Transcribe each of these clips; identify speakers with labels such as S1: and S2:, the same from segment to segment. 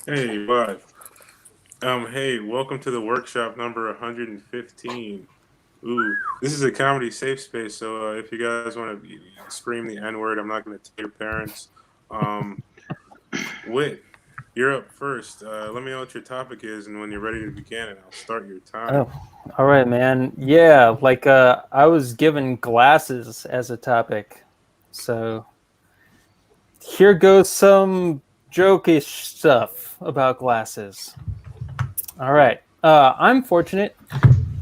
S1: Hey, bud. Hey, welcome to the workshop number 115. Ooh, this is a comedy safe space, so if you guys want to scream the N word, I'm not going to tell your parents. Um, Wit, you're up first. Let me know what your topic is, and when you're ready to begin, and I'll start your time.
S2: Oh, all right, man. Yeah, I was given glasses as a topic. So here goes some jokish stuff about glasses. All right. I'm fortunate.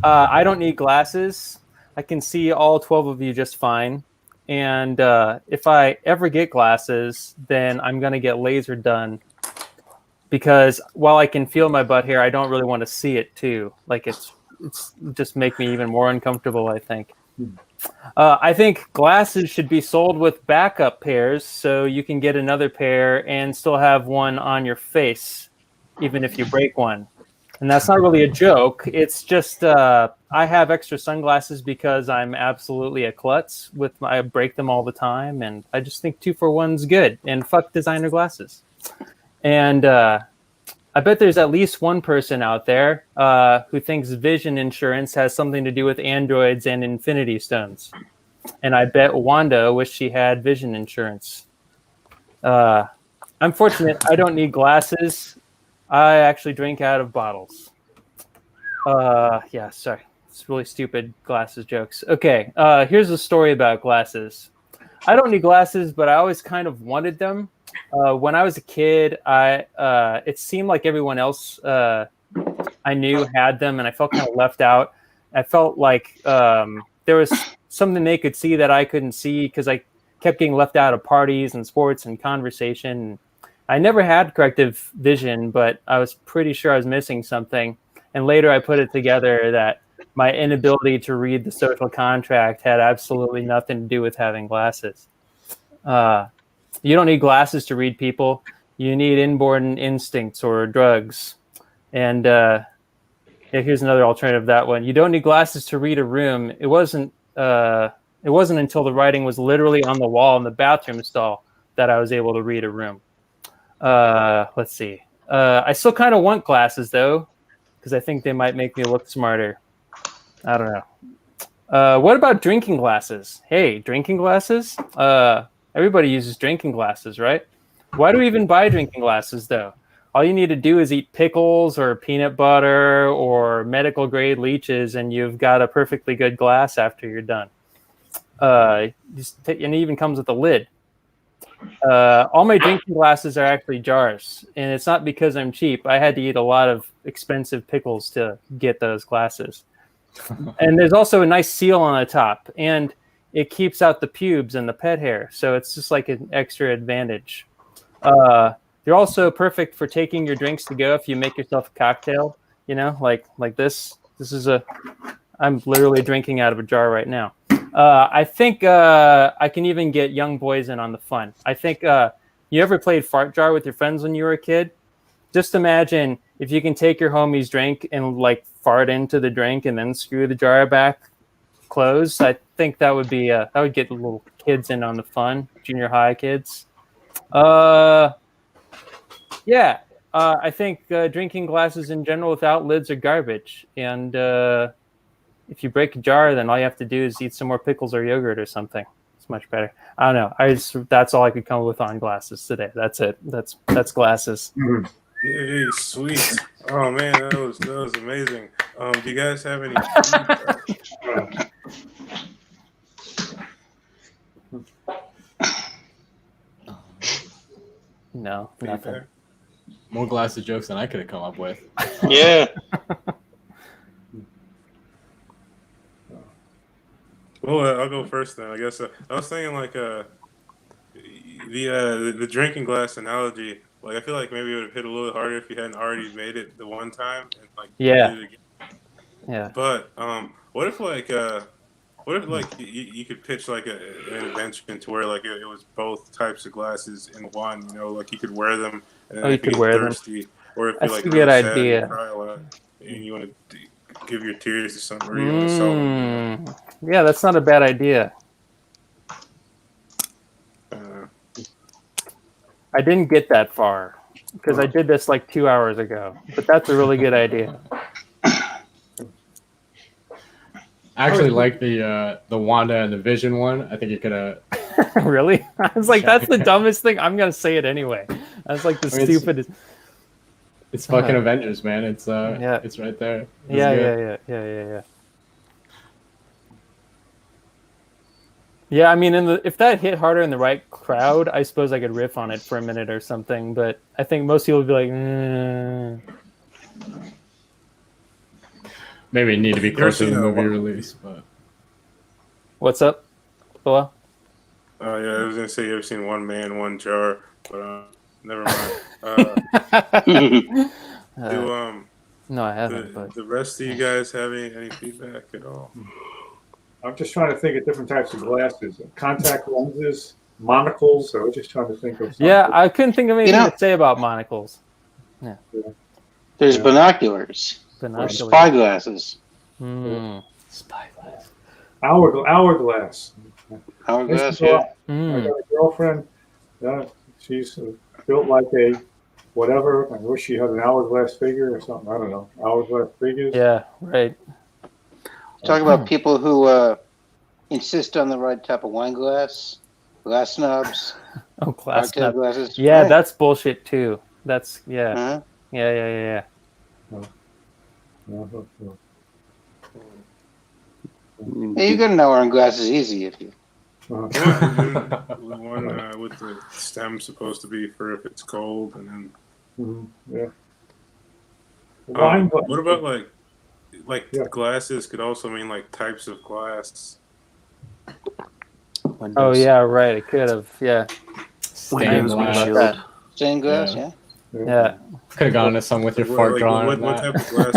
S2: I don't need glasses. I can see all 12 of you just fine. And if I ever get glasses, then I'm going to get laser done because while I can feel my butt hair, I don't really want to see it too. It's just make me even more uncomfortable, I think. I think glasses should be sold with backup pairs so you can get another pair and still have one on your face, even if you break one. And that's not really a joke. It's just I have extra sunglasses because I'm absolutely a klutz. I break them all the time, and I just think 2 for 1's good. And fuck designer glasses. And I bet there's at least one person out there who thinks vision insurance has something to do with androids and infinity stones. And I bet Wanda wished she had vision insurance. Uh, I'm fortunate. I don't need glasses. I actually drink out of bottles. Yeah, sorry. It's really stupid glasses jokes. Okay, here's a story about glasses. I don't need glasses, but I always kind of wanted them. When I was a kid, it seemed like everyone else I knew had them, and I felt kind of left out. I felt like there was something they could see that I couldn't see because I kept getting left out of parties and sports and conversation. I never had corrective vision, but I was pretty sure I was missing something. And later I put it together that my inability to read the social contract had absolutely nothing to do with having glasses. Uh, you don't need glasses to read people. You need inborn instincts or drugs. And yeah, here's another alternative to that one. You don't need glasses to read a room. It wasn't until the writing was literally on the wall in the bathroom stall that I was able to read a room. Let's see. I still kind of want glasses though, because I think they might make me look smarter. I don't know. What about drinking glasses? Hey, drinking glasses? Everybody uses drinking glasses, right? Why do we even buy drinking glasses though? All you need to do is eat pickles or peanut butter or medical grade leeches, and you've got a perfectly good glass after you're done. And it even comes with a lid. All my drinking glasses are actually jars, and it's not because I'm cheap. I had to eat a lot of expensive pickles to get those glasses. And there's also a nice seal on the top, and it keeps out the pubes and the pet hair, so it's just like an extra advantage. They're also perfect for taking your drinks to go if you make yourself a cocktail. You know, like this. I'm literally drinking out of a jar right now. I think I can even get young boys in on the fun. I think you ever played fart jar with your friends when you were a kid? Just imagine if you can take your homie's drink and like fart into the drink and then screw the jar back closed. I think that would get little kids in on the fun, junior high kids. Uh, yeah, I think drinking glasses in general without lids are garbage. And if you break a jar, then all you have to do is eat some more pickles or yogurt or something. It's much better. I don't know. That's all I could come up with on glasses today. That's it. That's glasses.
S1: Hey, sweet. Oh man, that was amazing. Do you guys have any?
S2: No, nothing.
S1: Feedback?
S3: More glasses jokes than I could have come up with.
S4: Yeah.
S1: Well, I'll go first then. I guess I was thinking like the drinking glass analogy. Like I feel like maybe it would have hit a little harder if you hadn't already made it the one time and like
S2: Yeah.
S1: did it again.
S2: Yeah.
S1: But what if like you could pitch like an invention to where like it was both types of glasses in one. You know, like you could wear them and then
S2: Oh, you
S1: if you
S2: could
S1: get
S2: wear them.
S1: thirsty or if you're
S2: That's
S1: like
S2: a
S1: really
S2: good
S1: sad and you
S2: idea.
S1: cry a lot and you want to give your tears to somebody or you want to sell them. You know?
S2: Yeah, that's not a bad idea.
S1: Uh,
S2: I didn't get that far. because I did this like 2 hours ago. But that's a really good idea.
S3: I actually like the Wanda and the Vision one. I think you could have.
S2: Really? I was like, that's the dumbest thing. I'm gonna say it anyway. That's like the
S3: I mean,
S2: stupidest.
S3: It's fucking Avengers, man. It's
S2: Yeah.
S3: it's right there. It's
S2: Yeah.
S3: good.
S2: Yeah, I mean, if that hit harder in the right crowd, I suppose I could riff on it for a minute or something. But I think most people would be like,
S3: Maybe it need to be closer to the
S1: seen that
S3: movie
S1: one?
S3: release, but
S2: "What's up, Boa?"
S1: Yeah, I was gonna say you ever seen One Man, One Jar, but never mind. Do
S2: No, I haven't. But
S1: the rest of you guys have any feedback at all?
S4: I'm just trying to think of different types of glasses. Contact lenses, monocles. I was just trying to think of something.
S2: yeah, I couldn't think of anything
S5: know-
S2: to say about monocles.
S5: There's binoculars. Or
S2: Binoculars.
S5: spyglasses.
S3: spyglass.
S4: Hourglass.
S5: Hourglass,
S4: This is
S5: yeah.
S4: I got a girlfriend. She's built like a whatever. I wish she had an hourglass figure or something. I don't know. Hourglass figures.
S2: Yeah, right.
S5: Talk about people who insist on the right type of wine glass snobs,
S2: Oh, glass
S5: cocktail
S2: nut.
S5: glasses.
S2: Yeah,
S5: Right.
S2: that's bullshit too. That's yeah,
S5: Uh-huh.
S2: yeah.
S5: Hey, you got an hour on glasses easy if you.
S1: The one with the stem supposed to be for if it's cold, and then
S4: Yeah. Wine glass.
S1: what about like
S4: Yeah.
S1: glasses could also mean like types of glass.
S2: Oh yeah, right. It could have. Yeah,
S3: Stained
S2: Windows,
S3: glass.
S2: windshield.
S5: Stained glass,
S3: Yeah.
S5: yeah.
S2: yeah.
S3: Could have gone into some with your fart drawing.
S1: What
S3: on
S1: type
S3: that.
S1: of glass?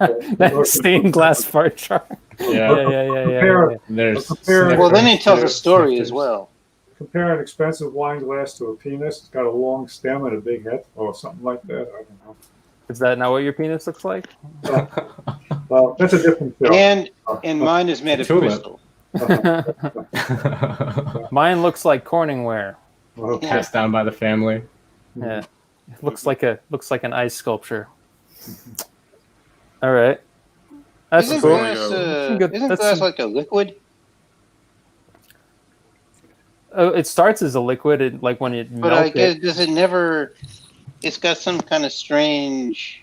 S1: Would you,
S2: That stained glass fart jar.
S3: Yeah.
S4: Compare-
S3: There's
S4: Compare-
S5: Well, then it tells a
S4: Snifters.
S5: story as well.
S4: Compare an expensive wine glass to a penis. It's got a long stem and a big head, or something like that. I don't know.
S2: Is that not what your penis looks like?
S4: Well, that's a different film.
S5: And mine is made of
S3: Tulip.
S5: crystal.
S2: Mine looks like Corningware.
S4: Okay.
S3: Passed down by the family.
S2: Yeah, it looks like an ice sculpture. All right, that's
S5: Isn't
S2: cool.
S5: glass,
S2: Good.
S5: isn't
S2: That's
S5: glass
S2: some-
S5: like a liquid?
S2: Oh, it starts as a liquid, like when it
S5: But I
S2: melts.
S5: guess does it never? It's got some kind of strange,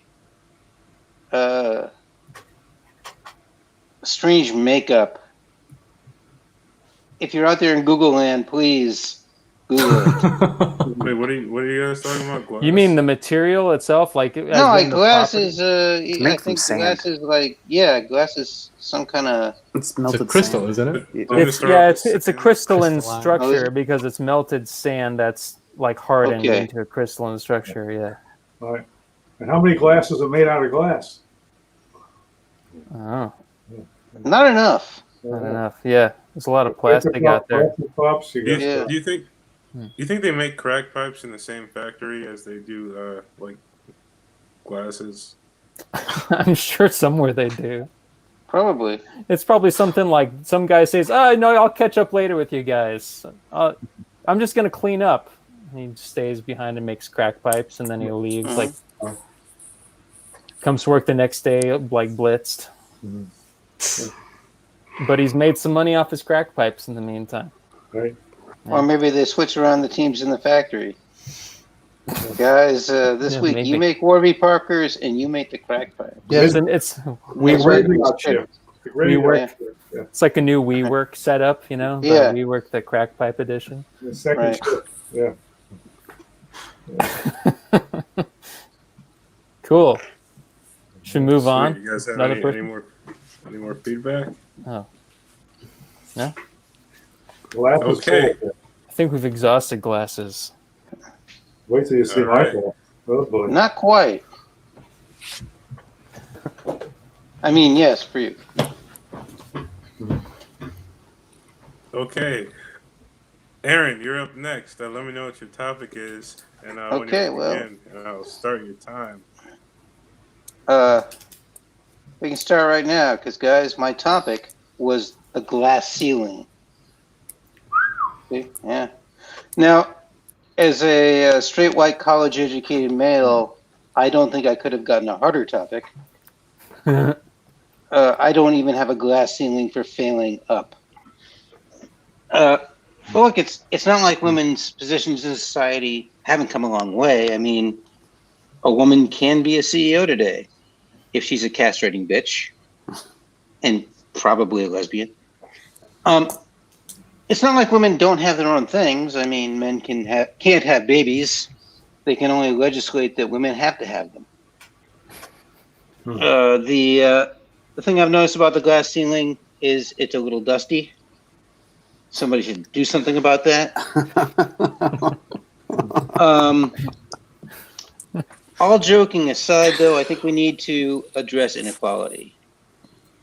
S5: strange makeup. If you're out there in Google land, please Google it.
S1: wait, what are you guys talking about? Glass?
S2: You mean the material itself, like
S5: No, like glass
S2: property?
S5: is.
S6: made
S5: I
S6: from
S5: think
S6: sand.
S5: glass is like glass is some kind of.
S6: It's
S3: It's
S6: melted
S3: a crystal,
S6: sand.
S3: isn't it?
S1: I'm gonna
S2: It's
S1: start
S2: yeah,
S1: off with
S2: it's a
S1: sand.
S2: crystalline
S3: Crystalline.
S2: structure because it's melted sand that's like hardened
S5: Okay.
S2: into a crystalline structure. Yeah.
S4: Right. And how many glasses are made out of glass?
S2: Oh,
S5: Not enough.
S2: not enough. Yeah, there's a lot of plastic out there.
S4: Plastic cups, you
S1: Do you,
S4: got-
S5: Yeah.
S1: do you think?
S2: Hmm.
S1: Do you think they make crack pipes in the same factory as they do like glasses?
S2: I'm sure somewhere they do.
S5: Probably.
S2: It's probably something like some guy says, "Oh no, I'll catch up later with you guys. I'm just gonna clean up." And he stays behind and makes crack pipes, and then he leaves.
S5: Mhm.
S2: Like, comes to work the next day, like blitzed.
S4: Mhm.
S2: But he's made some money off his crack pipes in the meantime.
S4: Right.
S5: Or maybe they switch around the teams in the factory. Guys, this
S2: Yeah,
S5: week
S2: maybe.
S5: you make Warby Parkers and you make the crack pipe.
S2: Yeah, it's we
S5: That's
S2: work.
S5: right.
S4: Graveyard shift. The graveyard
S2: work-
S4: shift, yeah.
S2: It's like a new WeWork setup, you know.
S5: Yeah.
S2: The WeWork, the crack pipe edition.
S4: The second
S5: Right.
S4: shift. Yeah.
S2: Cool. Should we move
S1: Sweet.
S2: on.
S1: You guys have
S2: Another
S1: any
S2: person?
S1: more feedback?
S4: Glass is
S1: Okay.
S4: cool.
S2: I think we've exhausted glasses.
S4: Wait till you see
S1: All
S4: my
S1: right.
S4: glass. Oh boy.
S5: Not quite. I mean, yes, for you.
S1: Okay. Aaron, you're up next. Let me know what your topic is, and when
S5: Okay,
S1: you
S5: well.
S1: begin, and I'll start your time.
S5: We can start right now because, guys, my topic was a glass ceiling. See? Yeah. Now, as a straight white college educated male, I don't think I could have gotten a harder topic. I don't even have a glass ceiling for failing up. But look, it's not like women's positions in society haven't come a long way. I mean, a woman can be a CEO today if she's a castrating bitch and probably a lesbian. It's not like women don't have their own things. I mean, men can't have babies. They can only legislate that women have to have them. The thing I've noticed about the glass ceiling is it's a little dusty. Somebody should do something about that. All joking aside, though, I think we need to address inequality.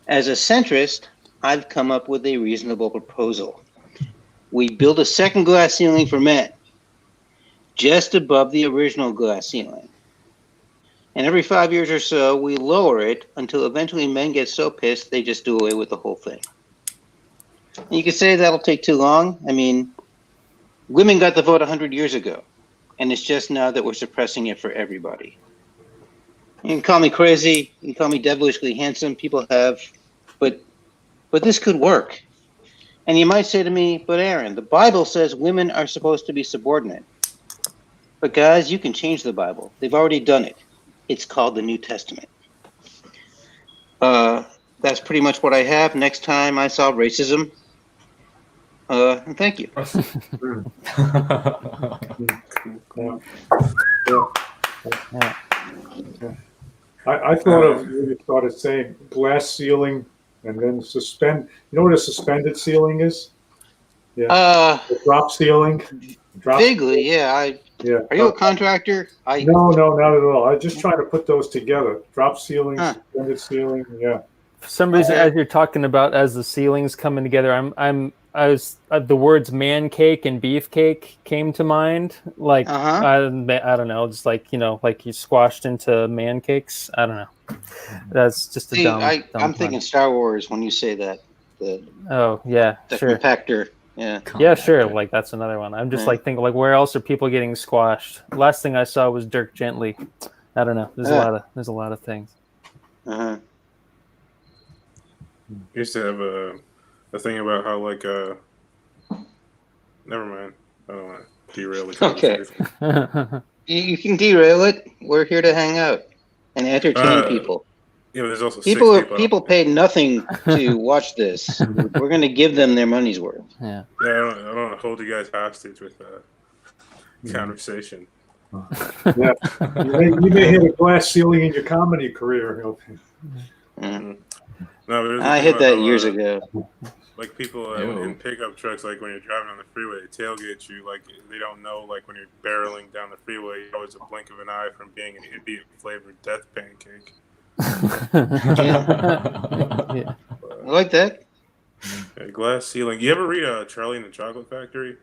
S5: As a centrist, I've come up with a reasonable proposal. We build a second glass ceiling for men, just above the original glass ceiling. And every 5 years or so, we lower it until eventually men get so pissed they just do away with the whole thing. And you could say that'll take too long. I mean, women got the vote 100 years ago, and it's just now that we're suppressing it for everybody. You can call me crazy, you can call me devilishly handsome, people have, but this could work. And you might say to me, but Aaron, the Bible says women are supposed to be subordinate. But guys, you can change the Bible. They've already done it. It's called the New Testament. That's pretty much what I have. Next time I solve racism. And thank you.
S4: I thought of when you started saying glass ceiling and then suspend. You know what a suspended ceiling is? Yeah. The drop ceiling.
S5: Vaguely, yeah.
S4: Yeah.
S5: Are you a contractor?
S4: No, not at all. I'm just trying to put those together. Drop ceiling, suspended ceiling. Yeah.
S2: For some reason, as you're talking about as the ceilings coming together, I was the words man cake and beefcake came to mind. Like I don't know, just like like you squashed into man cakes. I don't know. That's just a dumb.
S5: I'm thinking Star Wars when you say that. The
S2: sure.
S5: compactor. Yeah.
S2: Yeah, sure. Like that's another one. I'm just like thinking like where else are people getting squashed? Last thing I saw was Dirk Gently. I don't know. There's a lot of things.
S1: Used to have a thing about how never mind. I don't want to derail the conversation.
S5: Okay. You can derail it. We're here to hang out and entertain people.
S1: Yeah, but there's also
S5: people paid nothing to watch this. We're going to give them their money's worth.
S2: Yeah.
S1: I don't want to hold you guys hostage with conversation.
S4: Yeah. You may hit a glass ceiling in your comedy career.
S1: No,
S5: I hit that years ago.
S1: Like people in pickup trucks, like when you're driving on the freeway, they tailgate you. Like they don't know, like when you're barreling down the freeway, you're always a blink of an eye from being an idiot flavored death pancake.
S5: I like that.
S1: Glass ceiling. You ever read Charlie and the Chocolate Factory?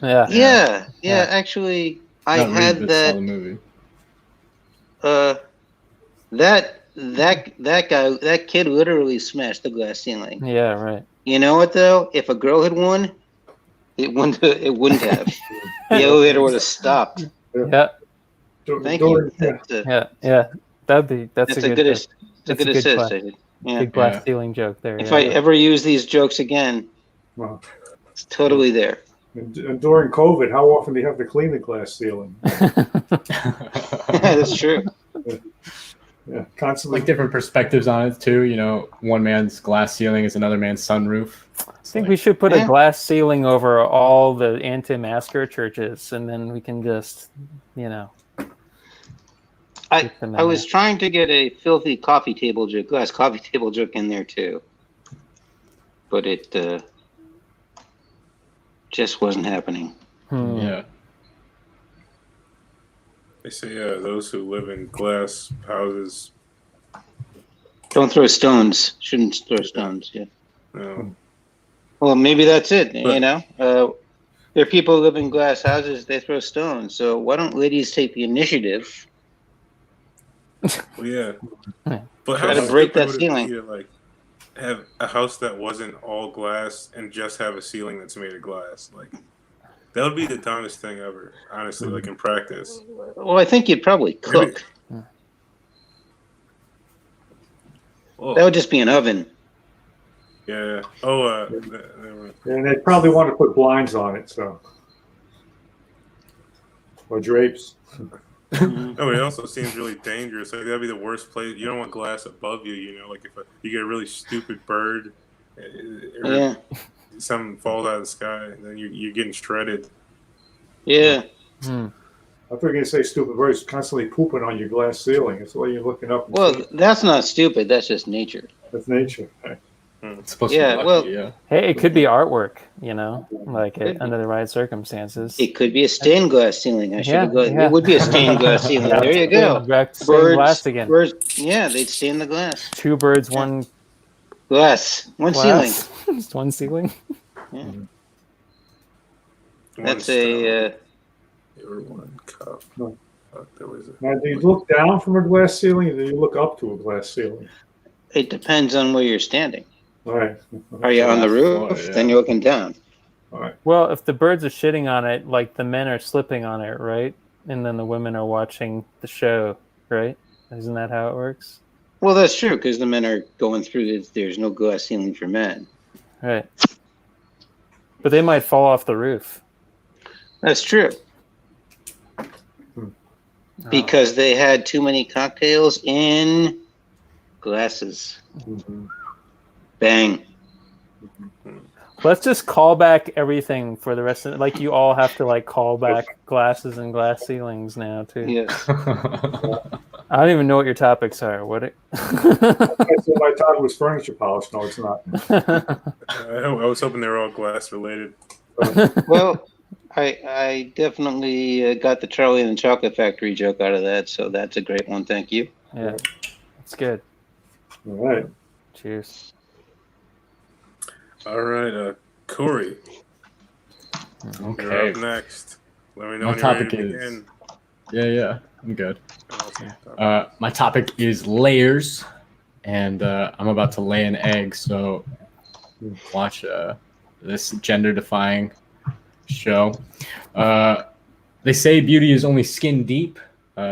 S5: Yeah. Actually, I had that.
S3: The movie.
S5: That guy, that kid, literally smashed the glass ceiling.
S2: Yeah, right.
S5: You know what though? If a girl had won, it wouldn't have. The elevator would have stopped.
S2: Yeah.
S5: Thank you.
S2: Yeah. That's a good
S5: assist.
S2: Big glass ceiling joke there.
S5: If I ever use these jokes again, it's totally there.
S4: And during COVID, how often do you have to clean the glass ceiling?
S5: That's true.
S4: Yeah, constantly.
S3: Like different perspectives on it too. You know, one man's glass ceiling is another man's sunroof.
S2: I think we should put a glass ceiling over all the anti-masker churches, and then we can just,
S5: I was trying to get a filthy coffee table joke, glass coffee table joke in there too, but it just wasn't happening.
S3: Yeah.
S1: They say those who live in glass houses
S5: don't throw stones. Shouldn't throw stones. Yeah.
S1: No.
S5: Well, maybe that's it. There are people who live in glass houses. They throw stones. So why don't ladies take the initiative?
S1: Well, yeah. But
S5: try to break that ceiling.
S1: To, have a house that wasn't all glass and just have a ceiling that's made of glass. Like That would be the dumbest thing ever, honestly, like in practice.
S5: Well, I think you'd probably cook.
S1: Oh,
S5: That would just be an oven.
S1: yeah. Oh, never mind.
S4: And they probably want to put blinds on it, so. Or drapes.
S1: No, it also seems really dangerous. Like, that'd be the worst place. You don't want glass above you, you know, like if you get a really stupid bird or
S5: Yeah.
S1: something falls out of the sky, and then you're getting shredded.
S5: Yeah.
S4: I thought you were going to say stupid birds constantly pooping on your glass ceiling. That's why you're looking up. And
S5: Well,
S4: seeing.
S5: that's not stupid. That's just nature.
S4: That's nature. Right?
S3: It's supposed
S5: Yeah,
S3: to be
S5: well-
S3: lucky, yeah.
S2: Hey, it could be artwork, you know, like
S5: Could be.
S2: under the right circumstances.
S5: It could be a stained glass ceiling. I should have
S2: Yeah,
S5: gone.
S2: yeah.
S5: It would be a stained glass ceiling. There you go.
S2: Back to stained glass again.
S5: Birds. Yeah, they'd stain the glass.
S2: Two birds, one
S5: Glass. One ceiling.
S2: glass. Just one ceiling.
S1: One
S5: That's
S1: stone
S5: a.
S1: or one cup.
S4: No.
S1: There was a,
S4: Now, do you look down from a glass ceiling or do you look up to a glass ceiling?
S5: It depends on where you're standing.
S4: All right.
S5: Are you on the roof?
S3: floor, yeah.
S5: Then you're looking down.
S4: All right.
S2: Well, if the birds are shitting on it, like the men are slipping on it, right? And then the women are watching the show, right? Isn't that how it works?
S5: Well, that's true because the men are going through this. There's no glass ceiling for men.
S2: Right. But they might fall off the roof.
S5: That's true because they had too many cocktails in glasses.
S4: Mhm.
S5: Bang.
S2: Let's just call back everything for the rest of it. Like you all have to like call back glasses and glass ceilings now too.
S5: Yes.
S2: I don't even know what your topics are. What it
S4: I said my topic was furniture polish. No, it's not.
S1: I was hoping they were all glass related.
S5: Well, I definitely got the Charlie and the Chocolate Factory joke out of that, so that's a great one. Thank you.
S2: Yeah. It's good.
S4: All right.
S2: Cheers.
S1: All right, Corey, you're
S3: Okay.
S1: up next. Let me know
S3: My
S1: when you're ready
S3: topic
S1: to
S3: is-
S1: begin.
S3: Yeah, I'm good.
S1: Awesome.
S3: My topic is layers, and I'm about to lay an egg, so watch this gender-defying show. They say beauty is only skin deep,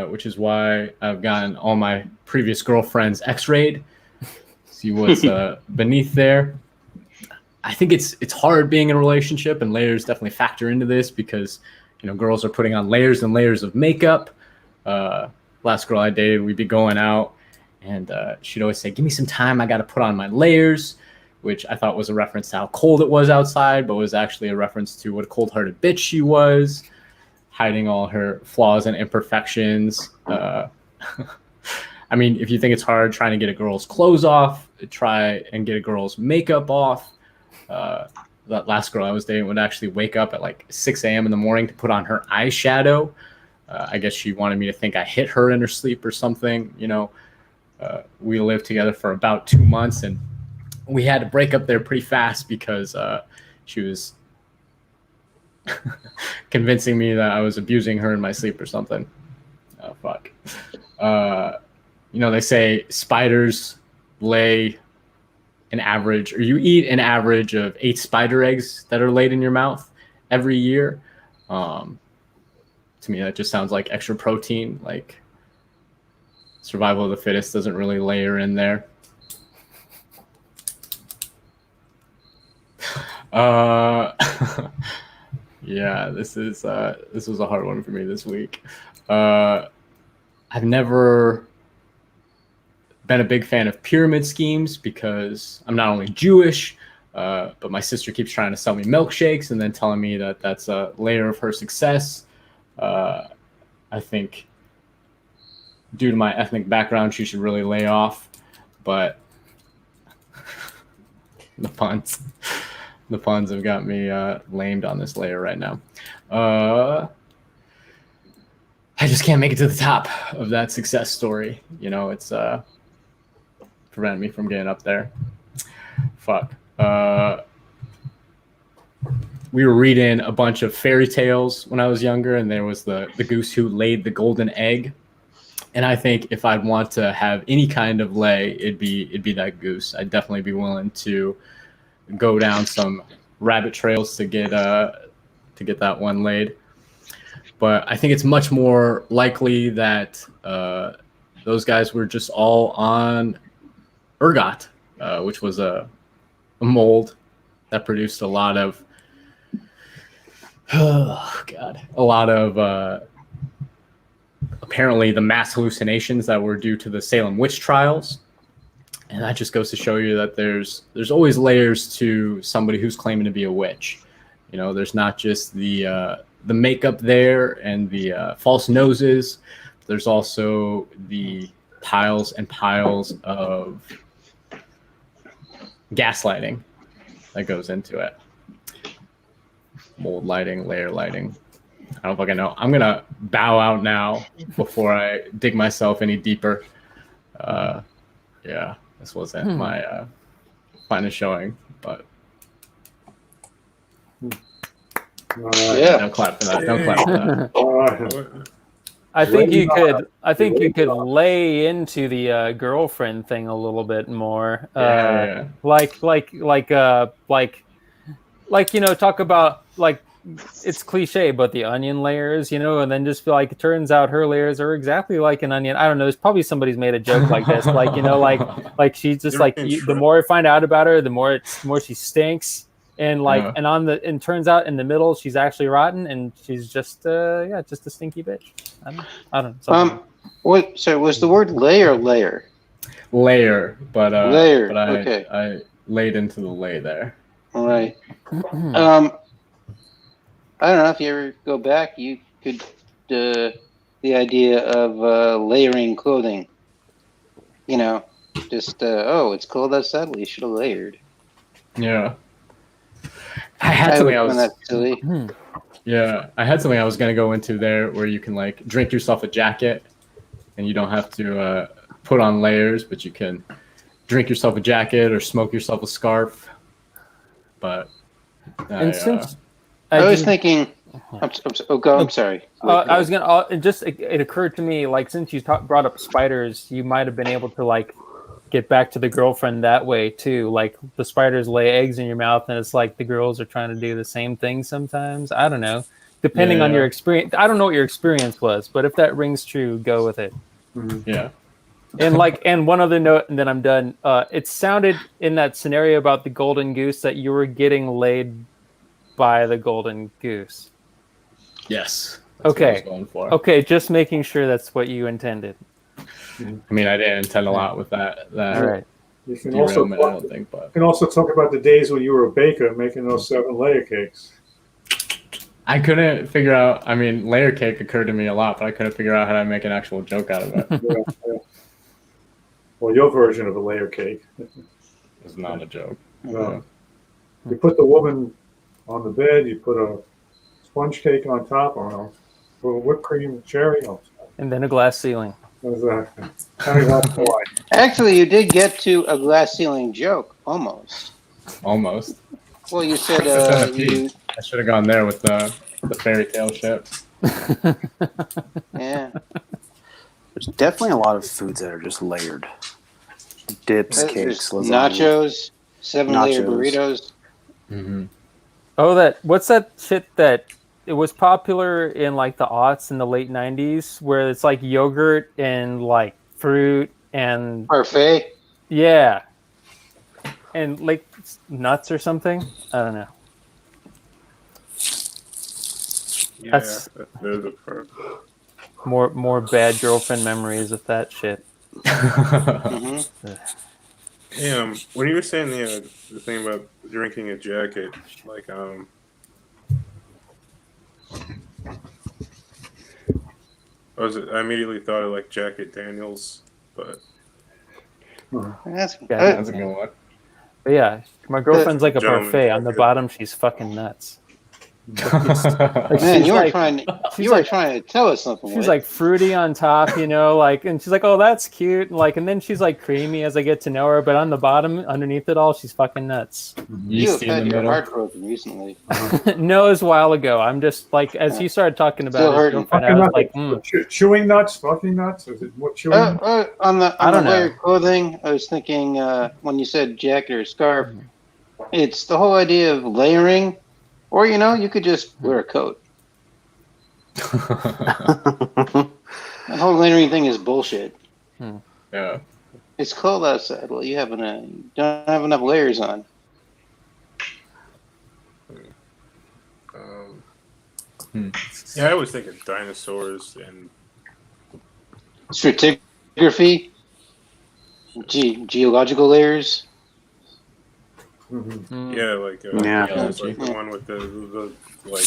S3: which is why I've gotten all my previous girlfriends x-rayed. See what's beneath there. I think it's hard being in a relationship, and layers definitely factor into this because girls are putting on layers and layers of makeup. Last girl I dated, we'd be going out, and she'd always say, "Give me some time. I got to put on my layers," which I thought was a reference to how cold it was outside, but was actually a reference to what a cold-hearted bitch she was, hiding all her flaws and imperfections. I mean, if you think it's hard trying to get a girl's clothes off, try and get a girl's makeup off. That last girl I was dating would actually wake up at like 6 a.m. in the morning to put on her eyeshadow. I guess she wanted me to think I hit her in her sleep or something. We lived together for about 2 months, and we had to break up there pretty fast because she was convincing me that I was abusing her in my sleep or something. Oh, fuck. They say spiders lay an average, or you eat an average of 8 spider eggs that are laid in your mouth every year. To me, that just sounds like extra protein. Like survival of the fittest doesn't really layer in there. Yeah, this was a hard one for me this week. I've never been a big fan of pyramid schemes because I'm not only Jewish, but my sister keeps trying to sell me milkshakes and then telling me that that's a layer of her success. I think due to my ethnic background, she should really lay off, but the puns have got me lamed on this layer right now. I just can't make it to the top of that success story. It's preventing me from getting up there. Fuck. We were reading a bunch of fairy tales when I was younger, and there was the goose who laid the golden egg. And I think if I'd want to have any kind of lay, it'd be that goose. I'd definitely be willing to go down some rabbit trails to to get that one laid. But I think it's much more likely that those guys were just all on ergot, which was a mold that produced a lot of apparently the mass hallucinations that were due to the Salem witch trials. And that just goes to show you that there's always layers to somebody who's claiming to be a witch. You know, there's not just the makeup there and the false noses. There's also the piles and piles of gaslighting that goes into it. Mold lighting, layer lighting. I don't fucking know. I'm gonna bow out now before I dig myself any deeper. Yeah, this wasn't my finest showing, but
S5: Yeah.
S3: don't clap for that. Don't clap for that.
S2: I think you could. I think you could lay into the girlfriend thing a little bit more.
S3: Yeah.
S2: Like you know, talk about like it's cliche, but the onion layers, you know, and then just be like, it turns out her layers are exactly like an onion. I don't know. There's probably somebody's made a joke like this, like you know, like she's just like the more I find out about her, the more she stinks. And like, and turns out in the middle, she's actually rotten, and she's just just a stinky bitch. I don't know.
S5: What? So was the word lay or layer?
S3: Layer, but
S5: layer.
S3: But I
S5: Okay.
S3: I laid into the lay there.
S5: All right. I don't know if you ever go back. You could the idea of layering clothing. You know, just it's cold outside. We should have layered.
S3: Yeah. I had something I was
S5: that silly.
S3: I had something I was gonna go into there where you can like drink yourself a jacket, and you don't have to put on layers, but you can drink yourself a jacket or smoke yourself a scarf. But
S2: And since
S5: I was thinking, I'm sorry.
S2: I was gonna. It occurred to me, like, since you brought up spiders, you might have been able to like get back to the girlfriend that way too. Like the spiders lay eggs in your mouth, and it's like the girls are trying to do the same thing sometimes. I don't know, depending on your experience. I don't know what your experience was, but if that rings true, go with it.
S3: Yeah.
S2: And one other note, and then I'm done. It sounded in that scenario about the golden goose that you were getting laid by the golden goose.
S3: Yes. That's
S2: Okay.
S3: what I was going for.
S2: Okay, just making sure that's what you intended.
S3: I mean, I didn't intend a lot with that.
S2: All right.
S4: You can also
S3: Derailment, I don't think, but
S4: you can also talk about the days when you were a baker making those 7-layer cakes.
S3: I couldn't figure out. I mean, layer cake occurred to me a lot, but I couldn't figure out how to make an actual joke out of it.
S4: Yeah. Well, your version of a layer cake.
S3: It's not a joke.
S4: You put the woman on the bed. You put a sponge cake on top, or whipped cream, cherry.
S2: And then a glass ceiling.
S4: Exactly. Tell me that's why.
S5: Actually, you did get to a glass ceiling joke, almost.
S3: Almost.
S5: Well, you said you.
S3: I should have gone there with the fairy tale ship.
S5: Yeah.
S6: There's definitely a lot of foods that are just layered. Dips,
S5: There's
S6: cakes, lasagna.
S5: nachos, 7-layer
S6: Nachos.
S5: burritos.
S3: Mm-hmm.
S2: Oh, what's that shit that it was popular in like the aughts in the late 90s where it's like yogurt and like fruit and
S5: Parfait.
S2: yeah. And like nuts or something? I don't know.
S1: Yeah,
S2: That's-
S1: there's a part.
S2: More bad girlfriend memories of that shit.
S5: Mm-hmm.
S1: Hey, when you were saying the thing about drinking a jacket, like I immediately thought of like Jacket Daniels, but
S5: That's,
S3: That's a good one.
S2: But yeah, my girlfriend's like a
S1: Gentleman
S2: parfait. On the
S1: jacket.
S2: bottom, she's fucking nuts.
S5: man,
S2: she's
S5: you were
S2: like-
S5: trying.
S2: she's
S5: You were
S2: like-
S5: trying to tell us something.
S2: She's
S5: Whit.
S2: like fruity on top, you know, like, and she's like, "Oh, that's cute," and then she's like creamy as I get to know her. But on the bottom, underneath it all, she's fucking nuts.
S5: you have
S3: Yeasty in
S5: had
S3: the
S5: your
S3: middle.
S5: heart broken recently.
S2: No, it was a while ago. I'm just like, as you started talking
S5: Still
S2: about his
S5: hurting.
S2: girlfriend, I was like,
S4: Chewing nuts, fucking nuts. Is it more chewing?
S5: On the
S2: I don't know.
S5: layered clothing, I was thinking when you said jacket or scarf, it's the whole idea of layering. Or, you could just wear a coat. The whole layering thing is bullshit.
S3: Yeah.
S5: It's cold outside. Well, you don't have enough layers on.
S1: Yeah, I always think of dinosaurs and
S5: Stratigraphy, geological layers.
S4: Mhm.
S1: yeah, like
S6: Yeah.
S1: it's like the one with the like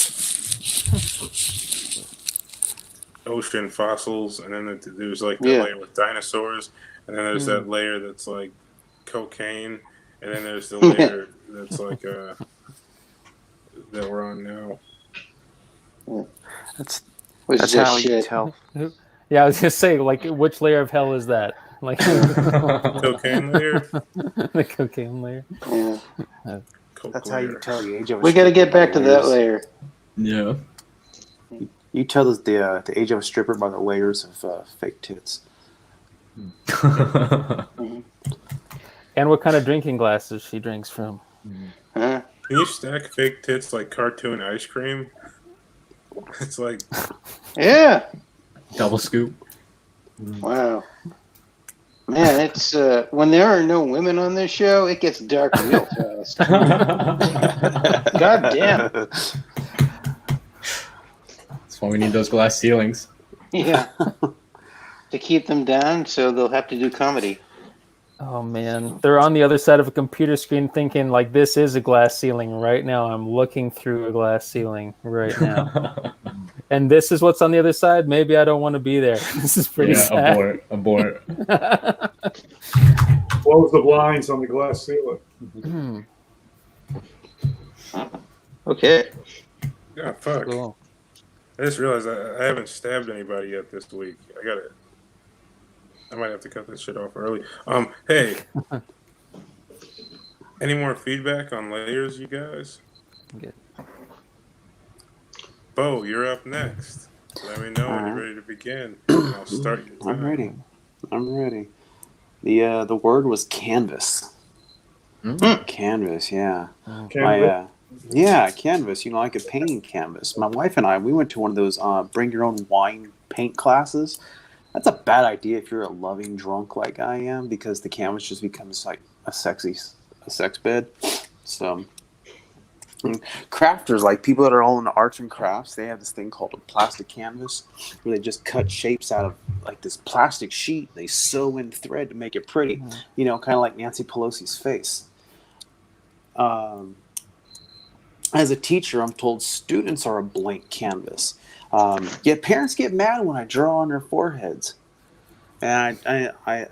S1: ocean fossils, and then there's like the
S5: Yeah.
S1: layer with dinosaurs, and then there's that layer that's like cocaine, and then there's the layer that's like that we're on now.
S6: That's
S5: Which
S6: that's
S5: is just
S6: how you
S5: shit.
S6: tell.
S2: Yeah, I was gonna say, like, which layer of hell is that? Like
S1: Cocaine layer,
S2: the cocaine layer.
S5: Yeah.
S1: coke
S6: That's how you
S1: layer.
S6: tell the age of a
S5: We got to
S6: stripper
S5: get
S6: by
S5: back
S6: the
S5: to that
S6: layers.
S5: layer.
S3: Yeah.
S6: You tell the age of a stripper by the layers of fake tits.
S2: And what kind of drinking glasses she drinks from.
S5: Huh?
S1: Can you stack fake tits like cartoon ice cream? It's like
S5: Yeah.
S3: Double scoop.
S5: Wow. Man, it's when there are no women on this show, it gets dark real fast. God damn.
S3: That's why we need those glass ceilings.
S5: Yeah. To keep them down, so they'll have to do comedy.
S2: Oh man, they're on the other side of a computer screen thinking like this is a glass ceiling right now. I'm looking through a glass ceiling right now. And this is what's on the other side. Maybe I don't want to be there. This is pretty sad.
S3: Abort.
S4: Close the blinds on the glass ceiling.
S5: Okay.
S1: yeah, fuck.
S2: Cool.
S1: I just realized I haven't stabbed anybody yet this week. I might have to cut this shit off early. Hey, any more feedback on layers, you guys?
S2: Good.
S1: Bo, you're up next. Let me know when you're ready to begin. I'll start your time.
S6: I'm ready. The word was canvas. Canvas, yeah.
S4: Canvas?
S6: Canvas. Like a painting canvas. My wife and I, we went to one of those bring your own wine paint classes. That's a bad idea if you're a loving drunk like I am, because the canvas just becomes like a sex bed. So crafters, like people that are all into arts and crafts, they have this thing called a plastic canvas where they just cut shapes out of like this plastic sheet. They sew in thread to make it pretty, kind of like Nancy Pelosi's face. As a teacher, I'm told students are a blank canvas. Yet parents get mad when I draw on their foreheads. And I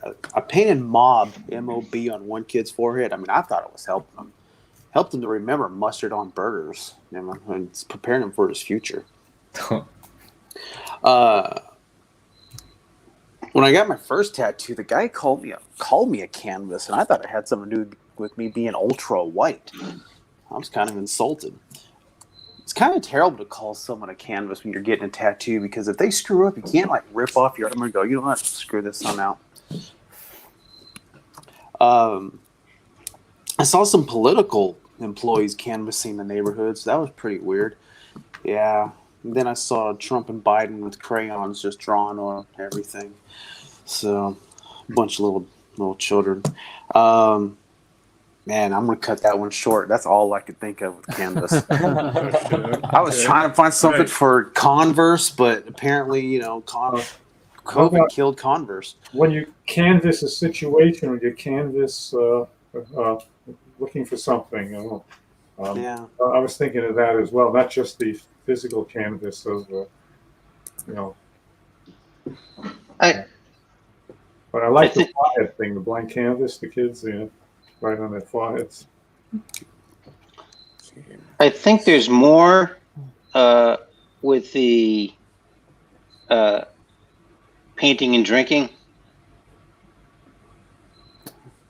S6: painted mob, M-O-B, on one kid's forehead. I mean, I thought it was helping him. Helped him to remember mustard on burgers, and it's preparing him for his future. When I got my first tattoo, the guy called me a canvas, and I thought it had something to do with me being ultra white. I was kind of insulted. It's kind of terrible to call someone a canvas when you're getting a tattoo, because if they screw up, you can't like rip off your arm and go, you know what, screw this one out. I saw some political employees canvassing the neighborhoods. That was pretty weird. Yeah. And then I saw Trump and Biden with crayons just drawing on everything. So, a bunch of little children. Man, I'm going to cut that one short. That's all I could think of with canvas. I was trying to find something for Converse, but apparently, COVID killed Converse.
S4: When you canvas a situation, or you canvas looking for something,
S6: Yeah.
S4: I was thinking of that as well, not just the physical canvas of, But I like the forehead thing, the blank canvas, the kids, right on their foreheads.
S5: I think there's more with the painting and drinking.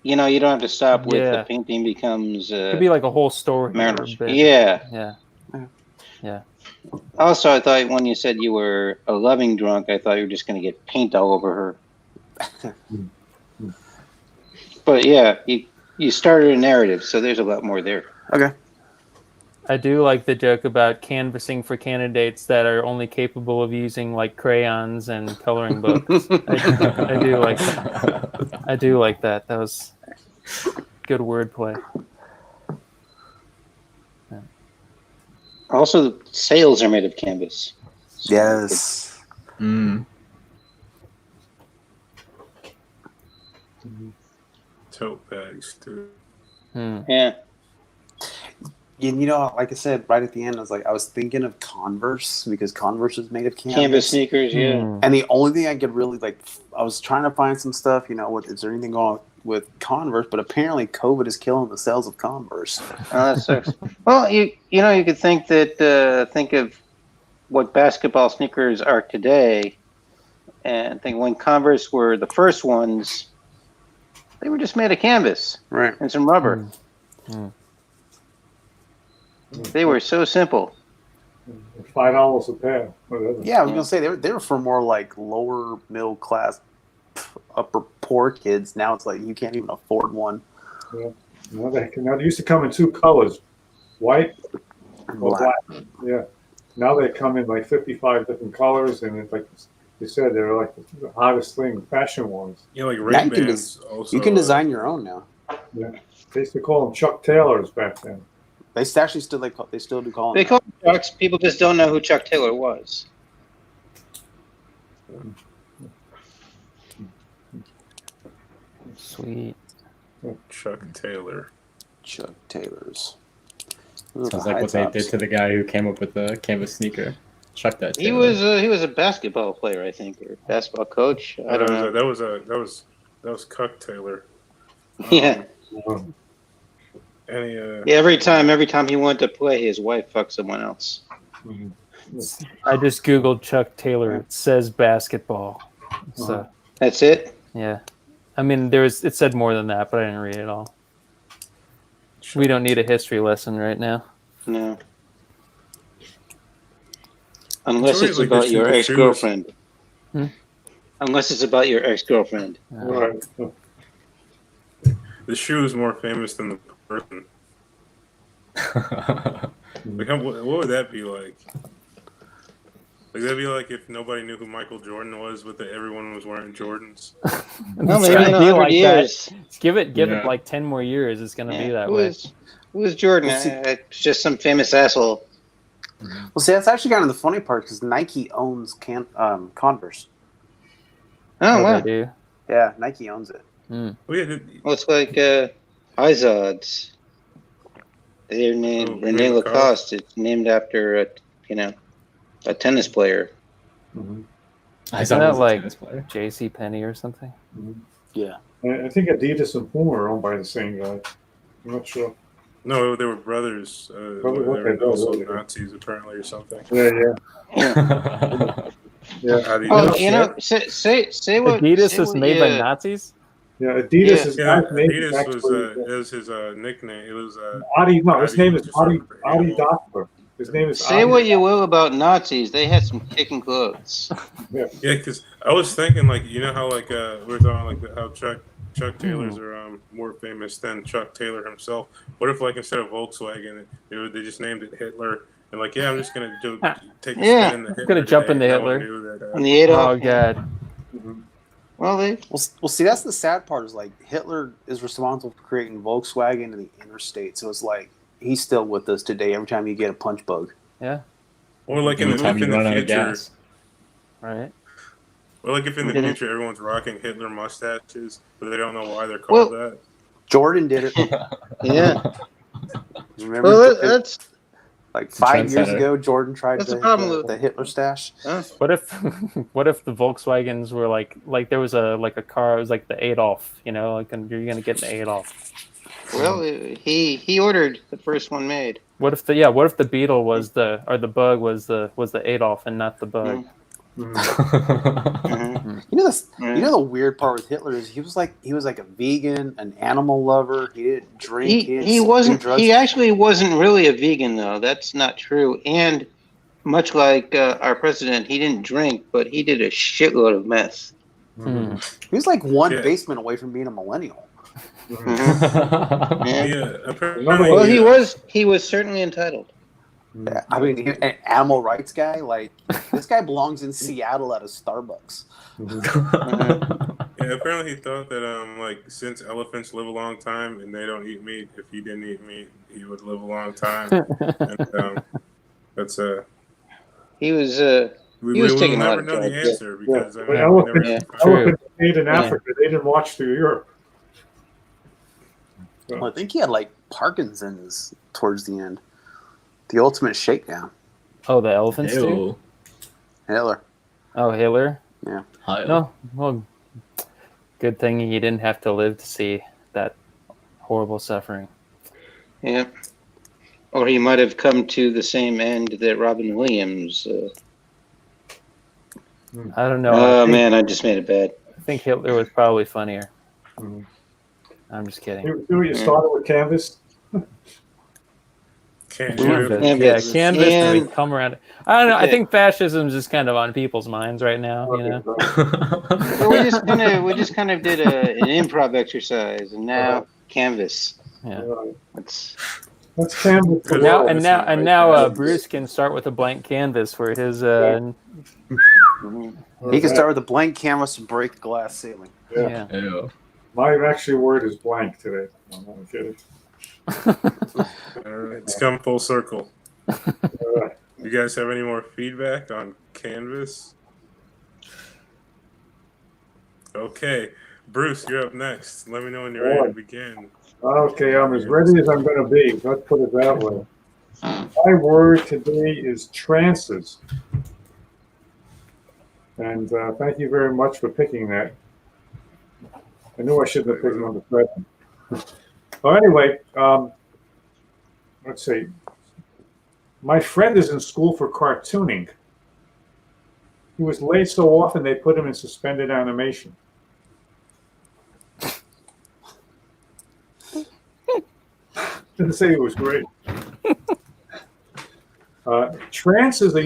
S5: You don't have to stop with the painting becomes.
S2: It could be like a whole story.
S5: Yeah.
S2: Yeah.
S5: Also, I thought when you said you were a loving drunk, I thought you were just going to get paint all over her. But yeah, you started a narrative, so there's a lot more there.
S6: Okay.
S2: I do like the joke about canvassing for candidates that are only capable of using like crayons and coloring books. I do like that. I do like that. That was good wordplay.
S5: Also, the sails are made of canvas. So
S6: Yes.
S3: Mm.
S1: Tote bags, too.
S5: Yeah.
S6: And you know, like I said, right at the end, I was thinking of Converse because Converse is made of
S5: Canvas sneakers, yeah.
S2: Hmm.
S6: And the only thing I could really I was trying to find some stuff, is there anything going on with Converse? But apparently, COVID is killing the sales of Converse.
S5: Oh, that sucks. Well, you could think that think of what basketball sneakers are today, and think when Converse were the first ones, they were just made of canvas
S6: Right.
S5: and some rubber. They were so simple.
S4: $5 a pair. Whatever.
S6: Yeah, I was gonna say they were for more like lower middle class, upper poor kids. Now it's like you can't even afford one.
S4: Now they used to come in 2 colors, white or
S6: Black.
S4: black. Yeah. Now they come in like 55 different colors, and it's like you said, they're like the hottest thing, fashion ones.
S1: Yeah, like
S6: Now
S1: Ray-Bans also.
S6: You can design your own now.
S4: Yeah. They used to call them Chuck Taylors back then.
S6: They actually still they still do call
S5: They
S6: them.
S5: call them Chucks. People just don't know who Chuck Taylor was.
S2: Sweet.
S1: Chuck Taylor.
S6: Chuck Taylors.
S3: Sounds like what they did to the guy who came up with the canvas sneaker. Chuck that.
S5: He was a basketball player, I think, or basketball coach. I don't know.
S1: That was Cuck Taylor.
S5: Yeah.
S4: Um,
S1: And he,
S5: Yeah, every time he went to play, his wife fucked someone else.
S4: mhm.
S2: I just googled Chuck Taylor. It says basketball. So
S5: That's it.
S2: yeah, I mean it said more than that, but I didn't read it all. We don't need a history lesson right now.
S5: No. Unless
S1: It's
S5: it's
S1: always like
S5: about your
S1: the shoes.
S5: ex-girlfriend.
S2: Hmm?
S5: Unless it's about your ex-girlfriend.
S4: Right.
S1: the shoe is more famous than the person. Like, what would that be like? Like, that'd be like if nobody knew who Michael Jordan was, but that everyone was wearing Jordans.
S5: Well,
S2: It's
S5: maybe
S2: gonna
S5: in
S2: be
S5: 100
S2: like
S5: years.
S2: that. Give it
S3: Yeah.
S2: like 10 more years. It's gonna be that
S5: Who
S2: way.
S5: is Jordan?
S6: Well, see-
S5: It's just some famous asshole.
S6: Well, see, that's actually kind of the funny part because Nike owns Converse.
S5: Oh,
S2: Oh,
S5: wow.
S2: they do.
S6: Yeah, Nike owns it.
S1: Oh, yeah,
S5: Well, it's like Izod's. They're named
S1: Oh,
S5: Rene
S1: Rene
S5: Lacoste. It's named after a tennis player.
S4: Mhm.
S3: I
S2: Isn't
S3: thought
S2: that
S3: it was a
S2: like
S3: tennis player.
S2: J.C. Penney or something?
S6: Yeah.
S4: I think Adidas and Puma are owned by the same guy. I'm not sure.
S1: no, they were brothers. They
S4: okay,
S1: were also
S4: okay.
S1: Nazis, apparently, or something.
S4: Yeah.
S1: How do you
S5: Oh,
S1: know?
S5: say what
S2: Adidas
S5: say
S2: was
S5: what
S2: made
S5: you-
S2: by Nazis?
S4: Yeah, Adidas
S5: Yeah.
S4: is
S1: Yeah,
S4: not named
S1: Adidas
S4: actually.
S1: was his nickname. It was
S4: Adi, no, his
S1: Adi
S4: name
S1: was
S4: is
S1: just
S4: Adi,
S1: something for
S4: Adi
S1: animal.
S4: Doctor. His name is
S5: Say
S4: Adi
S5: what you
S4: Doctor.
S5: will about Nazis, they had some kicking clothes.
S1: yeah, because I was thinking like how like we were talking like how Chuck Taylors are more famous than Chuck Taylor himself. What if like instead of Volkswagen, they just named it Hitler? And like, yeah, I'm just gonna take a
S5: Yeah.
S1: spin in the Hitler.
S2: Gonna jump
S1: today.
S2: into
S1: No one
S2: Hitler.
S1: knew that,
S5: And the Adolf.
S2: Oh god.
S4: Mhm.
S5: Well, they
S6: Well, see, that's the sad part is like Hitler is responsible for creating Volkswagen and the interstate. So it's like he's still with us today every time you get a punch bug.
S2: Yeah.
S1: or like in
S3: Every
S1: the,
S3: time
S1: if
S3: you
S1: in the
S3: run out of
S1: future,
S3: gas.
S2: Right.
S1: or like if in the
S5: Mhm.
S1: future everyone's rocking Hitler mustaches, but they don't know why they're called that.
S6: Jordan did it.
S5: yeah.
S6: Remember,
S5: Well, that's
S6: like 5 years
S3: trendsetter.
S6: ago, Jordan tried
S5: That's
S6: to
S5: the problem
S6: hit
S5: with-
S6: the Hitler stash.
S2: What if what if the Volkswagens were like there was a car, it was like the Adolf, like you're gonna get an Adolf.
S5: well, he ordered the first one made.
S2: What if the Beetle was the bug was the Adolf and not the bug?
S4: Mhm.
S5: Mhm.
S6: You know this.
S5: Yeah.
S6: You know the weird part with Hitler is he was like a vegan, an animal lover. He didn't drink.
S5: He
S6: didn't
S5: wasn't.
S6: do drugs.
S5: He actually wasn't really a vegan, though. That's not true. And much like our president, he didn't drink, but he did a shitload of meth.
S2: Hmm.
S6: He was like one
S1: Yeah.
S6: basement away from being a millennial.
S5: Mhm. Yeah.
S1: Yeah, apparently.
S5: Well, he was certainly entitled.
S6: Yeah, I mean, an animal rights guy, like this guy belongs in Seattle at a Starbucks.
S1: Yeah, apparently he thought that like since elephants live a long time and they don't eat meat, if he didn't eat meat, he would live a long time. And that's
S5: He was
S1: we
S5: He was
S1: will
S5: taking a lot
S1: never
S5: of
S1: know the
S5: drugs, yeah.
S1: answer because I
S4: But
S1: mean,
S4: elephants,
S5: Yeah.
S4: elephants stayed in
S5: Yeah.
S4: Africa. They didn't march through Europe.
S6: Well, I think he had like Parkinson's towards the end. The ultimate shakedown.
S2: Oh, the elephants too?
S3: Ew.
S6: Hitler.
S2: Oh, Hitler?
S3: Hi.
S2: No, well, good thing he didn't have to live to see that horrible suffering.
S5: Yeah. Or he might have come to the same end that Robin Williams.
S2: I don't know.
S5: Oh
S2: I think,
S5: man, I just made it bad.
S2: I think Hitler was probably funnier.
S4: Mhm.
S2: I'm just kidding.
S4: You started with Canvas.
S1: can't
S2: Canvas.
S1: do it.
S2: Yeah,
S5: Canvas.
S2: Canvas
S5: And-
S2: they come around. I don't know. I
S5: Okay.
S2: think fascism is just kind of on people's minds right now. You know.
S5: Well, we just kind of did an improv exercise, and now Canvas.
S2: Yeah.
S5: Let's
S4: Let's Canvas. the
S2: Now
S4: world.
S2: and now and now, Bruce can start with a blank canvas for his.
S5: mhm.
S6: He can start with a blank canvas and break glass ceiling.
S4: Yeah.
S2: Yeah.
S3: Ew.
S4: My actual word is blank today. I'm not kidding.
S1: All right, it's come full circle.
S4: All right.
S1: You guys have any more feedback on Canvas? Okay, Bruce, you're up next. Let me know when you're ready to begin.
S4: Okay, I'm as ready as I'm going to be. Let's put it that way. My word today is trances. And thank you very much for picking that. I knew I shouldn't have picked number 7. Well, anyway, let's see. My friend is in school for cartooning. He was late so often they put him in suspended animation. Didn't say it was great. Trances are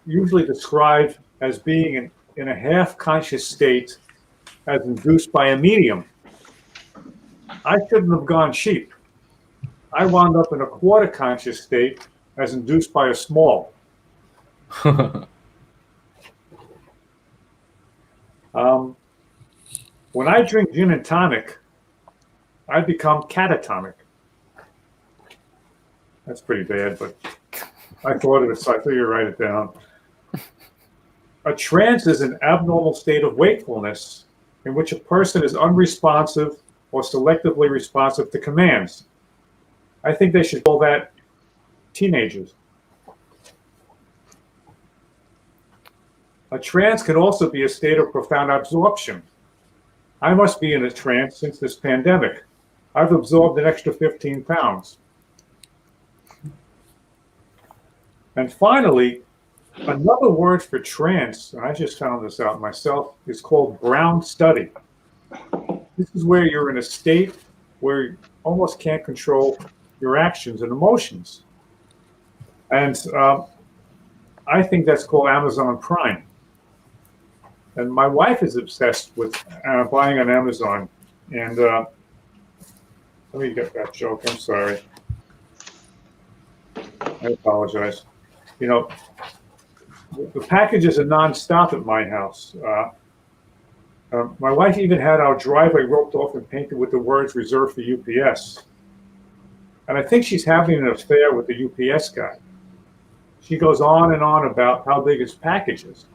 S4: usually described as being in a half-conscious state as induced by a medium. I shouldn't have gone cheap. I wound up in a quarter-conscious state as induced by a small. When I drink gin and tonic, I become catatonic. That's pretty bad, but I thought of it, so I figured write it down. A trance is an abnormal state of wakefulness in which a person is unresponsive or selectively responsive to commands. I think they should call that teenagers. A trance can also be a state of profound absorption. I must be in a trance since this pandemic. I've absorbed an extra 15 pounds. And finally, another word for trance, and I just found this out myself, is called brown study. This is where you're in a state where you almost can't control your actions and emotions. And I think that's called Amazon Prime. And my wife is obsessed with buying on Amazon. And let me get that joke. I'm sorry. I apologize. You know, the packages are nonstop at my house. My wife even had our driveway roped off and painted with the words reserved for UPS. And I think she's having an affair with the UPS guy. She goes on and on about how big his package is.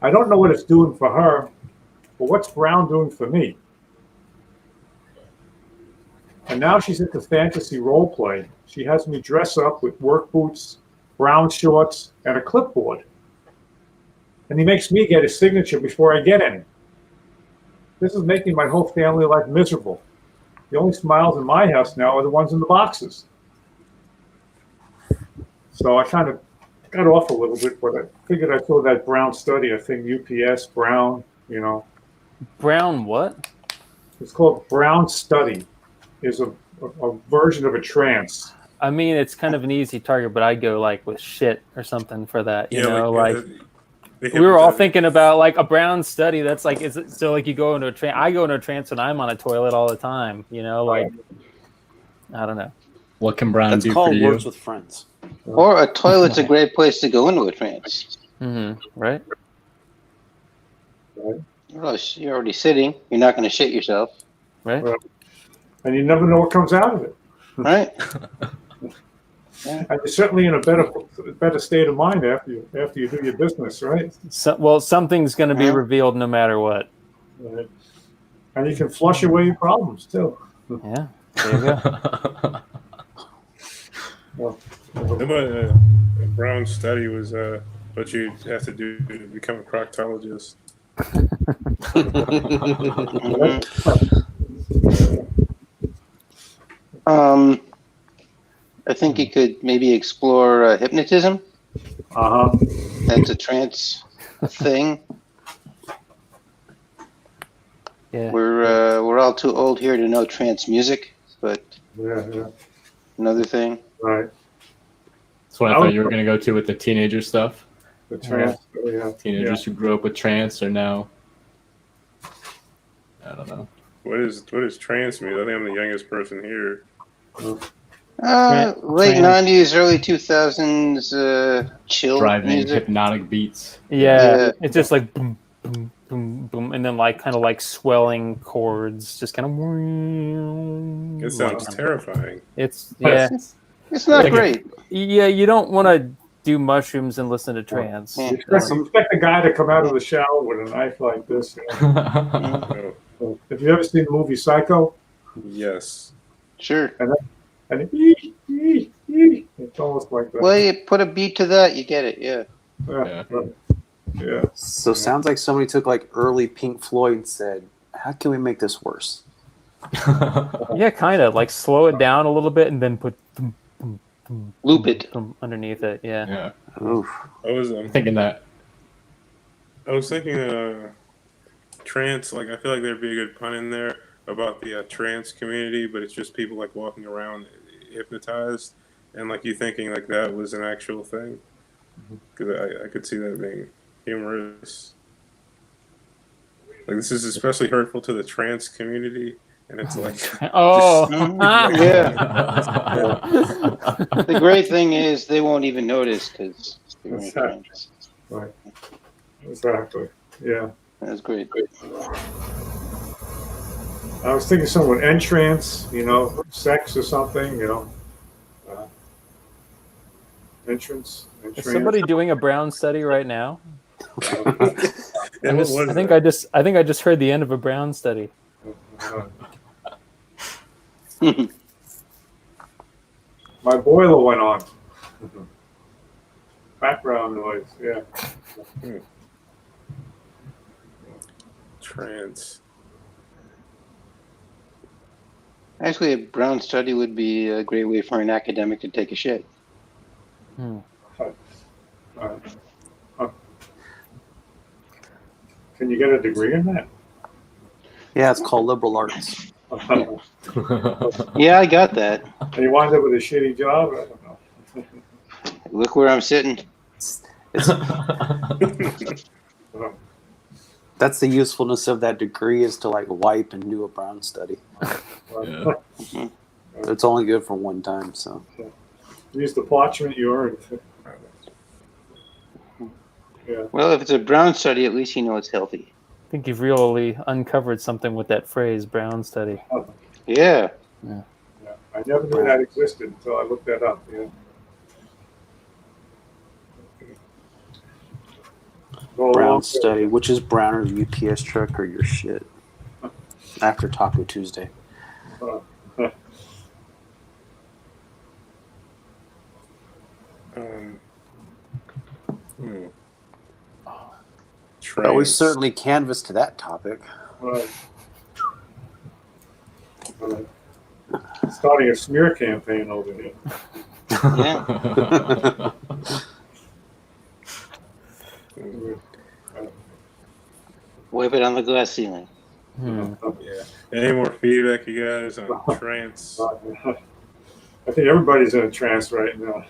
S4: I don't know what it's doing for her, but what's Brown doing for me? And now she's into fantasy role play. She has me dress up with work boots, brown shorts, and a clipboard. And he makes me get his signature before I get any. This is making my whole family life miserable. The only smiles in my house now are the ones in the boxes. So I kind of got off a little bit, but I figured I saw that Brown study. I think UPS, Brown, you know.
S2: Brown what?
S4: It's called Brown study. Is a version of a trance.
S2: I mean, it's kind of an easy target, but I go like with shit or something for that. You know, like we were all thinking about like a brown study. That's like, is it so like you go into a trance? I go into a trance when I'm on a toilet all the time. You know, like I don't know.
S3: What can Brown
S6: That's
S3: do for
S6: called
S3: you?
S6: Works with Friends.
S5: Or a toilet's a great place to go into a trance.
S2: Right?
S5: Well, you're already sitting. You're not going to shit yourself,
S2: Right?
S4: Well, and you never know what comes out of it.
S5: right?
S4: And you're certainly in a better state of mind after you do your business, right?
S2: So, well, something's going to be
S5: Yeah.
S2: revealed no matter what.
S4: Right. And you can flush away your problems too.
S2: Yeah. There you go.
S4: Well,
S1: But a Brown study was what you have to do to become a proctologist.
S5: I think you could maybe explore hypnotism.
S4: uh-huh.
S5: That's a trance thing.
S2: Yeah.
S5: We're all too old here to know trance music, but
S4: Yeah,
S5: another thing.
S4: right.
S3: That's what I thought you were going to go to with the teenager stuff.
S4: The trance, yeah.
S3: Teenagers who grew up with trance are now, I don't know.
S1: What is trance mean? I think I'm the youngest person here.
S5: Late
S2: Trance.
S5: 90s, early 2000s, chill
S3: Driving
S5: music.
S3: hypnotic beats.
S2: Yeah.
S5: Yeah.
S2: It's just like boom, boom, boom, boom, and then like kind of like swelling chords, just kind of.
S1: It sounds terrifying.
S2: It's yeah,
S5: It's not
S3: Like a-
S5: great.
S2: yeah. You don't want to do mushrooms and listen to trance.
S5: Yeah.
S4: You expect a guy to come out of the shower with a knife like this.
S1: Oh,
S4: Have you ever seen the movie Psycho?
S1: yes.
S5: Sure.
S4: And it's almost like that.
S5: Well, you put a beat to that, you get it. Yeah.
S4: Yeah. Yeah.
S6: So sounds like somebody took like early Pink Floyd and said, "How can we make this worse?"
S2: Yeah, kind of like slow it down a little bit and then put boom, boom, boom,
S5: Loop it.
S2: boom underneath it. Yeah.
S3: Yeah,
S6: Oof.
S3: I'm thinking that.
S1: I was thinking trance. Like I feel like there'd be a good pun in there about the trance community, but it's just people like walking around hypnotized, and like you thinking like that was an actual thing. Because I could see that being humorous. Like this is especially hurtful to the trance community, and it's like
S2: Oh.
S5: Yeah. The great thing is they won't even notice because they're in trance.
S4: Right. Exactly. Yeah.
S5: That's great.
S4: I was thinking someone entrance, sex or something, entrance.
S2: Is somebody doing a Brown study right now?
S1: Yeah, what was
S2: I think
S1: that?
S2: I think I just heard the end of a Brown study.
S4: My boiler went on. Background noise, yeah.
S1: Trance.
S5: Actually, a Brown study would be a great way for an academic to take a shit.
S4: Can you get a degree in that?
S6: Yeah, it's called liberal arts.
S4: And
S5: Yeah, I got that.
S4: you wind up with a shitty job? I don't know.
S5: Look where I'm sitting.
S6: That's the usefulness of that degree, is to like wipe and do a Brown study.
S3: Yeah.
S6: It's only good for one time, so.
S4: Use the parchment you earned. Yeah.
S5: Well, if it's a Brown study, at least you know it's healthy.
S2: I think you've really uncovered something with that phrase, Brown study.
S5: Yeah.
S4: Yeah. I never knew that existed until I looked that up. Yeah. Go
S6: Brown
S4: along.
S6: study, which is Browner's UPS truck or your shit. After Taco Tuesday.
S1: Hmm.
S6: Well, we
S1: Trance.
S6: certainly canvassed that topic.
S4: Right. Starting a smear campaign over here.
S5: Yeah. Wipe it on the glass ceiling.
S1: Yeah. Any more feedback, you guys, on trance?
S4: I think everybody's in a trance right now.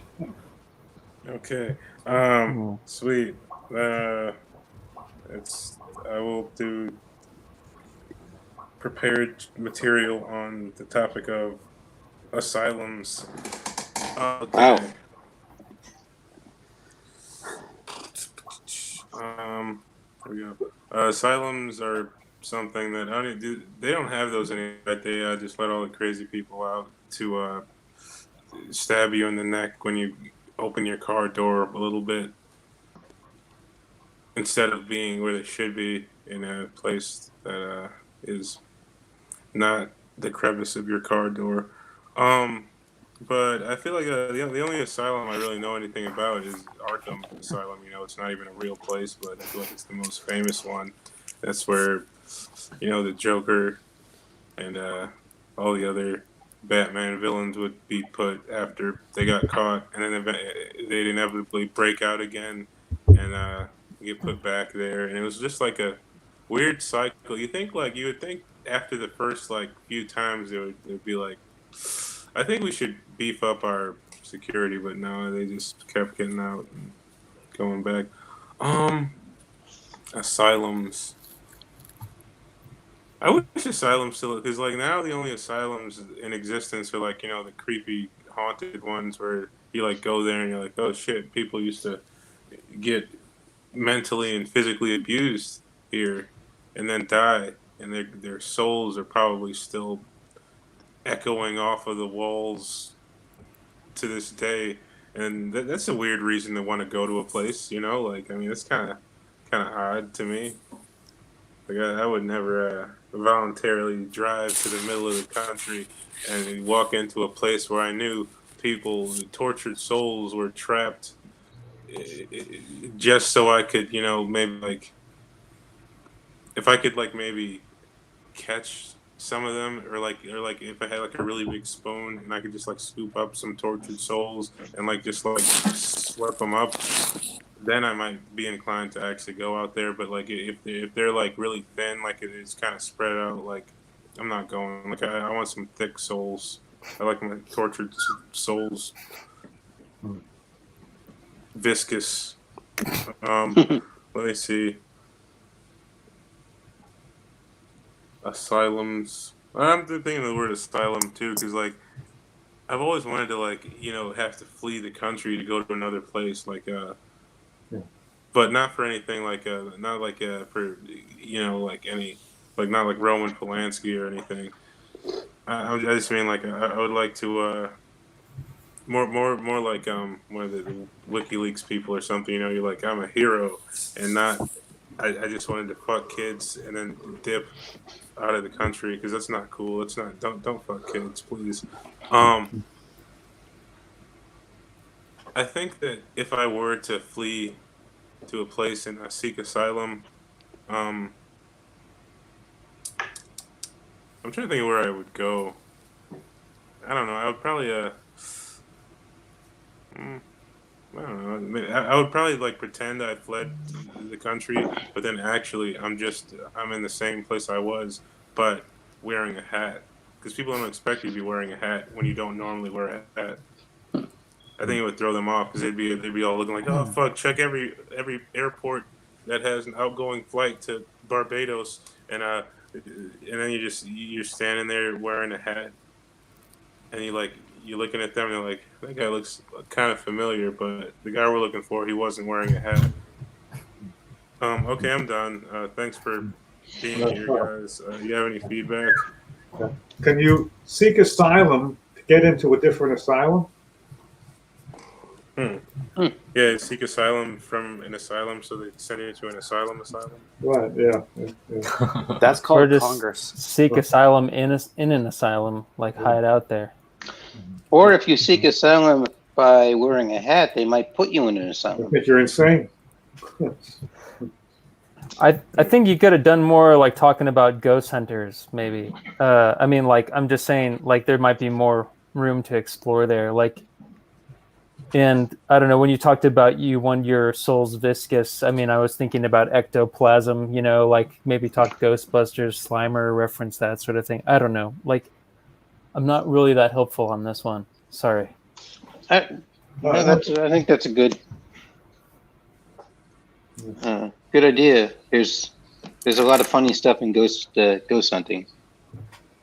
S1: Okay. Sweet. I will do prepared material on the topic of asylums. Okay.
S5: Wow.
S1: Here we go. Asylums are something that I don't do. They don't have those anymore. Right? They just let all the crazy people out to stab you in the neck when you open your car door a little bit, instead of being where they should be in a place that is not the crevice of your car door. But I feel like the only asylum I really know anything about is Arkham Asylum. You know, it's not even a real place, but I feel like it's the most famous one. That's where, you know, the Joker and all the other Batman villains would be put after they got caught, and then they'd inevitably break out again and get put back there. And it was just like a weird cycle. You would think after the first like few times it would be like, I think we should beef up our security, but no, they just kept getting out and going back. Asylums. I wish asylums still, because like now the only asylums in existence are like, you know, the creepy haunted ones where you like go there and you're like, oh shit, people used to get mentally and physically abused here and then die, and their souls are probably still echoing off of the walls to this day, and that's a weird reason to want to go to a place, you know. Like, I mean, it's kind of odd to me. Like, I would never voluntarily drive to the middle of the country and walk into a place where I knew people, tortured souls, were trapped, just so I could, you know, maybe like, if I could like maybe catch some of them, or like if I had like a really big spoon and I could just like scoop up some tortured souls and like just like slurp them up, then I might be inclined to actually go out there. But like if they're like really thin, like it is kind of spread out, like I'm not going. Like I want some thick souls. I like my tortured souls viscous. Let me see. Asylums. I'm thinking of the word asylum too, because like I've always wanted to, like, you know, have to flee the country to go to another place, like but not for anything like not like for, you know, like any, like not like Roman Polanski or anything. I just mean like I would like to more like one of the WikiLeaks people or something. You know, you're like, I'm a hero, and not I just wanted to fuck kids and then dip out of the country, because that's not cool. It's not. Don't fuck kids, please. I think that if I were to flee to a place and seek asylum, I'm trying to think of where I would go. I don't know. I would probably I don't know. I would probably like pretend I fled the country, but then actually I'm in the same place I was, but wearing a hat, because people don't expect you to be wearing a hat when you don't normally wear a hat. I think it would throw them off, because they'd be all looking like, oh fuck, check every airport that has an outgoing flight to Barbados, and then you're standing there wearing a hat, and you're looking at them and you're like, that guy looks kind of familiar, but the guy we're looking for, he wasn't wearing a hat. Okay, I'm done. Thanks for being here, guys. You have any feedback?
S4: Can you seek asylum to get into a different asylum?
S1: Yeah, seek asylum from an asylum, so they send you to an asylum.
S4: Right, yeah.
S6: That's
S2: Or
S6: called
S2: just
S6: Congress.
S2: seek asylum in an asylum, like hide out there.
S5: Or if you seek asylum by wearing a hat, they might put you in an
S4: I
S5: asylum.
S4: think you're insane.
S2: I think you could have done more like talking about ghost hunters, maybe. I mean, like, I'm just saying, like, there might be more room to explore there. Like, and I don't know, when you talked about you want your soul's viscous, I mean, I was thinking about ectoplasm, you know, like maybe talk Ghostbusters, Slimer, reference that sort of thing. I don't know. Like, I'm not really that helpful on this one. Sorry.
S5: I think that's a good idea. There's a lot of funny stuff in ghost hunting.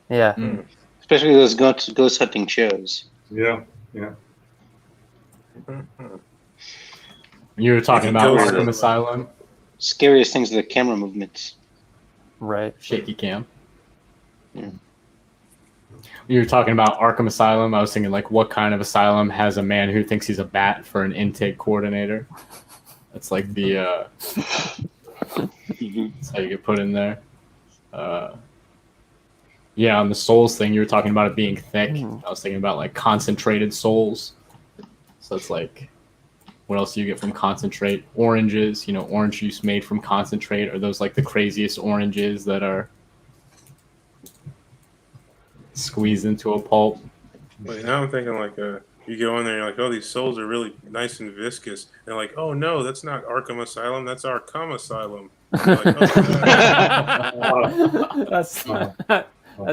S2: Yeah.
S5: especially those ghost hunting shows.
S4: Yeah.
S3: You were talking
S1: can
S3: about
S1: go
S3: Arkham
S1: with-
S3: Asylum,
S5: Scariest things are the camera movements.
S2: Right.
S3: shaky cam.
S5: Yeah.
S3: You were talking about Arkham Asylum. I was thinking, like, what kind of asylum has a man who thinks he's a bat for an intake coordinator? That's like the that's how you get put in there. Yeah, on the souls thing, you were talking about it being thick. I was thinking about like concentrated souls. So it's like, what else do you get from concentrate? Oranges, orange juice made from concentrate. Are those like the craziest oranges that are squeezed into a pulp?
S1: Wait, now I'm thinking like you go in there, and you're like, oh, these souls are really nice and viscous. And like, oh no, that's not Arkham Asylum, that's Arkham Asylum. Like, oh,
S2: that's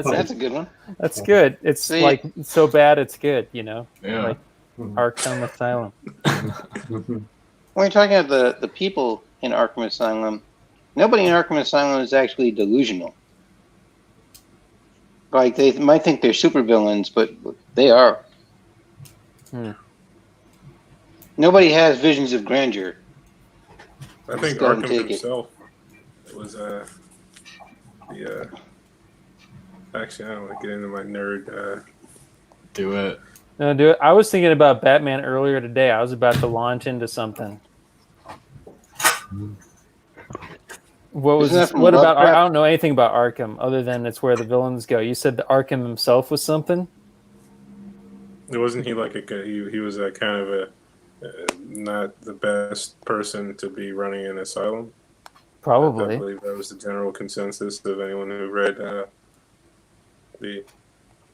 S5: That's a good one.
S2: that's good. It's
S5: See-
S2: like so bad it's good,
S3: Yeah.
S2: Like Arkham Asylum.
S5: When you're talking about the people in Arkham Asylum, nobody in Arkham Asylum is actually delusional. Like, they might think they're supervillains, but they are.
S2: Hmm.
S5: Nobody has visions of grandeur.
S1: I think
S5: Go ahead and
S1: Arkham
S5: take it.
S1: himself was actually, I don't want to get into my nerd.
S3: Do it.
S2: No, dude, I was thinking about Batman earlier today. I was about to launch into something. What was
S5: Isn't that
S2: this?
S5: from
S2: What about?
S5: Lovecraft?
S2: I don't know anything about Arkham other than it's where the villains go. You said that Arkham himself was something.
S1: Wasn't he like he was a kind of a not the best person to be running an asylum? I
S2: Probably.
S1: believe that was the general consensus of anyone who read the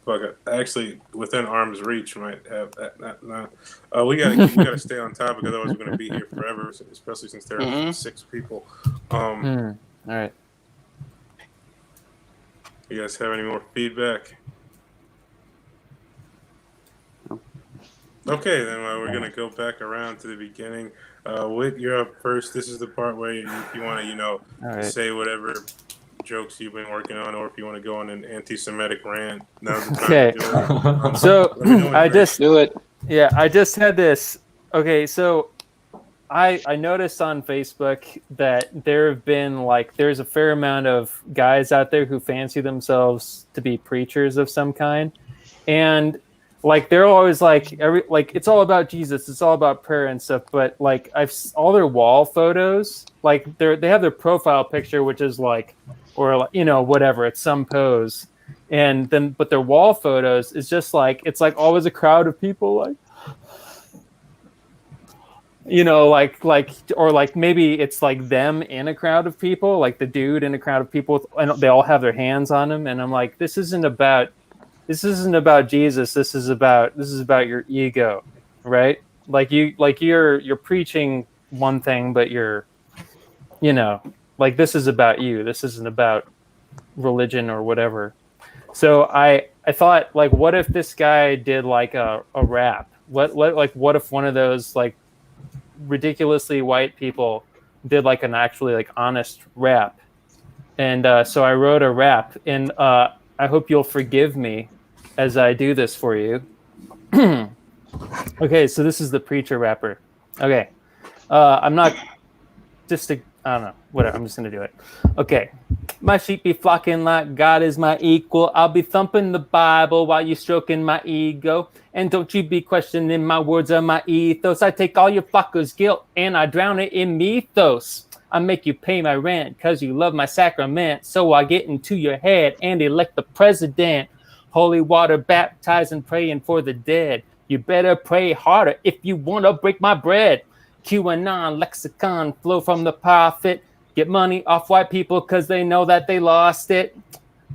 S1: book. Actually, Within Arm's Reach might have that. No. We gotta stay on topic, otherwise we're gonna be here forever. Especially since there are
S5: Mhm.
S1: 6 people.
S2: All right.
S1: You guys have any more feedback? Okay, then we're gonna go back around to the beginning. Whit, you're up first. This is the part where you want to,
S2: All right.
S1: say whatever jokes you've been working on, or if you want to go on an anti-Semitic rant. Now's the time
S2: Okay.
S1: to do it.
S2: So
S1: Let me know when
S2: I
S1: you're
S2: just
S5: Do it.
S2: Yeah, I just had this. Okay, so I noticed on Facebook that there have been there's a fair amount of guys out there who fancy themselves to be preachers of some kind, and they're always it's all about Jesus, it's all about prayer and stuff. But all their wall photos, they have their profile picture, which is whatever, it's some pose. And then, but their wall photos is just it's always a crowd of people or maybe it's them in a crowd of people, like the dude in a crowd of people, and they all have their hands on him. And I'm like, this isn't about Jesus. This is about your ego, right? You're preaching one thing, but this is about you. This isn't about religion or whatever. So I thought, what if this guy did a rap? What if one of those ridiculously white people did an actually honest rap? And so I wrote a rap, and I hope you'll forgive me as I do this for you. Okay, so this is the preacher rapper. Okay, I'm not just I don't know. Whatever. I'm just gonna do it. Okay. My sheep be flocking like God is my equal. I'll be thumping the Bible while you stroking my ego. And don't you be questioning my words or my ethos. I take all your flockers' guilt and I drown it in mythos. I make you pay my rent because you love my sacrament. So I get into your head and elect the president. Holy water baptizing, praying for the dead. You better pray harder if you want to break my bread. QAnon lexicon flow from the prophet. Get money off white people because they know that they lost it.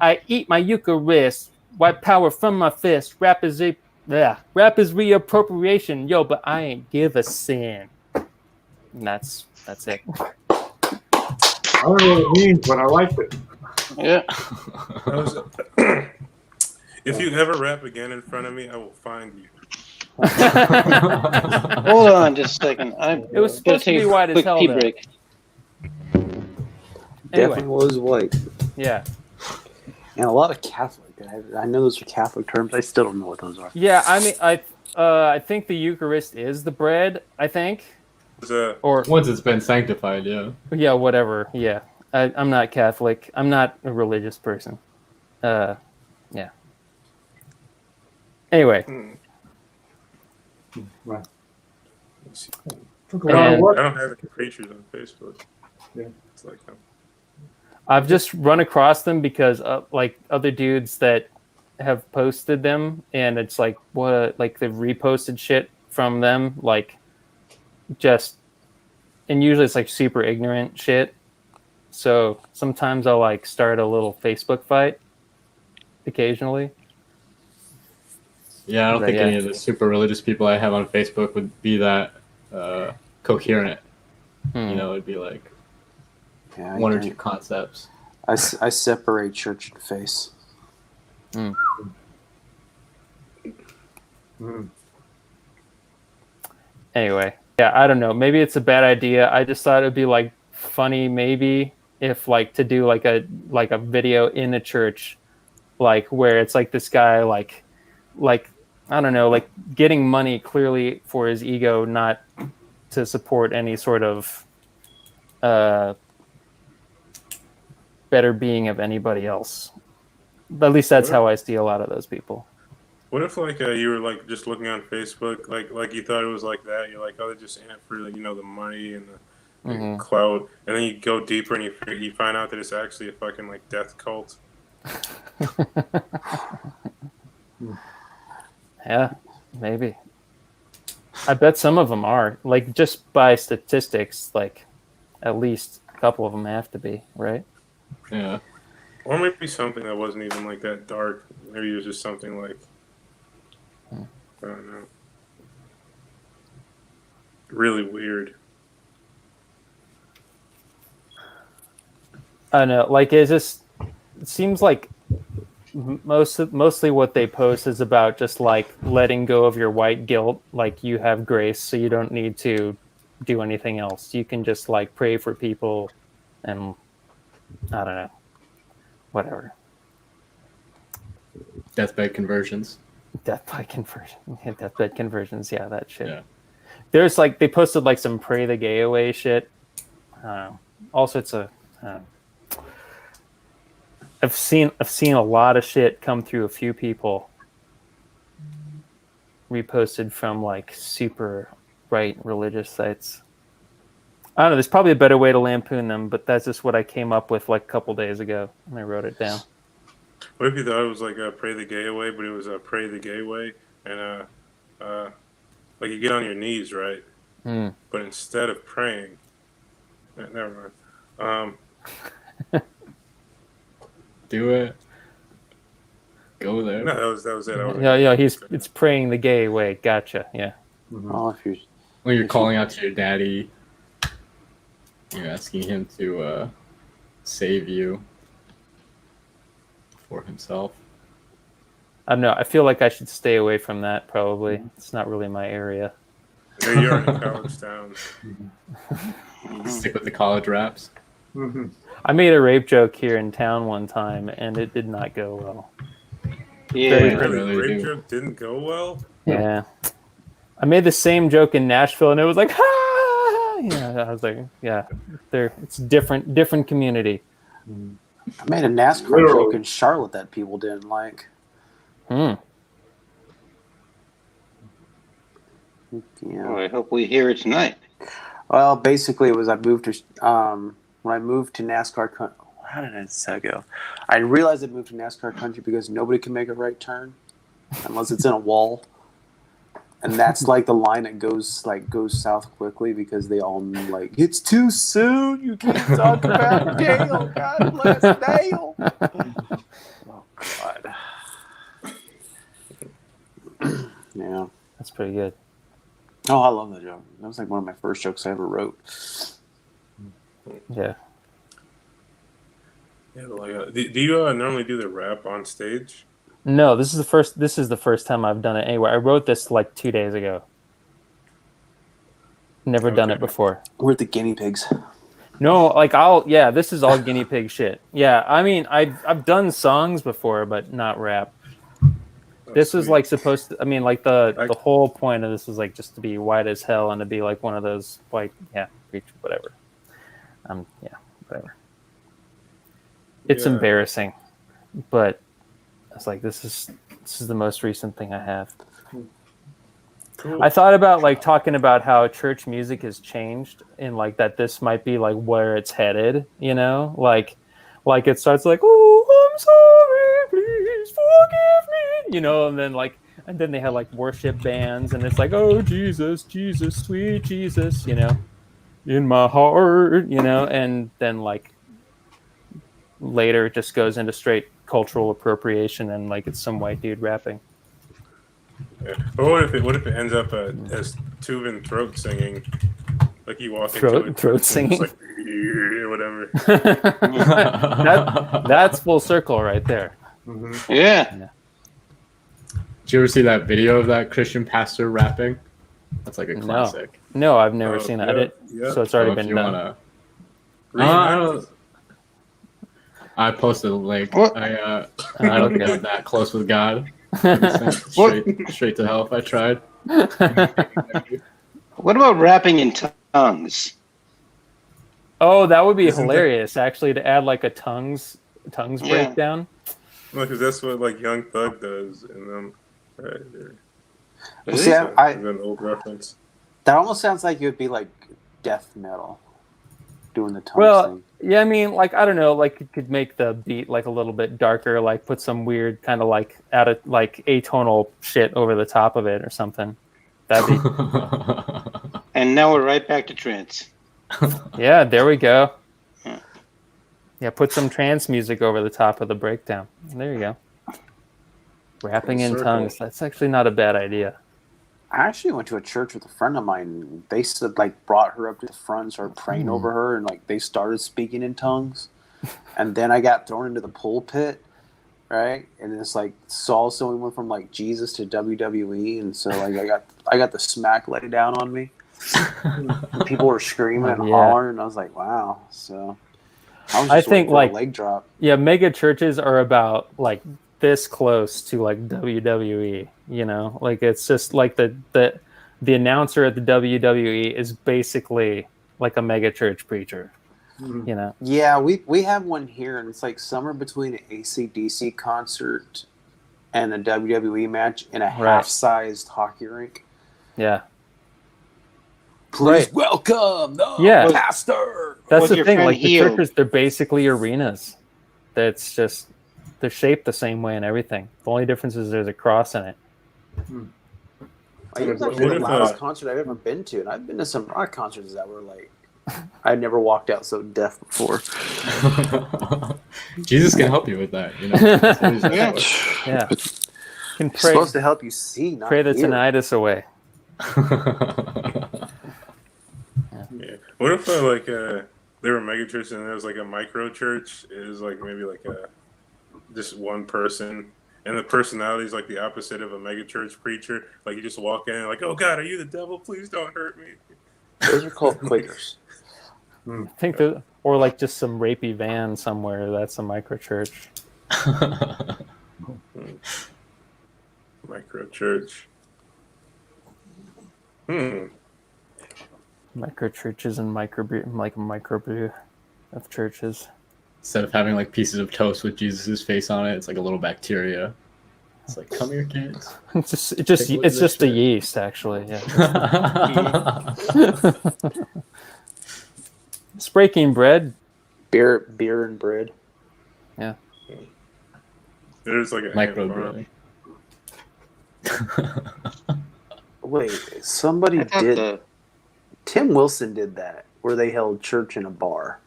S2: I eat my Eucharist. White power from my fist. Rap is reappropriation. Yo, but I ain't give a sin. And that's it.
S4: I don't know what it means, but I liked it.
S5: Yeah.
S1: If you ever rap again in front of me, I will find you.
S5: Hold on just a second. I'm
S2: It was supposed to be white as
S5: quick
S2: hell,
S5: pee
S2: though.
S5: break.
S6: Definitely
S2: Anyway,
S6: was white.
S2: yeah.
S6: And a lot of Catholic. I know those are Catholic terms. I still don't know what those are.
S2: Yeah, I mean, I think the Eucharist is the bread. I think,
S1: There's
S2: or
S3: Once it's been sanctified,
S2: yeah, whatever. Yeah, I'm not Catholic. I'm not a religious person. Yeah. Anyway,
S4: Right.
S1: let's see.
S4: Took a lot of
S2: And-
S4: work.
S1: I don't have any preachers on Facebook.
S4: Yeah.
S1: It's like
S2: I've just run across them because like other dudes that have posted them, and it's like what like they've reposted shit from them, like just, and usually it's like super ignorant shit. So sometimes I'll like start a little Facebook fight occasionally.
S3: I don't
S2: But
S3: think
S2: yeah.
S3: any of the super religious people I have on Facebook would be that coherent. You know, it'd be like
S6: Yeah,
S3: one or two concepts.
S6: I separate church and face.
S2: Anyway, yeah, I don't know. Maybe it's a bad idea. I just thought it'd be like funny, maybe if like to do like a video in a church, like where it's like this guy like I don't know, like getting money clearly for his ego, not to support any sort of better being of anybody else. But at least that's how I see a lot of those people.
S1: what if like you were like just looking on Facebook, like you thought it was like that? You're like, oh, they're just in it for like, the money and the clout, and then you go deeper and you find out that it's actually a fucking like death cult.
S2: Yeah, maybe. I bet some of them are, like, just by statistics, like at least a couple of them have to be, right?
S3: Yeah.
S1: Or maybe something that wasn't even like that dark. Maybe it was just something like, I don't know, really weird.
S2: I don't know, like it seems like mostly what they post is about just like letting go of your white guilt, like you have grace, so you don't need to do anything else. You can just like pray for people, and I don't know, whatever.
S3: Deathbed conversions.
S2: Deathbed conversions, yeah, that shit.
S3: Yeah.
S2: There's like they posted like some pray the gay away shit. All sorts of. I've seen a lot of shit come through a few people reposted from like super right religious sites. I don't know. There's probably a better way to lampoon them, but that's just what I came up with like a couple days ago, and I wrote it down.
S1: What if you thought it was like pray the gay away, but it was pray the gay way, and like you get on your knees, right? But instead of praying, never mind.
S3: Do it. Go there.
S1: No, that was it.
S2: Yeah. It's praying the gay way. Gotcha. Yeah.
S6: Well, if you're
S3: When you're calling out to your daddy, you're asking him to save you for himself.
S2: I don't know. I feel like I should stay away from that. Probably it's not really my area.
S1: There you are in a college town.
S3: Stick with the college raps.
S4: Mm-hmm.
S2: I made a rape joke here in town one time, and it did not go well.
S5: Yeah.
S3: Really
S1: Rape
S3: do.
S1: joke didn't go well.
S2: Yeah. I made the same joke in Nashville, and it was like, ha! Yeah, I was like, yeah, it's different community.
S6: I made a NASCAR
S4: Literally.
S6: joke in Charlotte that people didn't like.
S5: Well,
S6: Yeah.
S5: I hope we hear it tonight.
S6: Well, basically, it was when I moved to NASCAR country. How did I go? I realized I moved to NASCAR country because nobody can make a right turn unless it's in a wall, and that's like the line that goes south quickly because they all like it's too soon. You can't talk about Dale. God bless Dale. Oh God. Yeah.
S2: That's pretty good.
S6: Oh, I love that joke. That was like one of my first jokes I ever wrote.
S2: Yeah.
S1: Yeah, but like, do you normally do the rap on stage?
S2: No, this is the first time I've done it anyway. I wrote this like 2 days ago. Never done it
S1: Okay.
S2: before.
S6: We're the guinea pigs.
S2: No, like this is all guinea pig shit. Yeah, I mean, I've done songs before, but not rap.
S1: Oh,
S2: This was
S1: sweet.
S2: like supposed to. I mean, like the
S1: I-
S2: whole point of this was like just to be white as hell and to be like one of those like whatever. Whatever. It's
S1: Yeah.
S2: embarrassing, but it's like this is the most recent thing I have.
S1: Cool.
S2: I thought about like talking about how church music has changed and like that this might be like where it's headed, you know? Like it starts like, "Oh, I'm sorry, please forgive me." You know, and then they have like worship bands and it's like, "Oh, Jesus, Jesus, sweet Jesus," you know, "in my heart," you know, and then like later it just goes into straight cultural appropriation and like it's some white dude rapping.
S1: Yeah. But what if it ends up as Tuvin throat singing? Like you walk
S2: Throat-
S1: into it,
S2: throat
S1: and it's
S2: singing?
S1: like "Yeah," whatever.
S2: That's full circle right there.
S5: Yeah.
S3: Did you ever see that video of that Christian pastor rapping? That's like a
S2: No.
S3: classic.
S2: No, I've never
S1: Oh,
S2: seen that.
S1: yeah,
S2: I did,
S1: yeah.
S2: so it's already
S3: So if
S2: been
S3: you
S2: done.
S3: wanna-
S1: Reenact it.
S3: I posted a link.
S5: What?
S3: I don't
S2: Okay.
S3: get that close with God. Straight to hell if I tried.
S5: What about rapping in tongues?
S2: Oh, that would be
S1: Isn't that-
S2: hilarious, actually, to add like a tongues
S5: Yeah.
S2: breakdown.
S1: No, because that's what like Young Thug does in them. Right there.
S5: Really?
S6: See, I,
S1: An old reference.
S6: that almost sounds like it would be like death metal doing the tongue
S2: Well,
S6: thing.
S2: yeah, I mean, like I don't know, like you could make the beat like a little bit darker, like put some weird kind of like like atonal shit over the top of it or something. That'd be
S5: And now we're right back to trance.
S2: yeah. There we go.
S5: Yeah.
S2: Yeah, put some trance music over the top of the breakdown. There you go. Rapping in
S1: Circle.
S2: tongues. That's actually not a bad idea.
S6: I actually went to a church with a friend of mine. They said, like, brought her up to the front and started praying over her, and like they started speaking in tongues. And then I got thrown into the pulpit, right? And it's like saw someone went from like Jesus to WWE, and so like I got the smack laid down on me. And people were screaming and
S2: Yeah.
S6: hollering, and I was like, wow. So I was
S2: I
S6: just
S2: think,
S6: waiting for
S2: like-
S6: a leg drop.
S2: Yeah, mega churches are about like this close to like WWE, you know? Like it's just like the announcer at the WWE is basically like a mega church preacher, you know?
S6: Yeah, we have one here, and it's like somewhere between an AC/DC concert and a WWE match in a half-sized hockey rink.
S2: Yeah.
S6: Please
S2: Right.
S6: welcome the
S2: Yeah.
S6: pastor.
S2: That's
S5: Was
S2: the
S5: your
S2: thing,
S5: friend
S2: like the
S5: healed?
S2: churches, they're basically arenas. That's just they're shaped the same way and everything. The only difference is there's a cross in it.
S6: Like, it was
S1: What
S6: actually the
S1: if,
S6: loudest concert I've ever been to, and I've been to some rock concerts that were like, I'd never walked out so deaf before.
S3: Jesus can help you with that, you know.
S5: Yeah.
S2: Yeah. Can
S6: It's
S2: pray
S6: supposed to help you see, not
S2: the
S6: hear.
S2: tinnitus away.
S1: Yeah. What if like they were mega church and there was like a micro church? It was like maybe like just one person, and the personality is like the opposite of a mega church preacher. Like you just walk in and like, oh God, are you the devil? Please don't hurt me.
S6: Those are called Quakers.
S2: I think that, or like just some rapey van somewhere. That's a micro church.
S1: Micro church.
S2: Micro churches and microbrew of churches.
S3: Instead of having like pieces of toast with Jesus' face on it, it's like a little bacteria. It's like, come here, kids.
S2: It's
S3: Take a look
S2: it's
S3: at
S2: just
S3: this
S2: a
S3: shit.
S2: yeast, actually. Yeah. It's breaking bread.
S6: Beer and bread.
S1: There's like a
S3: Micro.
S6: Wait, somebody
S5: I thought
S6: did. Tim Wilson did that, where they held church in a bar.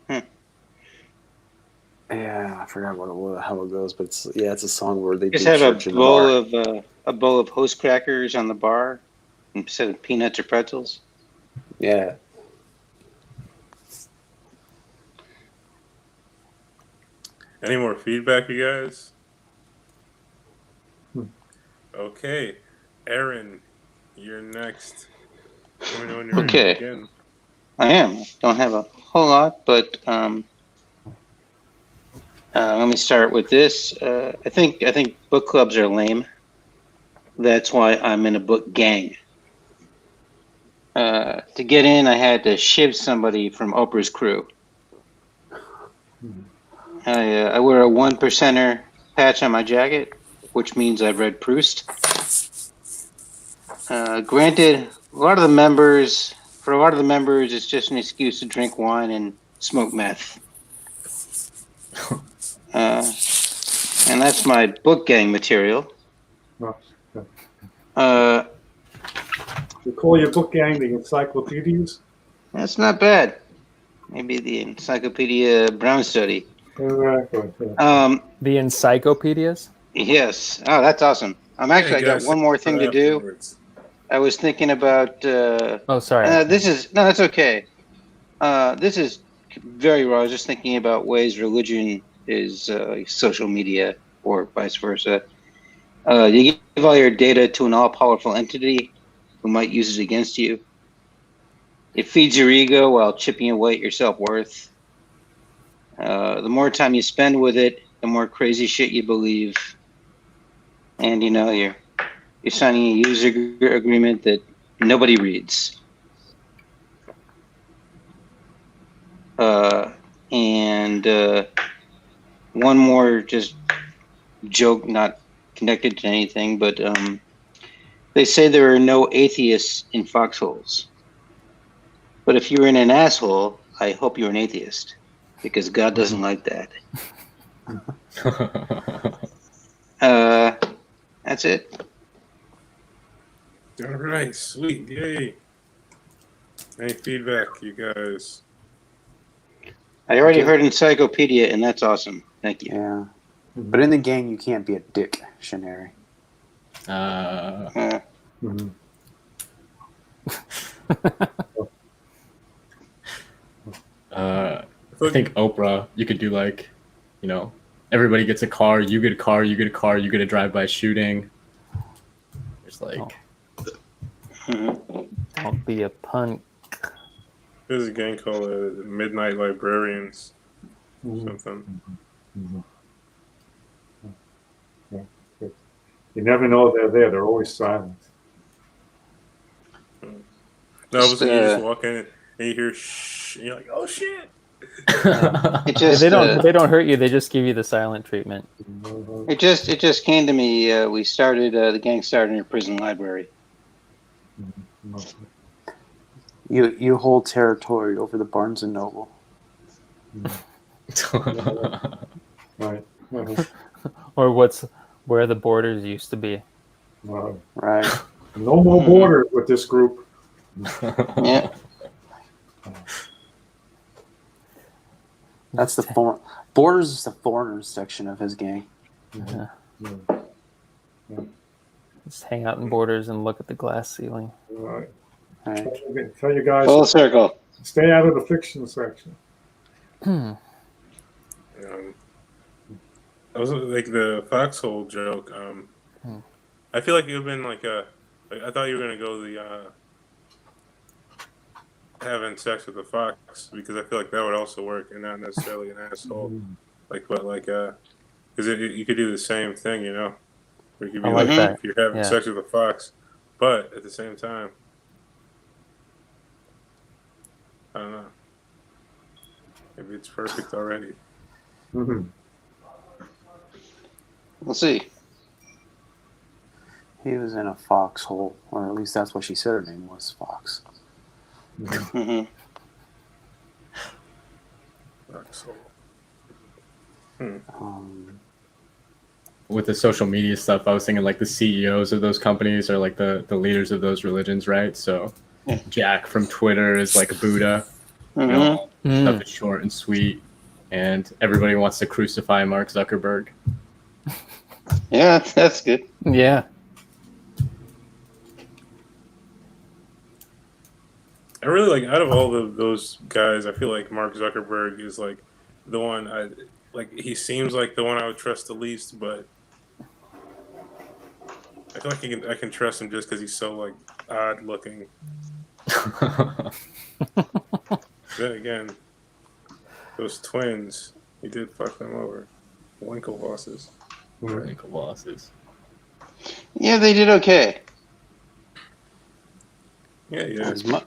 S5: Hmm.
S6: Yeah, I forgot how it goes, but it's a song where they
S5: just
S6: do
S5: have
S6: church
S5: a
S6: in the bar.
S5: bowl of host crackers on the bar instead of peanuts or pretzels.
S6: Yeah.
S1: Any more feedback, you guys? Okay, Aaron, you're next. Let me know when you're ready
S5: Okay.
S1: to begin.
S5: I am. Don't have a whole lot, but let me start with this. I think book clubs are lame. That's why I'm in a book gang. To get in, I had to shiv somebody from Oprah's crew. I wear a 1%er patch on my jacket, which means I've read Proust. Granted, for a lot of the members, it's just an excuse to drink wine and smoke meth. And that's my book gang material.
S4: Well,
S5: Uh,
S4: you call your book gang the encyclopedias?
S5: that's not bad. Maybe the Encyclopedia Brown Study.
S4: Exactly. Yeah.
S2: The encyclopedias.
S5: Yes. Oh, that's awesome. I got one more thing to do.
S1: Afterwards.
S5: I was thinking about.
S2: Oh, sorry.
S5: That's okay. This is very raw. I was just thinking about ways religion is social media, or vice versa. You give all your data to an all-powerful entity who might use it against you. It feeds your ego while chipping away at your self-worth. The more time you spend with it, the more crazy shit you believe. And you're signing a user agreement that nobody reads. And one more just joke, not connected to anything, but they say there are no atheists in foxholes. But if you're in an asshole, I hope you're an atheist, because God doesn't like that. That's it.
S1: All right, sweet, yay. Any feedback, you guys?
S5: I already heard encyclopedia, and that's awesome. Thank you.
S6: Yeah. But in the gang, you can't be a dictionary.
S4: Mhm.
S3: I think Oprah, you could do like, everybody gets a car, you get a car, you get a car, you get a drive-by shooting. There's like,
S2: Don't be a punk.
S1: There's a gang called Midnight Librarians.
S4: Mhm.
S1: Something.
S4: Mhm. Yeah. You never know they're there. They're always silent.
S1: No, you
S5: Just,
S1: just walk in and you hear shh, and you're like, oh shit.
S5: It
S2: If
S5: just
S2: they don't hurt you. They just give you the silent treatment.
S5: it just came to me. The gang started in a prison library.
S6: You hold territory over the Barnes and Noble.
S4: Right.
S2: Or where the borders used to be.
S6: Right.
S4: No more borders with this group.
S5: Yeah.
S6: That's the Borders is the foreigners section of his gang.
S4: Yeah.
S2: Just hang out in borders and look at the glass ceiling.
S4: Right.
S6: Right.
S4: Tell you guys,
S5: Full circle.
S4: stay out of the fiction section.
S1: That was like the foxhole joke. I feel like you've been like I thought you were gonna go the having sex with a fox, because I feel like that would also work and not necessarily an asshole. Because you could do the same thing, Where you could be
S2: I like
S1: like
S2: that.
S1: if you're having
S2: Yeah.
S1: sex with a fox, but at the same time, I don't know. Maybe it's perfect already.
S4: Mhm.
S5: We'll see.
S6: He was in a foxhole, or at least that's what she said her name was, Fox.
S5: Hmm.
S1: Foxhole.
S3: With the social media stuff, I was thinking like the CEOs of those companies are like the leaders of those religions, right? So Jack from Twitter is like a Buddha. All stuff is short and sweet, and everybody wants to crucify Mark Zuckerberg.
S5: Yeah, that's good.
S2: Yeah.
S1: I really like, out of all those guys, I feel like Mark Zuckerberg is like the one he seems like the one I would trust the least, but I feel like I can trust him just because he's so like odd looking. Then again, those twins, he did fuck them over. Winklevosses.
S3: Nickel losses.
S5: Yeah, they did okay.
S1: Yeah.
S6: As much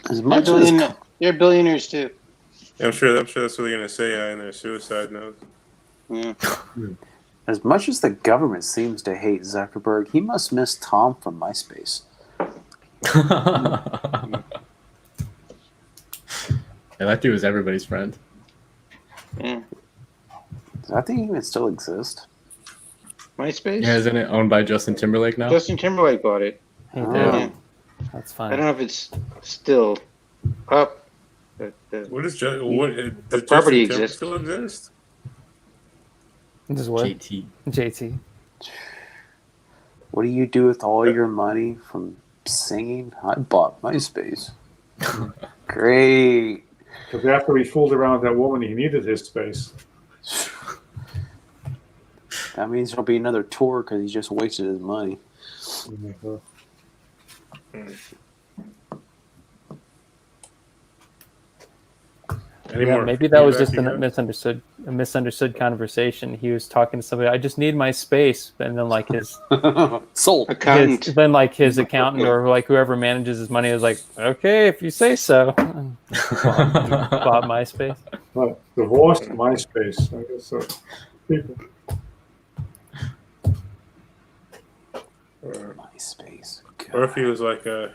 S5: They're,
S6: as
S5: they're billionaires too.
S1: I'm sure that's what they're gonna say in their suicide notes.
S5: Yeah.
S6: as much as the government seems to hate Zuckerberg, he must miss Tom from MySpace.
S3: Yeah, that dude was everybody's friend.
S5: Yeah.
S6: Does that thing even still exist?
S5: MySpace?
S3: Yeah, isn't it owned by Justin Timberlake now?
S5: Justin Timberlake bought it.
S2: He
S6: Oh.
S2: did.
S5: Yeah.
S2: That's
S5: I
S2: fine.
S5: don't know if it's still up. But,
S1: What is what? Does
S5: property
S1: Justin Timberlake
S5: exists.
S1: still exist?
S2: Just what?
S3: JT.
S2: JT.
S6: What do you do with all your money from singing? I bought MySpace. Great.
S4: Because after he fooled around with that woman, he needed his space.
S6: That means there'll be another tour because he just wasted his money.
S1: Any
S2: Yeah,
S1: more
S2: maybe that was
S1: feedback
S2: just
S1: you got?
S2: a misunderstood conversation. He was talking to somebody. I just need my space, and then like his,
S6: Sold.
S5: Accountant.
S2: then like his accountant or like whoever manages his money was like, okay, if you say so. Bought MySpace.
S4: But divorced MySpace. I guess so. People.
S6: MySpace.
S1: Or if he was like I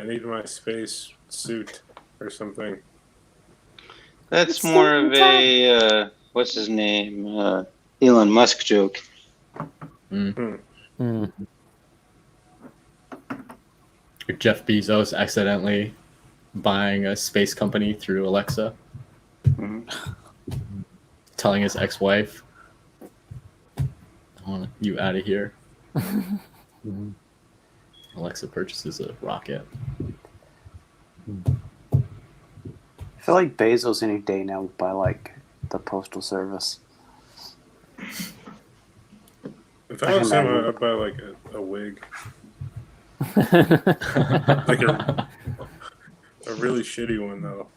S1: need my space suit or something.
S5: That's more of a what's his name? Elon Musk joke.
S2: Hmm.
S3: Or Jeff Bezos accidentally buying a space company through Alexa,
S5: Mhm.
S3: telling his ex-wife, "I want you out of here." Alexa purchases a rocket.
S6: I feel like Bezos any day now would buy like the postal service.
S1: If I was him, I'd buy like a wig, like a really shitty one though.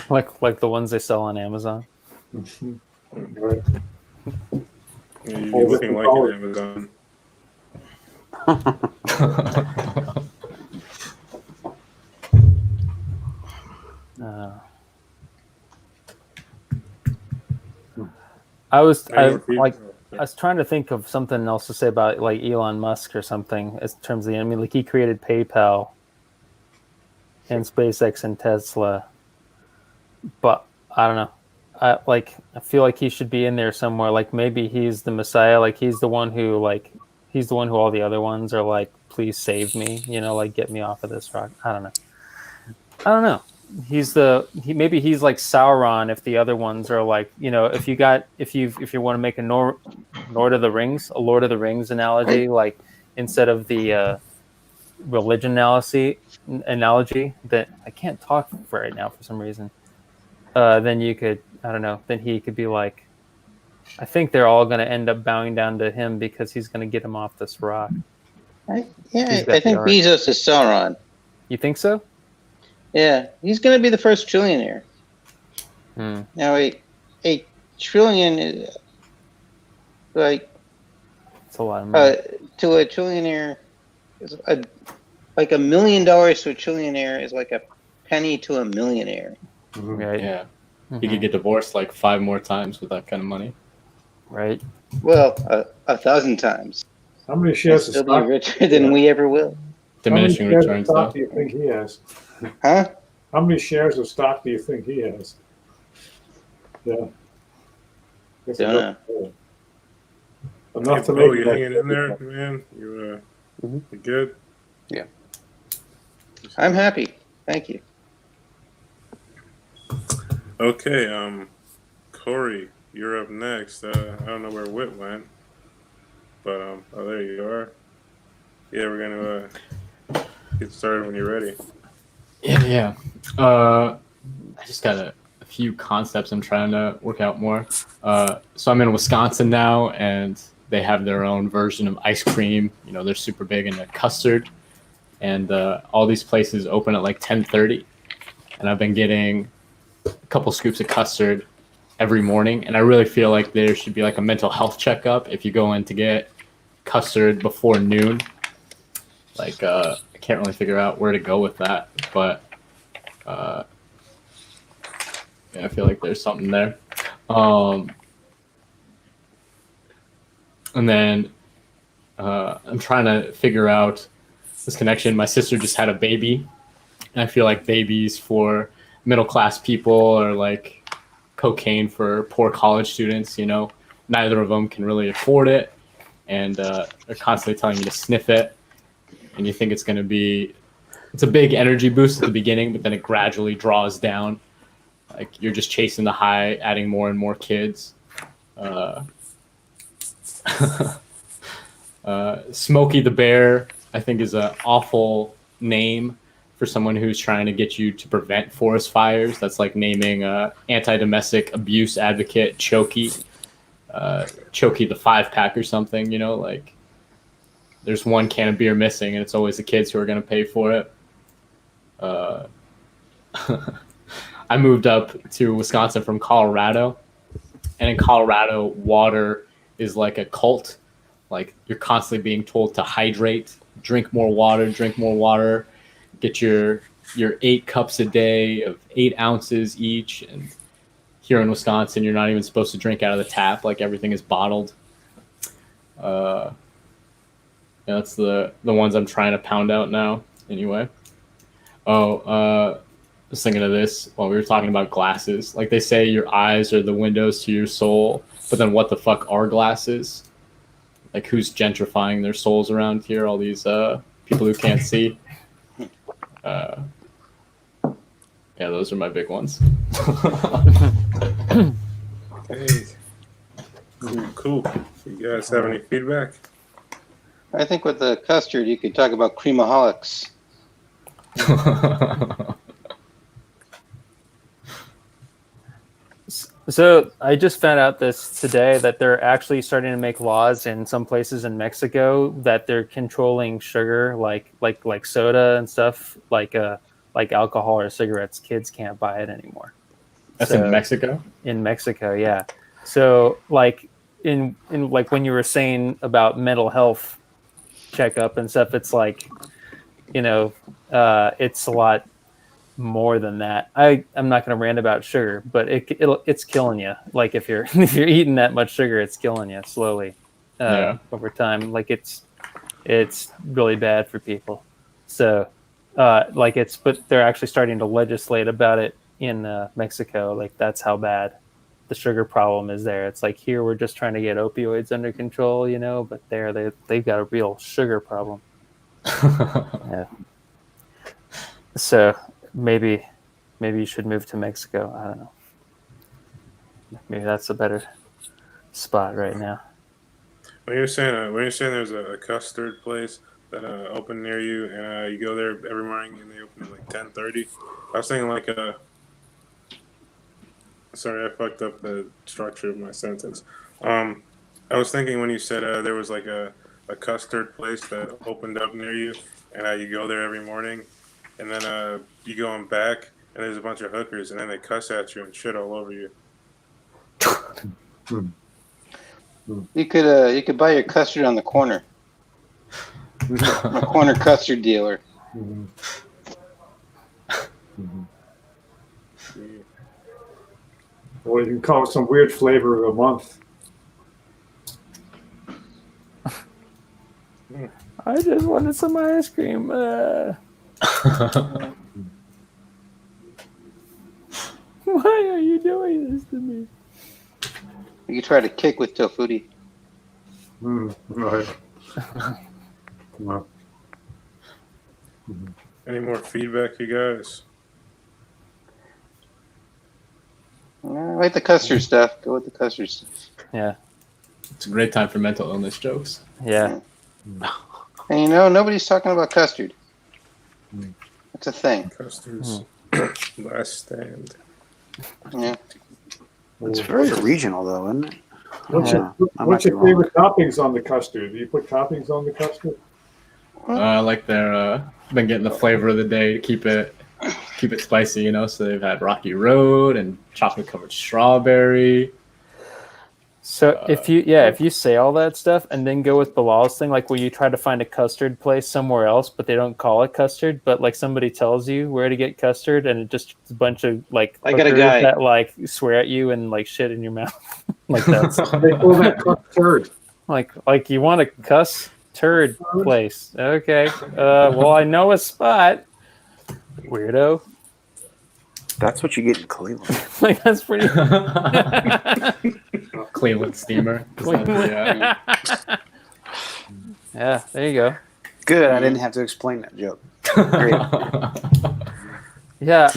S2: like the ones they sell on Amazon.
S4: Right.
S1: Yeah, you'd be
S4: Oh,
S1: looking like
S4: oh.
S1: an Amazon.
S2: I was
S1: Any more
S2: like
S1: feedback?
S2: I was trying to think of something else to say about like Elon Musk or something in terms of I mean, like he created PayPal and SpaceX and Tesla, but I don't know. I feel like he should be in there somewhere. Like maybe he's the Messiah. Like he's the one who all the other ones are like, please save me. You know, like get me off of this rock. I don't know. Maybe he's like Sauron if the other ones are like, you know, if you want to make a Lord of the Rings analogy, like instead of the religion analogy that I can't talk right now for some reason, then you could, I don't know, then he could be like, I think they're all going to end up bowing down to him because he's going to get him off this rock.
S5: I
S2: got
S5: think
S2: the art.
S5: Bezos is Sauron.
S2: You think so?
S5: Yeah, he's going to be the first trillionaire. Now, a trillion is like
S2: It's a lot of money.
S5: to a trillionaire is like $1 million to a trillionaire is like a penny to a millionaire.
S2: Right.
S3: Yeah, he could get divorced like 5 more times with that kind of money.
S2: Right.
S5: Well, 1,000 times.
S4: How many
S5: He'll
S4: shares of
S5: still be
S4: stock?
S5: richer than we ever will.
S3: Diminishing
S4: How many shares
S3: returns,
S4: of stock
S3: though.
S4: do you think he has?
S5: Huh?
S4: How many shares of stock do you think he has? Yeah. Guess I
S5: Dunno.
S4: don't know. Enough to
S1: Oh,
S4: make
S1: you
S4: it
S1: hanging in there, man? You good?
S5: I'm happy. Thank you.
S1: Okay, Corey, you're up next. I don't know where Whit went, but oh, there you are. Yeah, we're gonna get started when you're ready.
S3: Yeah. I just got a few concepts I'm trying to work out more. So I'm in Wisconsin now, and they have their own version of ice cream. You know, they're super big into custard. and all these places open at like 10:30, and I've been getting a couple scoops of custard every morning, and I really feel like there should be like a mental health checkup if you go in to get custard before noon. Like I can't really figure out where to go with that, but yeah, I feel like there's something there. And then I'm trying to figure out this connection. My sister just had a baby, and I feel like babies for middle class people are like cocaine for poor college students. You know, neither of them can really afford it, and they're constantly telling you to sniff it, and you think it's going to be, it's a big energy boost at the beginning, but then it gradually draws down. Like you're just chasing the high, adding more and more kids. Smokey the Bear, I think, is an awful name for someone who's trying to get you to prevent forest fires. That's like naming anti-domestic abuse advocate Chokey the 5-pack or something. You know, like there's one can of beer missing, and it's always the kids who are going to pay for it. I moved up to Wisconsin from Colorado, and in Colorado, water is like a cult. Like you're constantly being told to hydrate, drink more water, get your 8 cups a day of 8 ounces each. And here in Wisconsin, you're not even supposed to drink out of the tap. Like everything is bottled. Yeah, that's the ones I'm trying to pound out now. Anyway. I was thinking of this while we were talking about glasses. Like they say your eyes are the windows to your soul, but then what the fuck are glasses? Like who's gentrifying their souls around here? All these people who can't see. Yeah, those are my big ones.
S1: Hey. Cool. You guys have any feedback?
S5: I think with the custard, you could talk about creamaholics.
S2: So I just found out this today that they're actually starting to make laws in some places in Mexico that they're controlling sugar, like soda and stuff, like alcohol or cigarettes. Kids can't buy it anymore.
S3: That's in Mexico?
S2: In Mexico, yeah. So like in like when you were saying about mental health checkup and stuff, it's like, you know, it's a lot more than that. I'm not going to rant about sugar, but it's killing you. Like if you're eating that much sugar, it's killing you slowly over time. Like it's really bad for people. So but they're actually starting to legislate about it in Mexico. Like that's how bad the sugar problem is there. It's like here we're just trying to get opioids under control, you know, but they've got a real sugar problem. Yeah. So maybe you should move to Mexico. I don't know. Maybe that's a better spot right now.
S1: When you're saying there's a custard place that open near you, and you go there every morning, and they open at like 10:30. I was thinking like sorry, I fucked up the structure of my sentence. I was thinking when you said there was like a custard place that opened up near you, and you go there every morning, and then you go on back, and there's a bunch of hookers, and then they cuss at you and shit all over you.
S5: You could buy your custard on the corner. A corner custard dealer.
S4: Or you can call it some weird flavor of the month.
S2: I just wanted some ice cream. Why are you doing this to me?
S5: You could try to kick with Tofuti.
S4: Right. Well.
S1: Any more feedback, you guys?
S5: I like the custard stuff. Go with the custard stuff.
S2: Yeah.
S3: It's a great time for mental illness jokes.
S2: Yeah.
S5: And you know, nobody's talking about custard. It's a thing.
S1: Custard's last stand.
S5: Yeah.
S6: It's very regional, though, isn't it?
S4: What's
S6: I might
S4: your
S6: be wrong.
S4: favorite toppings on the custard? Do you put toppings on the custard?
S3: I like their been getting the flavor of the day to keep it spicy, you know. So they've had Rocky Road and chocolate covered strawberry.
S2: So if you say all that stuff and then go with Bilal's thing, like where you try to find a custard place somewhere else, but they don't call it custard, but like somebody tells you where to get custard, and it just a bunch of like
S5: I got a
S2: hookers
S5: guy.
S2: that like swear at you and like shit in your mouth, like that's
S4: They call that custard.
S2: like you want a cuss turd place, okay? Well, I know a spot, weirdo.
S6: That's what you get in Cleveland.
S2: Like that's pretty.
S3: Cleveland steamer. Yeah.
S2: Yeah, there you go.
S6: Good, I didn't have to explain that joke. Great.
S2: Yeah,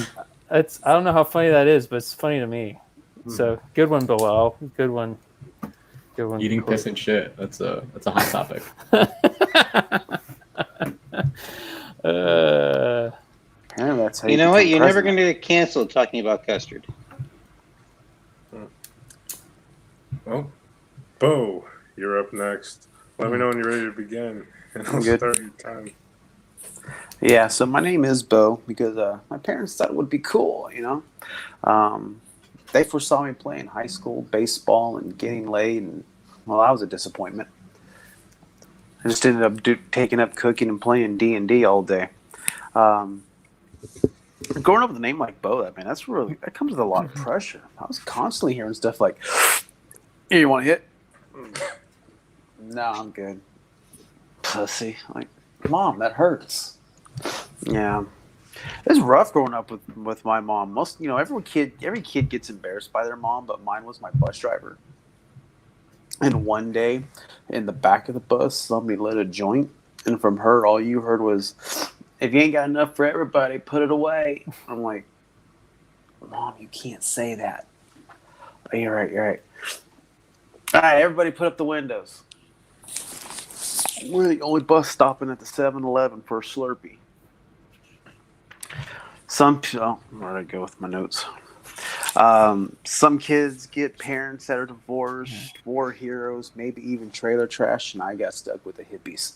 S2: it's I don't know how funny that is, but it's funny to me. So good one, Bilal. Good one. Good one.
S3: Eating piss and shit. That's a hot topic.
S6: Apparently that's how
S5: You know what?
S6: become
S5: You're never
S6: president.
S5: going to get canceled talking about custard.
S1: Well, Bo, you're up next. Let me know when you're ready to begin, and I'll
S6: Good.
S1: start your time.
S6: Yeah, so my name is Bo because my parents thought it would be cool, you know. They foresaw me playing high school baseball and getting laid, and well, that was a disappointment. I just ended up taking up cooking and playing D&D all day. Growing up with a name like Bo, that comes with a lot of pressure. I was constantly hearing stuff like, "Here, you want to hit?" No, I'm good. Pussy. Like, Mom, that hurts. Yeah. It's rough growing up with my mom. Most, every kid gets embarrassed by their mom, but mine was my bus driver. And one day, in the back of the bus, somebody lit a joint, and from her, all you heard was, "If you ain't got enough for everybody, put it away." I'm like, "Mom, you can't say that." "Oh, you're right. All right, everybody put up the windows. We're the only bus stopping at the 7-Eleven for a Slurpee." Where'd I go with my notes? Some kids get parents that are divorced, war heroes, maybe even trailer trash, and I got stuck with the hippies.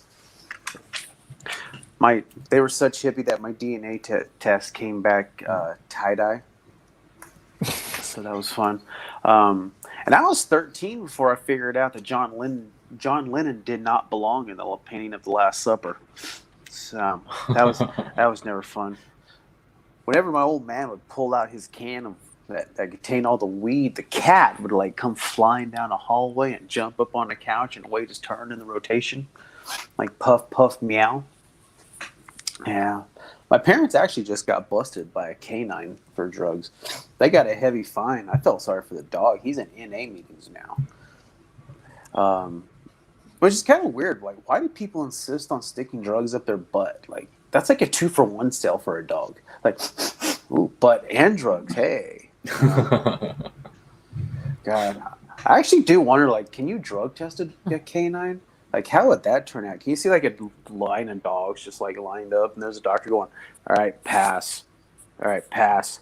S6: They were such hippie that my DNA test came back tie-dye. So that was fun. And I was 13 before I figured out that John Lennon did not belong in the painting of The Last Supper. So that was never fun. Whenever my old man would pull out his can of that contained all the weed, the cat would like come flying down a hallway and jump up on the couch and wait his turn in the rotation, like puff puff meow. Yeah, my parents actually just got busted by a canine for drugs. They got a heavy fine. I felt sorry for the dog. He's in NA meetings now. Which is kind of weird. Like, why do people insist on sticking drugs up their butt? Like, that's like a 2-for-1 sale for a dog. Like, ooh, butt and drugs. Hey. God. I actually do wonder, like, can you drug test a canine? Like, how would that turn out? Can you see, like, a line of dogs just, like, lined up, and there's a doctor going, "All right, pass. All right, pass.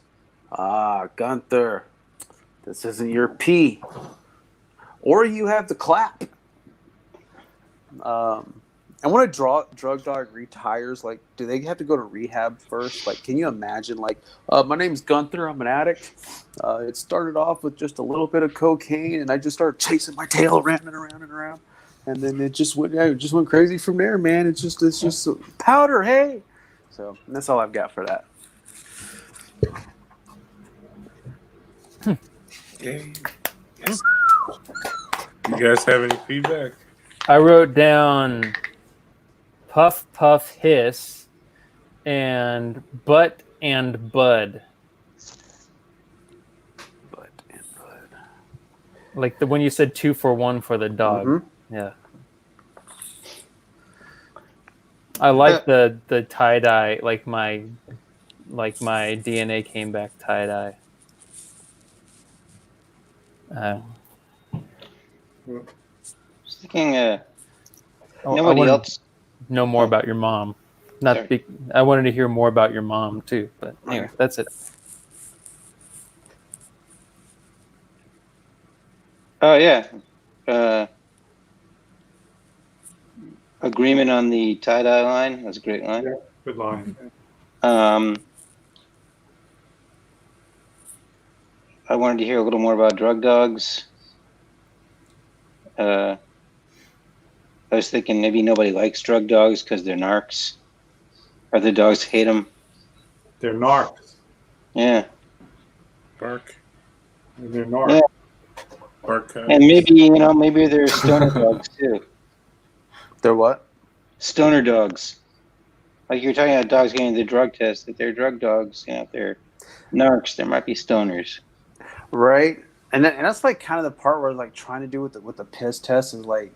S6: Ah, Gunther, this isn't your pee." Or you have the clap. And when a drug dog retires, like, do they have to go to rehab first? Like, can you imagine, like, my name's Gunther, I'm an addict. It started off with just a little bit of cocaine, and I just started chasing my tail around and around and around. And then it just went crazy from there, man. It's just powder, hey. So that's all I've got for that.
S1: Okay. Yes. You guys have any feedback?
S2: I wrote down puff, puff, hiss, and butt and bud.
S6: But
S2: Like when you said 2-for-1 for the dog.
S6: Mhm.
S2: Yeah. I like the tie dye, like my DNA came back tie dye.
S5: Just thinking,
S2: I
S5: nobody
S2: wanted
S5: else.
S2: to know more about your mom. I wanted to hear more about your mom too, but anyway, that's it.
S5: Oh yeah. agreement on the tie-dye line. That's a great line.
S4: Yeah. Good line.
S5: I wanted to hear a little more about drug dogs. I was thinking maybe nobody likes drug dogs because they're narcs. Other dogs hate them.
S4: They're narcs.
S5: Yeah.
S1: Bark.
S4: They're narcs.
S5: Yeah.
S1: Bark.
S5: And maybe they're stoner dogs too.
S6: They're what?
S5: Stoner dogs. Like you're talking about dogs getting the drug test, that they're drug dogs. If they're narcs, there might be stoners.
S6: Right. And that's like kind of the part where like trying to do with the piss test is like,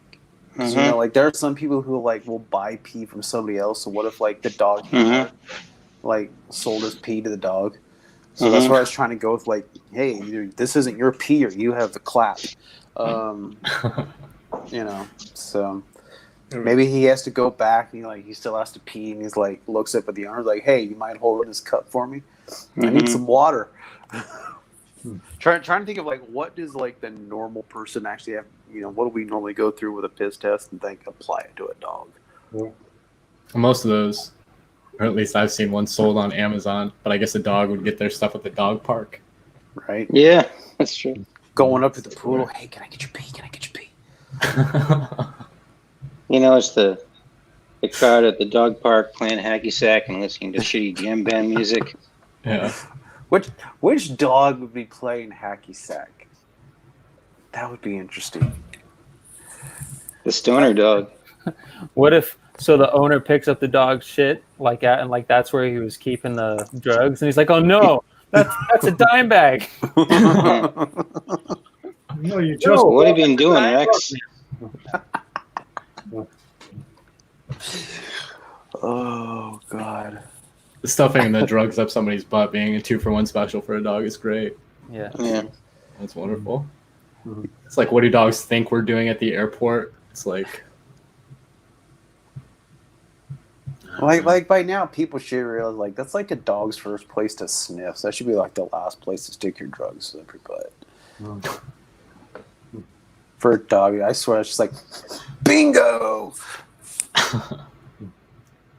S6: 'cause, you know, like there are some people who like will buy pee from somebody else. So what if like the dog handler, like sold his pee to the dog? So that's where I was trying to go with like, hey, either this isn't your pee or you have the clap. You know, so maybe he has to go back and he still has to pee and he's like looks up at the owner like, hey, you mind holding this cup for me? I need some water. Trying to think of like what does like the normal person actually have, what do we normally go through with a piss test and think apply it to a dog?
S3: Most of those, or at least I've seen one sold on Amazon, but I guess a dog would get their stuff at the dog park.
S6: Right?
S5: Yeah, that's true.
S6: Going up to the pool, hey, can I get your pee? Can I get your pee?
S5: It's the crowd at the dog park playing hacky sack and listening to shitty jam band music.
S3: Yeah.
S6: Which dog would be playing hacky sack? That would be interesting.
S5: The stoner dog.
S2: What if the owner picks up the dog's shit and that's where he was keeping the drugs and he's like, oh no, that's a dime bag.
S4: No, you just
S5: What have you been doing, Rex?
S6: Oh God.
S3: The stuffing the drugs up somebody's butt being a 2-for-1 special for a dog is great.
S2: Yeah.
S3: That's wonderful. It's like, what do dogs think we're doing at the airport? It's like
S6: by now people should realize like that's like a dog's first place to sniff. So that should be like the last place to stick your drugs up your butt. For a dog, I swear it's just like bingo.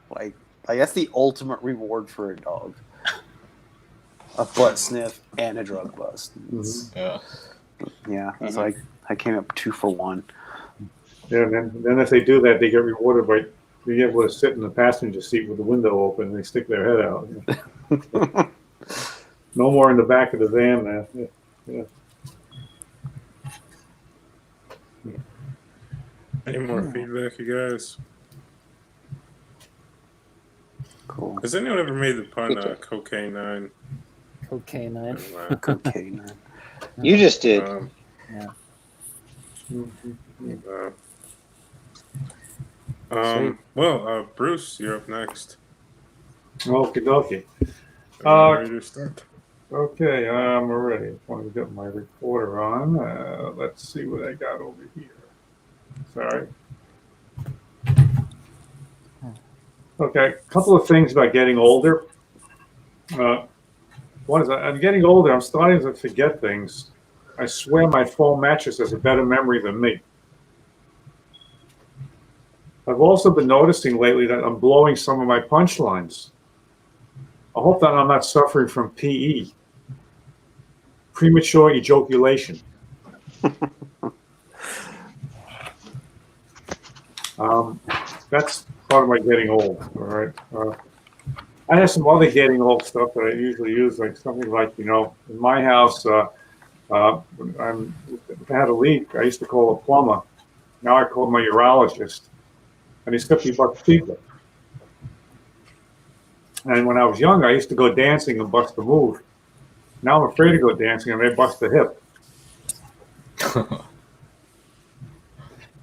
S6: like that's the ultimate reward for a dog. A butt sniff and a drug bust. Yeah. It's like I came up 2 for 1.
S4: Yeah, and then if they do that, they get rewarded by being able to sit in the passenger seat with the window open and they stick their head out. No more in the back of the van there. Yeah.
S1: Any more feedback, you guys?
S6: Cool.
S1: Has anyone ever made the pun cocaine 9?
S2: Cocaine 9.
S6: Cocaine.
S5: You just did.
S2: Yeah.
S1: Well, Bruce, you're up next.
S4: Okie dokie.
S1: Ready to start?
S4: Okay, I'm ready. I want to get my recorder on. Let's see what I got over here. Sorry. Okay, a couple of things about getting older. One is I'm getting older. I'm starting to forget things. I swear my foam mattress has a better memory than me. I've also been noticing lately that I'm blowing some of my punchlines. I hope that I'm not suffering from PE, premature ejaculation. That's part of my getting old. All right. I have some other getting old stuff that I usually use, like something like, in my house, if I had a leak, I used to call a plumber. Now I call my urologist, and he's $50 cheaper. And when I was young, I used to go dancing and bust a move. Now I'm afraid to go dancing and I bust a hip.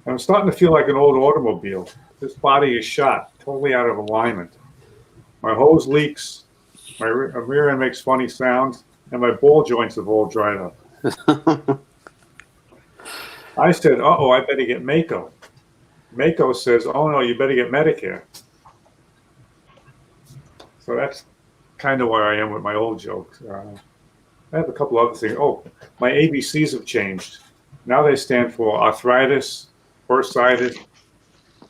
S4: I'm starting to feel like an old automobile. This body is shot, totally out of alignment. My hose leaks, my rear end makes funny sounds, and my ball joints have all dried up. I said, uh-oh, I better get Mako. Mako says, oh no, you better get Medicare. So that's kind of where I am with my old jokes. I have a couple other things. Oh, my ABCs have changed. Now they stand for arthritis, bursitis,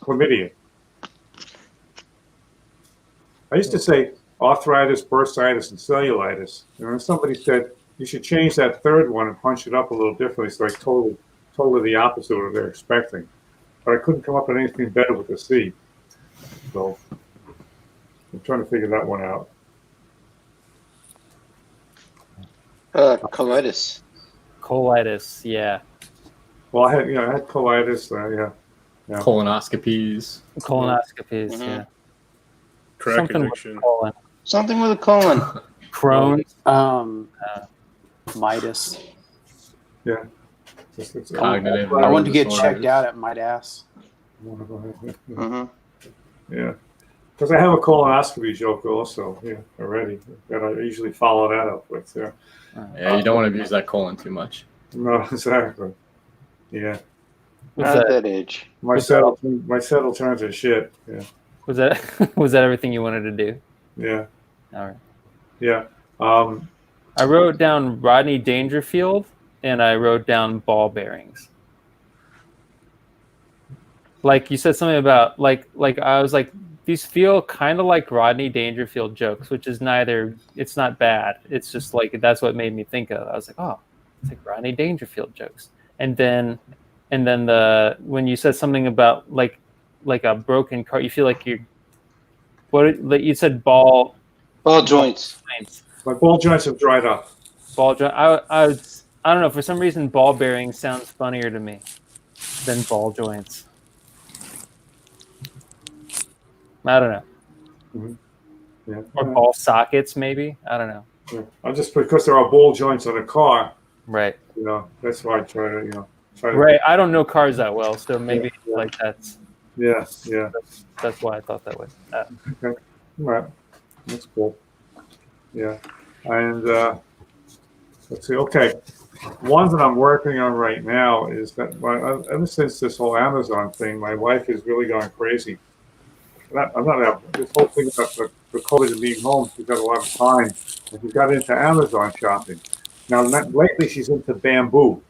S4: chlamydia. I used to say arthritis, bursitis, and cellulitis. And then somebody said you should change that third one and punch it up a little differently. It's like totally the opposite of what they're expecting. But I couldn't come up with anything better with the C. So I'm trying to figure that one out.
S5: Colitis.
S2: Colitis, yeah.
S4: Well, I had colitis. Yeah.
S3: Colonoscopies.
S2: Colonoscopies,
S5: Mhm.
S2: yeah.
S1: Crack
S2: Something
S1: addiction.
S2: with colon.
S5: Something with a colon.
S2: Crohn's.
S6: Midas.
S4: Yeah.
S3: Cognitive
S6: I wanted to get
S3: disorders.
S6: checked out at Midas.
S5: Hmm.
S4: Yeah. Because I have a colonoscopy joke also, already, that I usually follow that up with. Yeah.
S3: Yeah, you don't want to abuse that colon too much.
S4: No, exactly. Yeah.
S2: Was
S5: At
S2: that
S5: that age.
S4: My settle turns to shit. Yeah.
S2: was that was that everything you wanted to do?
S4: Yeah.
S2: All right.
S4: Yeah.
S2: I wrote down Rodney Dangerfield and I wrote down ball bearings. Like you said something about like I was like, these feel kind of like Rodney Dangerfield jokes, which is neither. It's not bad. It's just like that's what made me think of. I was like, oh, it's like Rodney Dangerfield jokes. And then when you said something about like a broken car, you feel like you said ball
S5: Joints.
S2: joints.
S4: My ball joints have dried up.
S2: Ball joint. I don't know. For some reason, ball bearings sounds funnier to me than ball joints. I don't know.
S4: Mhm. Yeah.
S2: Or ball sockets, maybe. I don't know.
S4: Yeah. I'm just because there are ball joints on a car,
S2: Right.
S4: that's why I try to.
S2: Right. I don't know cars that well, so maybe
S4: Yeah.
S2: like that's
S4: Yeah.
S2: why I thought that way.
S4: All right. That's cool. Yeah. And let's see. Okay. One that I'm working on right now is that ever since this whole Amazon thing, my wife has really gone crazy. I'm not this whole thing about the COVID and being home. She's got a lot of time, and she's got into Amazon shopping. Now, lately, she's into bamboo,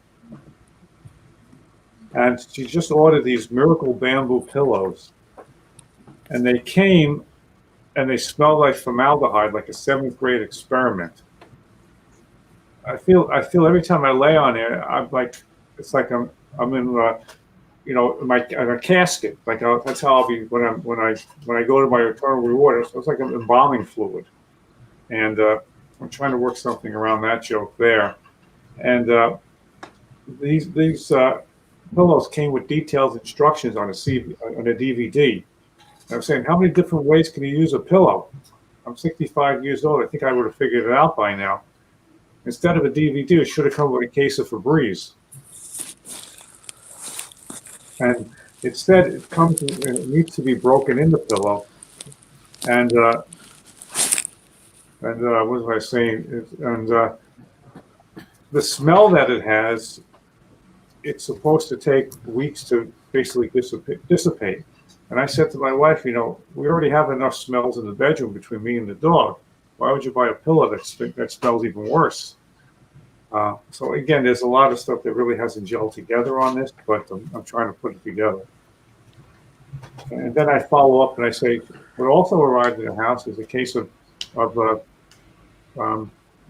S4: and she just ordered these miracle bamboo pillows, and they came, and they smell like formaldehyde, like a 7th grade experiment. I feel every time I lay on it, I'm like, it's like I'm in. In a casket. Like that's how I'll be when I go to my eternal reward. It's like an embalming fluid, and I'm trying to work something around that joke there. And these pillows came with detailed instructions on a DVD. And I'm saying, how many different ways can you use a pillow? I'm 65 years old. I think I would have figured it out by now. Instead of a DVD, it should have come with a case of Febreze. And it said it needs to be broken in the pillow. And what was I saying? The smell that it has, it's supposed to take weeks to basically dissipate. And I said to my wife, we already have enough smells in the bedroom between me and the dog. Why would you buy a pillow that smells even worse? So again, there's a lot of stuff that really hasn't gelled together on this, but I'm trying to put it together. And then I follow up and I say, what also arrived in the house is a case of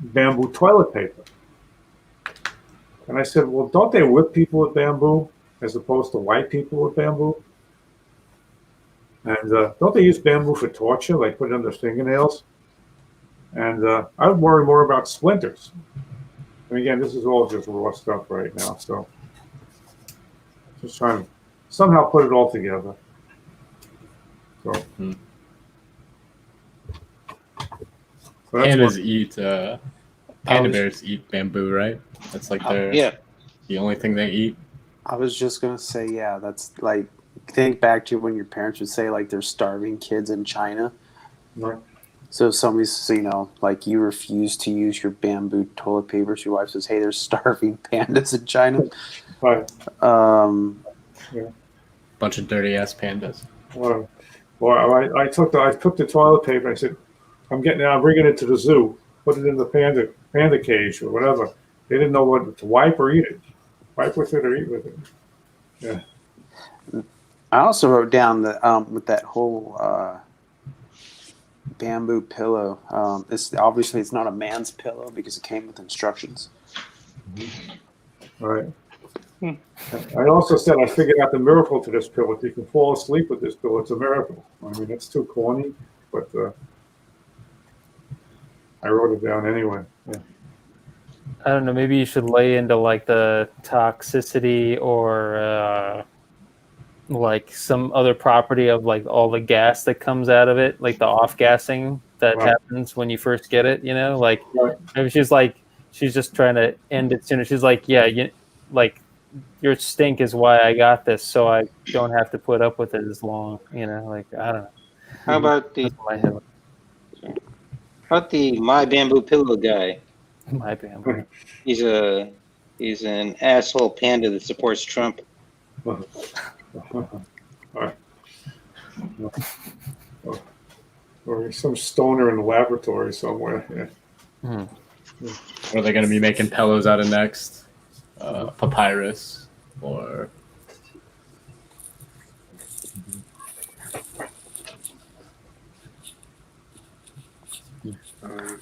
S4: bamboo toilet paper. And I said, well, don't they whip people with bamboo as opposed to white people with bamboo? And don't they use bamboo for torture, like put it on their fingernails? And I would worry more about splinters. And again, this is all just raw stuff right now, so just trying to somehow put it all together. So, so that's
S3: Panda bears eat bamboo, right? That's like the only thing they eat.
S6: I was just gonna say, yeah, that's like, think back to when your parents would say like they're starving kids in China.
S4: right.
S6: So if somebody's, like you refuse to use your bamboo toilet paper, so your wife says, hey, there's starving pandas in China.
S4: Right.
S3: Bunch of dirty ass pandas.
S4: Well, I took the toilet paper. I said, I'm bringing it to the zoo. Put it in the panda cage or whatever. They didn't know what to wipe or eat it. Wipe with it or eat with it. Yeah.
S6: I also wrote down that with that whole bamboo pillow. It's obviously it's not a man's pillow because it came with instructions.
S4: All right. I also said I figured out the miracle to this pillow. If you can fall asleep with this pillow, it's a miracle. I mean, it's too corny, but I wrote it down anyway. Yeah.
S2: I don't know. Maybe you should lay into like the toxicity or like some other property of like all the gas that comes out of it, like the off gassing that
S4: Right.
S2: happens when you first get it. You know, like
S4: Right.
S2: maybe she's just trying to end it sooner. She's like, yeah, like your stink is why I got this, so I don't have to put up with it as long. You know, like I don't know.
S5: How about
S2: That's my head.
S5: My Bamboo Pillow guy?
S2: My bamboo.
S5: He's an asshole panda that supports Trump.
S4: Or some stoner in the laboratory somewhere. Yeah.
S3: What are they going to be making pillows out of next? Papyrus or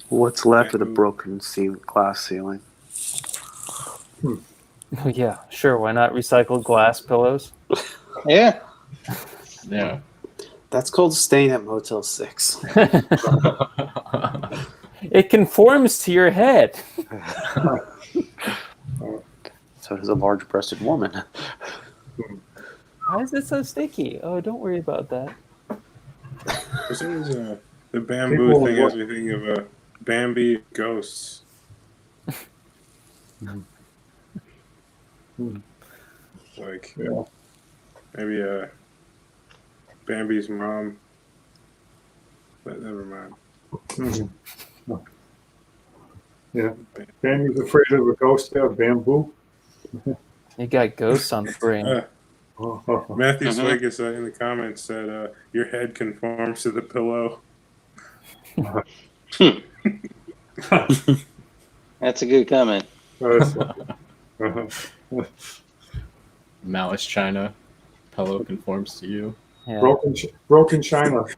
S6: What's left of the broken glass ceiling?
S2: Oh, yeah, sure. Why not recycled glass pillows?
S5: Yeah.
S3: yeah.
S6: That's called staying at Motel 6.
S2: It conforms to your head.
S6: So does a large-breasted woman.
S2: Why is it so sticky? Oh, don't worry about that.
S1: For some reason, the bamboo
S4: People
S1: thing
S4: work-
S1: has me thinking of Bambi ghosts. Like
S4: Yeah.
S1: maybe Bambi's mom. But never mind.
S4: Mhm. Yeah. Bambi's afraid of a ghost there, bamboo.
S2: You got ghosts on the brain.
S1: Matthew
S5: Mhm.
S1: Swiggis in the comments said, "Your head conforms to the pillow."
S5: That's a good comment.
S3: Malice China. Pillow conforms to you.
S2: Yeah.
S4: Broken China.
S1: He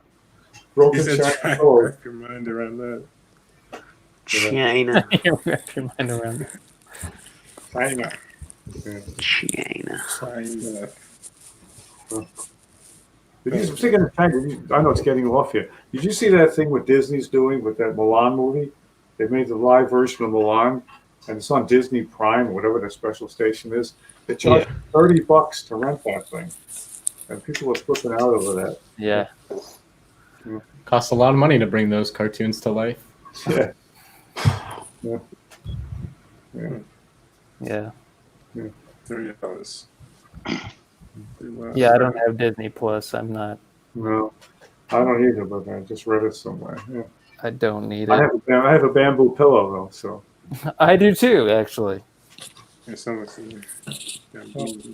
S4: Broken
S1: said,
S4: China.
S1: "Try to
S4: Oh,
S1: wrap your mind around that."
S6: China.
S2: You wrap your mind around it.
S4: China. Yeah.
S6: China.
S1: China.
S4: Did you, speaking of China, I know it's getting off here. Did you see that thing what Disney's doing with that Mulan movie? They made the live version of Mulan, and it's on Disney Prime, or whatever the special station is. They charge $30 to rent that thing, and people are flipping out over that.
S2: Yeah.
S3: Costs a lot of money to bring those cartoons to life.
S4: Yeah. Yeah. Yeah.
S2: Yeah.
S1: $30.
S2: Yeah, I don't have Disney Plus. I'm not.
S4: No, I don't either, but I just read it somewhere. Yeah.
S2: I don't need
S4: I
S2: it.
S4: have a bamboo pillow though, so
S2: I do too, actually.
S1: Yeah, someone said, bamboo.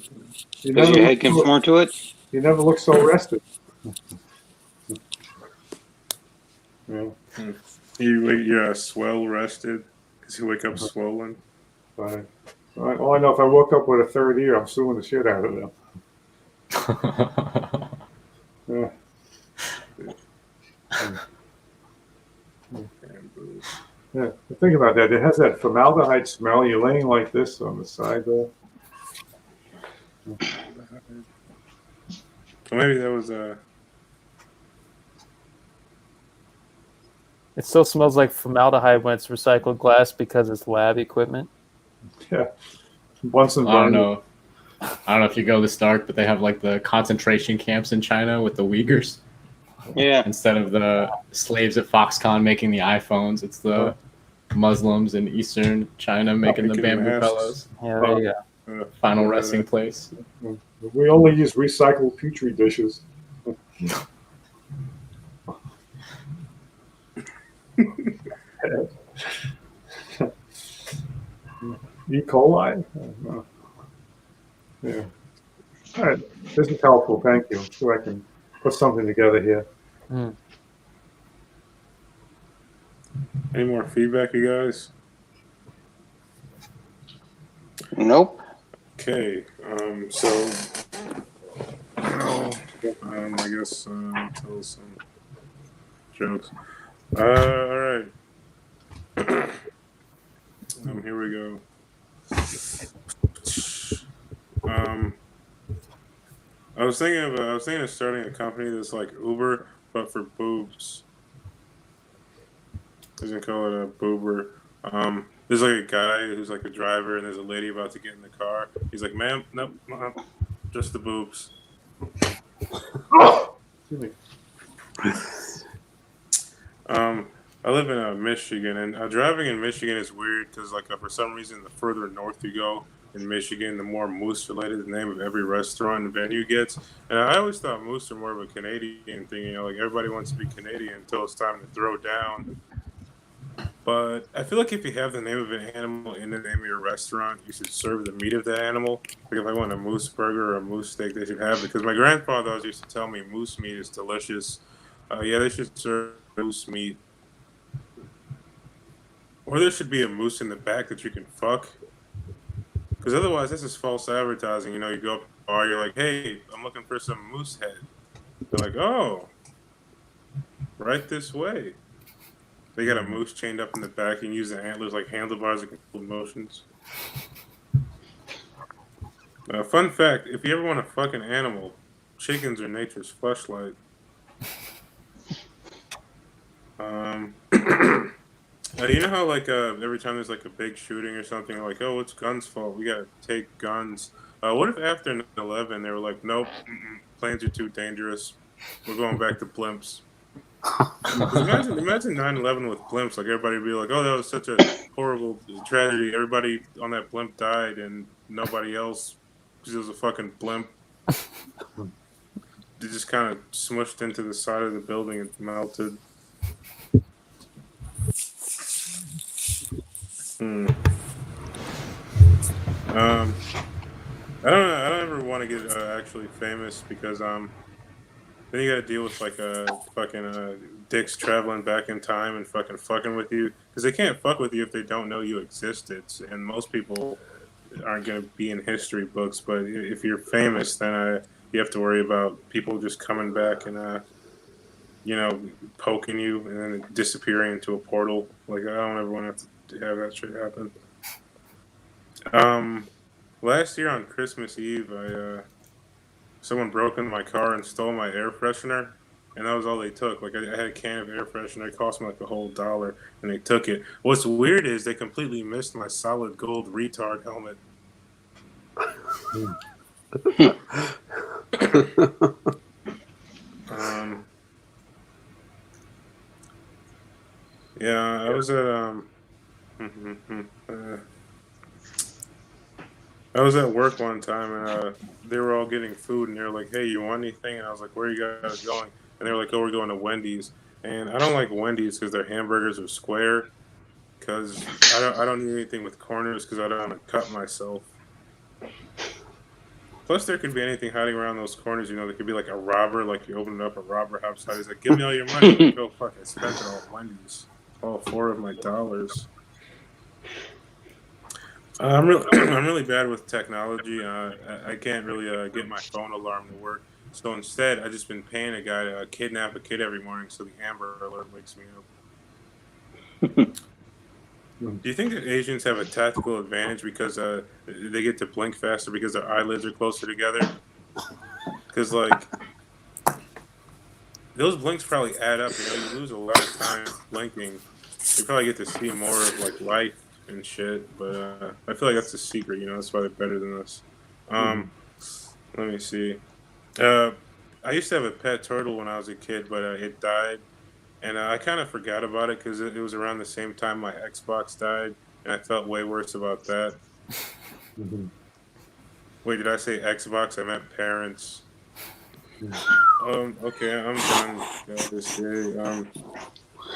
S4: you
S5: Does your head
S4: look so,
S5: conform to it?
S4: you never look so rested. Yeah,
S1: You're swell rested because you wake up swollen.
S4: but all I know, if I woke up with a third ear, I'm suing the shit out of them. Yeah.
S1: Bamboo.
S4: Yeah, think about that. It has that formaldehyde smell. You're laying like this on the side there.
S1: Well, maybe that was
S2: It still smells like formaldehyde when it's recycled glass because it's lab equipment.
S4: Yeah. Bunsen
S3: I don't
S4: burner.
S3: know. I don't know if you go this dark, but they have like the concentration camps in China with the Uyghurs.
S5: Yeah.
S3: Instead of the slaves at Foxconn making the iPhones, it's the Muslims in Eastern China making the
S1: Making
S3: bamboo
S1: masks.
S3: pillows.
S2: Yeah, there you go.
S3: Final resting place.
S4: We only use recycled petri dishes. E. coli? Yeah. All right. This is helpful. Thank you. So I can put something together here.
S1: Any more feedback, you guys?
S5: Nope.
S1: Okay, so I guess tell some jokes. All right. Here we go. I was thinking of starting a company that's like Uber, but for boobs. I was gonna call it a boober. There's like a guy who's like a driver, and there's a lady about to get in the car. He's like, "Ma'am, nope, just the boobs."
S4: Excuse me.
S1: I live in Michigan, and driving in Michigan is weird because, like, for some reason, the further north you go in Michigan, the more moose-related the name of every restaurant and venue gets. And I always thought moose are more of a Canadian thing. You know, like everybody wants to be Canadian until it's time to throw down. But I feel like if you have the name of an animal in the name of your restaurant, you should serve the meat of that animal. Like if I want a moose burger or a moose steak, they should have it. Because my grandfather always used to tell me moose meat is delicious. Yeah, they should serve moose meat. Or there should be a moose in the back that you can fuck. Because otherwise, this is false advertising. You know, you go up to the bar, you're like, hey, I'm looking for some moose head. They're like, oh, right this way. They got a moose chained up in the back and use the antlers like handlebars that control motions. Fun fact, if you ever want to fuck an animal, chickens are nature's fleshlight. You know how like every time there's like a big shooting or something, like, oh, it's guns' fault. We gotta take guns. What if after 9/11 they were like, nope, planes are too dangerous. We're going back to blimps. Imagine 9/11 with blimps. Like everybody would be like, oh, that was such a horrible tragedy. Everybody on that blimp died and nobody else because it was a fucking blimp. They just kind of smushed into the side of the building and melted. I don't ever want to get actually famous because then you got to deal with like fucking dicks traveling back in time and fucking with you because they can't fuck with you if they don't know you existed, and most people aren't gonna be in history books. But if you're famous, then you have to worry about people just coming back and you know, poking you and then disappearing into a portal. Like I don't ever want to have that shit happen. Last year on Christmas Eve, someone broke into my car and stole my air freshener, and that was all they took. Like I had a can of air freshener, it cost me like a whole $1, and they took it. What's weird is they completely missed my solid gold retard helmet. Yeah, I was at work one time and they were all getting food and they were like, "Hey, you want anything?" And I was like, "Where are you guys going?" And they were like, "Oh, we're going to Wendy's." And I don't like Wendy's because their hamburgers are square. Because I don't need anything with corners because I don't want to cut myself. Plus, there could be anything hiding around those corners. You know, there could be like a robber. Like you open up a robber house. He's like, "Give me all your money." I'm like, "Oh fuck! I spent it all at Wendy's. All $4 of my dollars." I'm really bad with technology. I can't really get my phone alarm to work. So instead, I've just been paying a guy to kidnap a kid every morning so the Amber Alert wakes me up. Do you think that Asians have a tactical advantage because they get to blink faster because their eyelids are closer together? Because like those blinks probably add up. You know, you lose a lot of time blinking. You probably get to see more of like life and shit. But I feel like that's the secret. You know, that's why they're better than us. Let me see. I used to have a pet turtle when I was a kid, but it died. And I kind of forgot about it because it was around the same time my Xbox died, and I felt way worse about that. Wait, did I say Xbox? I meant parents. Okay, I'm done.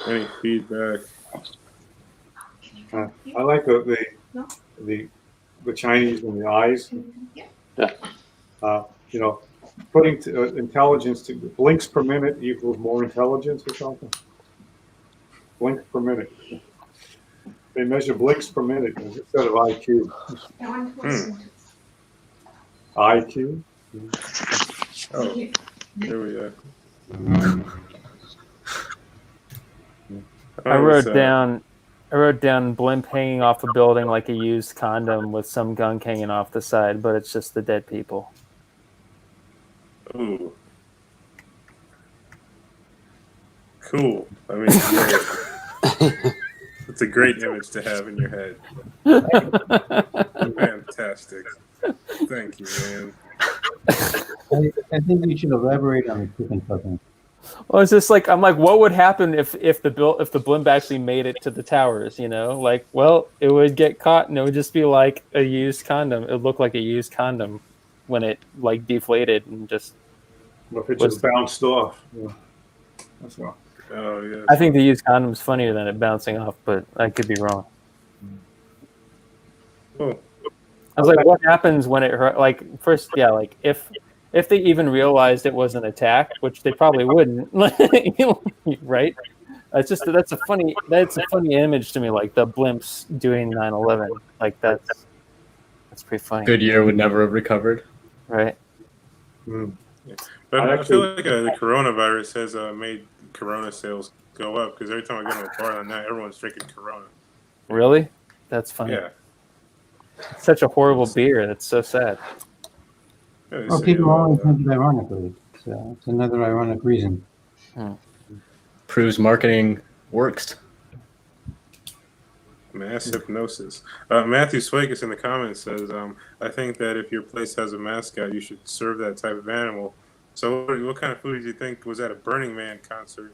S1: Any feedback?
S4: I like the Chinese and the eyes. You know, putting intelligence to blinks per minute equals more intelligence or something. Blinks per minute. They measure blinks per minute instead of IQ. IQ.
S1: Oh, there we go.
S2: I wrote down blimp hanging off a building like a used condom with some gunk hanging off the side, but it's just the dead people.
S1: Ooh. Cool. I mean, yeah. It's a great image to have in your head. Fantastic. Thank you, man.
S7: I think you should elaborate on the chicken fucking.
S2: Well, it's just like I'm like, what would happen if the blimp actually made it to the towers? You know, like, well, it would get caught, and it would just be like a used condom. It would look like a used condom when it like deflated and just.
S4: What if it just bounced off? Yeah. That's all.
S1: Oh yeah.
S2: I think the used condom's funnier than it bouncing off, but I could be wrong.
S1: Oh.
S2: I was like, what happens when it hurt? Like, first, yeah, like if they even realized it was an attack, which they probably wouldn't, right? That's a funny image to me, like the blimps doing 9/11. Like that's pretty funny,
S3: Goodyear would never have recovered.
S2: right?
S1: But I
S4: Actually-
S1: feel like the coronavirus has made Corona sales go up because every time I go to a bar on that, everyone's drinking Corona.
S2: Really? That's funny.
S1: Yeah.
S2: It's such a horrible beer. That's so sad.
S1: Yeah, they
S7: Well,
S1: say,
S7: people always think it ironically. So it's another ironic reason.
S3: Proves marketing works.
S1: mass hypnosis. Matthew Swakis in the comments says, I think that if your place has a mascot, you should serve that type of animal. So what kind of food do you think was at a Burning Man concert?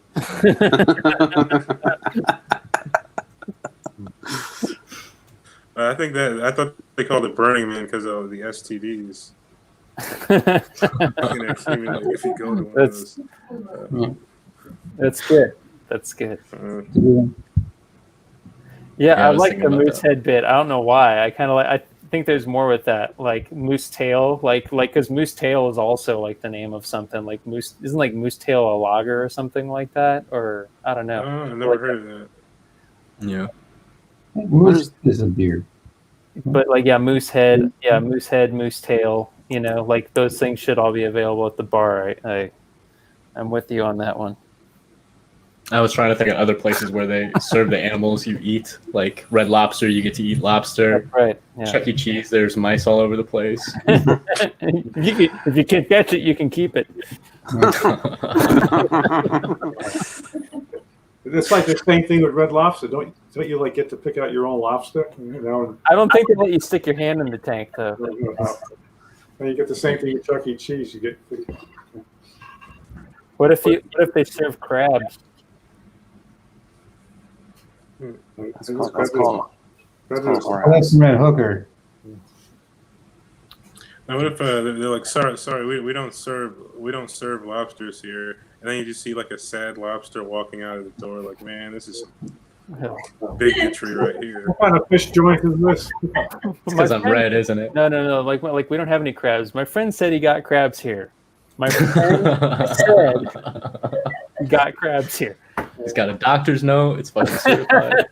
S1: I thought they called it Burning Man because of the STDs. You can accumulate if you go to one of those.
S2: That's good. That's good. Yeah,
S3: Yeah, I
S2: I
S3: was
S2: like
S3: thinking
S2: the
S3: about
S2: moose
S3: that.
S2: head bit. I don't know why. I kind of like. I think there's more with that, like moose tail, like because moose tail is also like the name of something. Like moose isn't like moose tail a lager or something like that, or I don't know.
S1: Oh, I've never heard of that.
S3: Yeah.
S7: Moose is a beer.
S2: But like moose head, moose tail. You know, like those things should all be available at the bar. I'm with you on that one.
S3: I was trying to think of other places where they serve the animals you eat, like Red Lobster. You get to eat lobster.
S2: Right. Yeah.
S3: Chuck E. Cheese. There's mice all over the place.
S2: If you can catch it, you can keep it.
S4: It's like the same thing with Red Lobster. Don't you like get to pick out your own lobster? You know,
S2: I don't think they let you stick your hand in the tank though.
S4: and you get the same thing with Chuck E. Cheese. You get
S2: What if they serve crabs?
S6: That's called
S7: That's Red Hooker.
S1: Now, what if they're like, sorry, we don't serve lobsters here, and then you just see like a sad lobster walking out of the door, like, man, this is bigotry right here.
S4: what kind of fish joint is this?
S3: Because I'm red, isn't it?
S2: No. Like we don't have any crabs. My friend said he got crabs here. My friend said he got crabs here.
S3: He's got a doctor's note. It's fucking certified.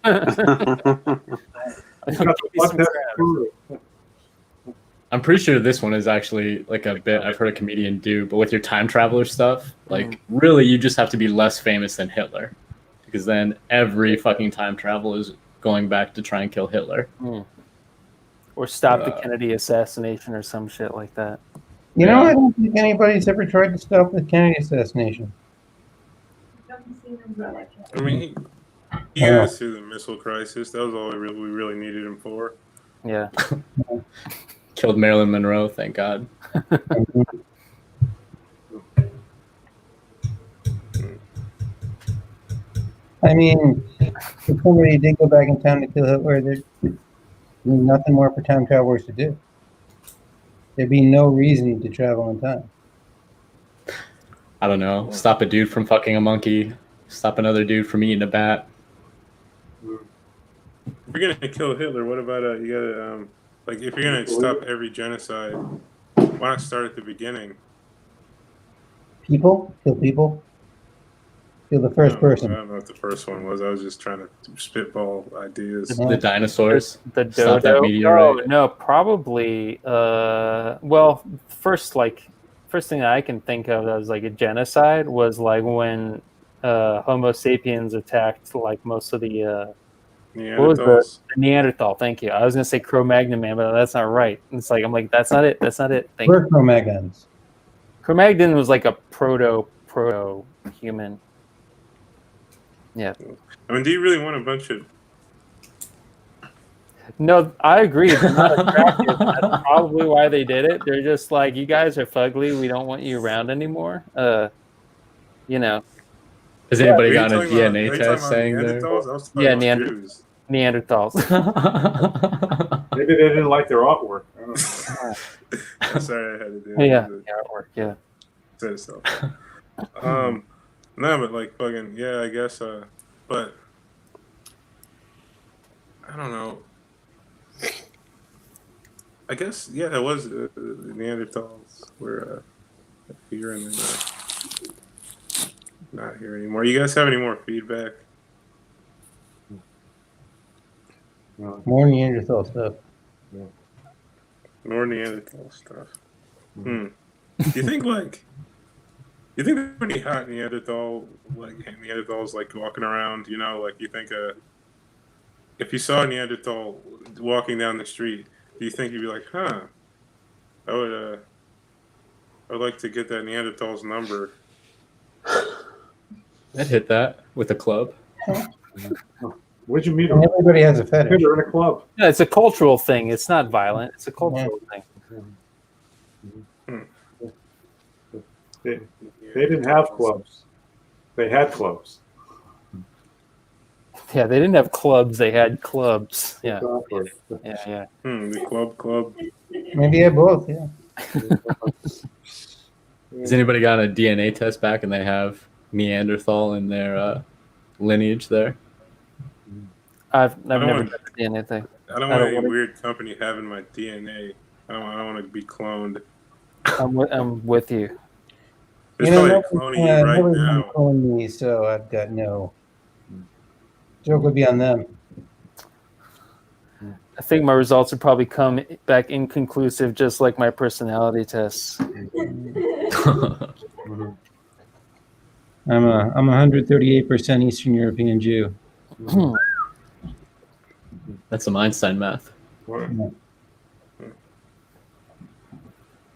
S3: I'm pretty sure this one is actually like a bit I've heard a comedian do, but with your time traveler stuff, like really you just have to be less famous than Hitler. Because then every fucking time travel is going back to try and kill Hitler.
S2: Or stop the Kennedy assassination or some shit like that.
S7: You know, I don't think anybody's ever tried to stop the Kennedy assassination.
S1: I mean, he got us through the missile crisis. That was all we really needed him for.
S2: Yeah.
S3: Killed Marilyn Monroe, thank God.
S7: I mean, if somebody did go back in time to kill Hitler, there's nothing more for time travelers to do. There'd be no reason to travel in time.
S3: I don't know. Stop a dude from fucking a monkey. Stop another dude from eating a bat.
S1: If you're gonna kill Hitler, what about you gotta like if you're gonna stop every genocide, why not start at the beginning?
S7: People? Kill people? Kill the first
S1: I
S7: person.
S1: don't know what the first one was. I was just trying to spitball ideas.
S7: Yeah.
S3: The dinosaurs.
S2: The
S3: Stop that
S2: dodo.
S3: meteorite.
S2: No, probably. Well, first thing I can think of as like a genocide was like when Homo sapiens attacked like most of the
S1: Neanderthals.
S2: Neanderthal. Thank you. I was gonna say Cro-Magnon man, but that's not right. It's like I'm like that's not it. That's not it. Thank you.
S7: We're Cro-Magnons.
S2: Cro-Magnon was like a proto human. Yeah.
S1: I mean, do you really want a bunch of?
S2: No, I agree. They're not attractive. That's probably why they did it. They're just like, you guys are fugly. We don't want you around anymore. You know,
S3: Has
S1: Are
S3: anybody
S1: you
S3: gotten a
S1: talking about- are
S3: DNA
S1: you talking
S3: test
S1: about
S3: saying they're?
S1: Neanderthals? I was talking
S2: Yeah,
S1: about Jews.
S2: Neanderthals.
S4: Maybe they didn't like their artwork. I don't know.
S1: I'm sorry, I had to do it.
S2: Yeah, artwork. Yeah.
S1: Said so. No, but like fucking yeah, I guess. But I don't know. I guess yeah, it was the Neanderthals were here and then not here anymore. You guys have any more feedback?
S7: More Neanderthal stuff.
S1: More Neanderthal stuff. Do you think like? You think there are any hot Neanderthals like walking around? You know, like you think if you saw a Neanderthal walking down the street, do you think you'd be like, huh? I would like to get that Neanderthal's number.
S3: I'd hit that with a club.
S4: Where'd you meet
S7: And
S4: them?
S7: everybody has a fetish.
S4: They're in a club.
S2: Yeah, it's a cultural thing. It's not violent. It's a cultural thing.
S4: They didn't have clubs. They had clubs.
S2: Yeah, they didn't have clubs. They had clubs. Yeah,
S4: Exactly.
S2: yeah.
S1: The club.
S7: Maybe yeah, both. Yeah.
S3: Has anybody got a DNA test back and they have Neanderthal in their lineage there?
S2: I've never
S1: want-
S2: done the DNA thing.
S1: I don't
S2: I
S1: want
S2: don't
S1: any
S2: wanna-
S1: weird company having my DNA. I don't want to be cloned.
S2: I'm with you.
S1: There's
S7: You know,
S1: probably cloning you right
S7: nobody's been
S1: now.
S7: calling me, so I've got no. Joke would be on them.
S2: I think my results would probably come back inconclusive, just like my personality tests.
S7: I'm a 138% Eastern European Jew.
S3: That's some Einstein math.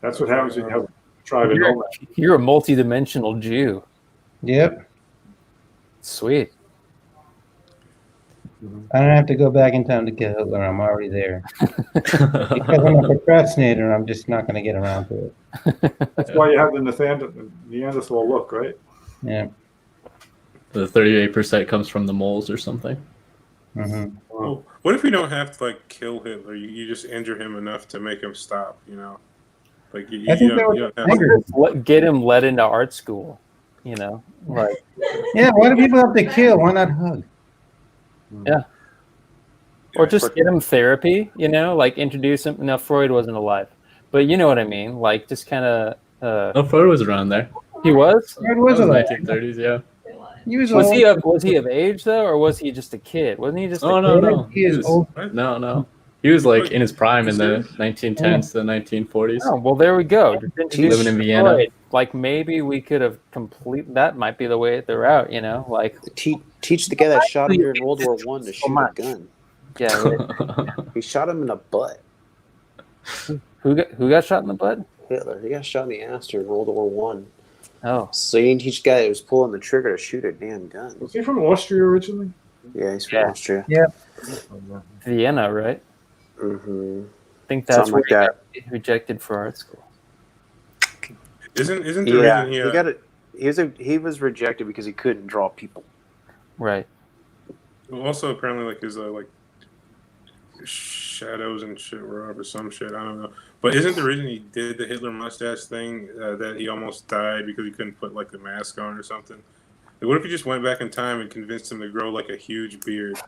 S4: That's what happens when you have a tribe of
S2: You're,
S4: nomads.
S2: you're a multi-dimensional Jew.
S7: Yep.
S2: Sweet.
S7: I don't have to go back in time to kill Hitler. I'm already there. Because I'm a procrastinator, I'm just not going to get around to it.
S4: That's why you have the Neanderthal look, right?
S7: Yeah.
S3: The 38% comes from the moles or something.
S7: hmm
S1: Well, what if you don't have to like kill Hitler? You just injure him enough to make him stop. You know, like you
S7: I think
S1: don't have to.
S2: Get him led into art school. You know, like
S7: Yeah, why do people have to kill? Why not hug?
S2: or just get him therapy. You know, like introduce him. No, Freud wasn't alive, but you know what I mean. Like just kind of.
S3: Oh, Freud was around there.
S2: He was.
S7: It was
S3: That
S7: a
S3: was
S7: lot.
S3: 1930s, yeah.
S7: He was
S2: Was
S7: old.
S2: he of age though, or was he just a kid? Wasn't he just?
S3: Oh,
S2: a
S3: no,
S2: kid?
S3: no.
S7: He is
S3: was-
S7: old.
S3: No. He was like in his prime in the 1910s to the 1940s.
S2: Oh, well, there we go. Just introduce
S3: Living in Vienna.
S2: Freud. Like maybe we could have that might be the way they're out. You know, like
S6: Teach the guy that shot him during World War One to shoot a
S2: much.
S6: gun.
S2: yeah. Right.
S6: He shot him in the butt.
S2: Who got shot in the butt?
S6: Hitler. He got shot in the ass during World War One.
S2: Oh,
S6: So you didn't teach the guy that was pulling the trigger to shoot a damn gun.
S4: Was he from Austria originally?
S6: Yeah, he's from
S2: Yeah.
S6: Austria.
S2: Vienna, right?
S6: Mm-hmm.
S2: I think that's
S6: Something like
S2: where
S6: that.
S2: he got rejected for art school.
S1: Isn't the
S6: Yeah,
S1: reason
S6: he got it. He was rejected because he couldn't draw people.
S2: Right.
S1: Well, also apparently like his like shadows and shit were up or some shit. I don't know. But isn't the reason he did the Hitler mustache thing that he almost died because he couldn't put like the mask on or something? Like, what if you just went back in time and convinced him to grow like a huge beard?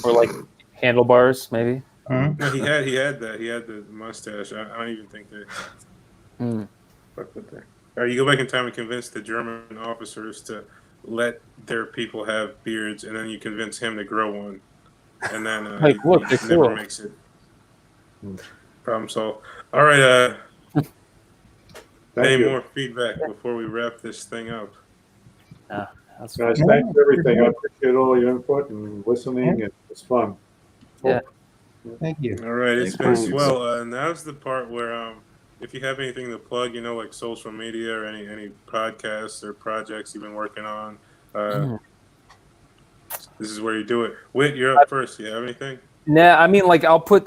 S2: Or like handlebars, maybe.
S7: Huh?
S1: No, he had the mustache. I don't even think that.
S2: Hmm.
S1: Fuck with that. Or you go back in time and convince the German officers to let their people have beards, and then you convince him to grow one, and then
S2: Like, look,
S1: he
S2: they're
S1: never
S2: cool.
S1: makes it. Problem solved. All right.
S4: Thank
S1: Any
S4: you.
S1: more feedback before we wrap this thing up?
S2: That's
S4: Guys,
S7: Yeah,
S4: thanks for everything. I
S7: sure.
S4: appreciate all your input and listening, and it's fun.
S2: Yeah.
S7: Thank you.
S1: All right, it's been
S6: Thanks.
S1: swell. Now's the part where, if you have anything to plug, like social media or any podcasts or projects you've been working on, this is where you do it. Whit, you're up first. You have anything?
S2: Nah, I mean, like I put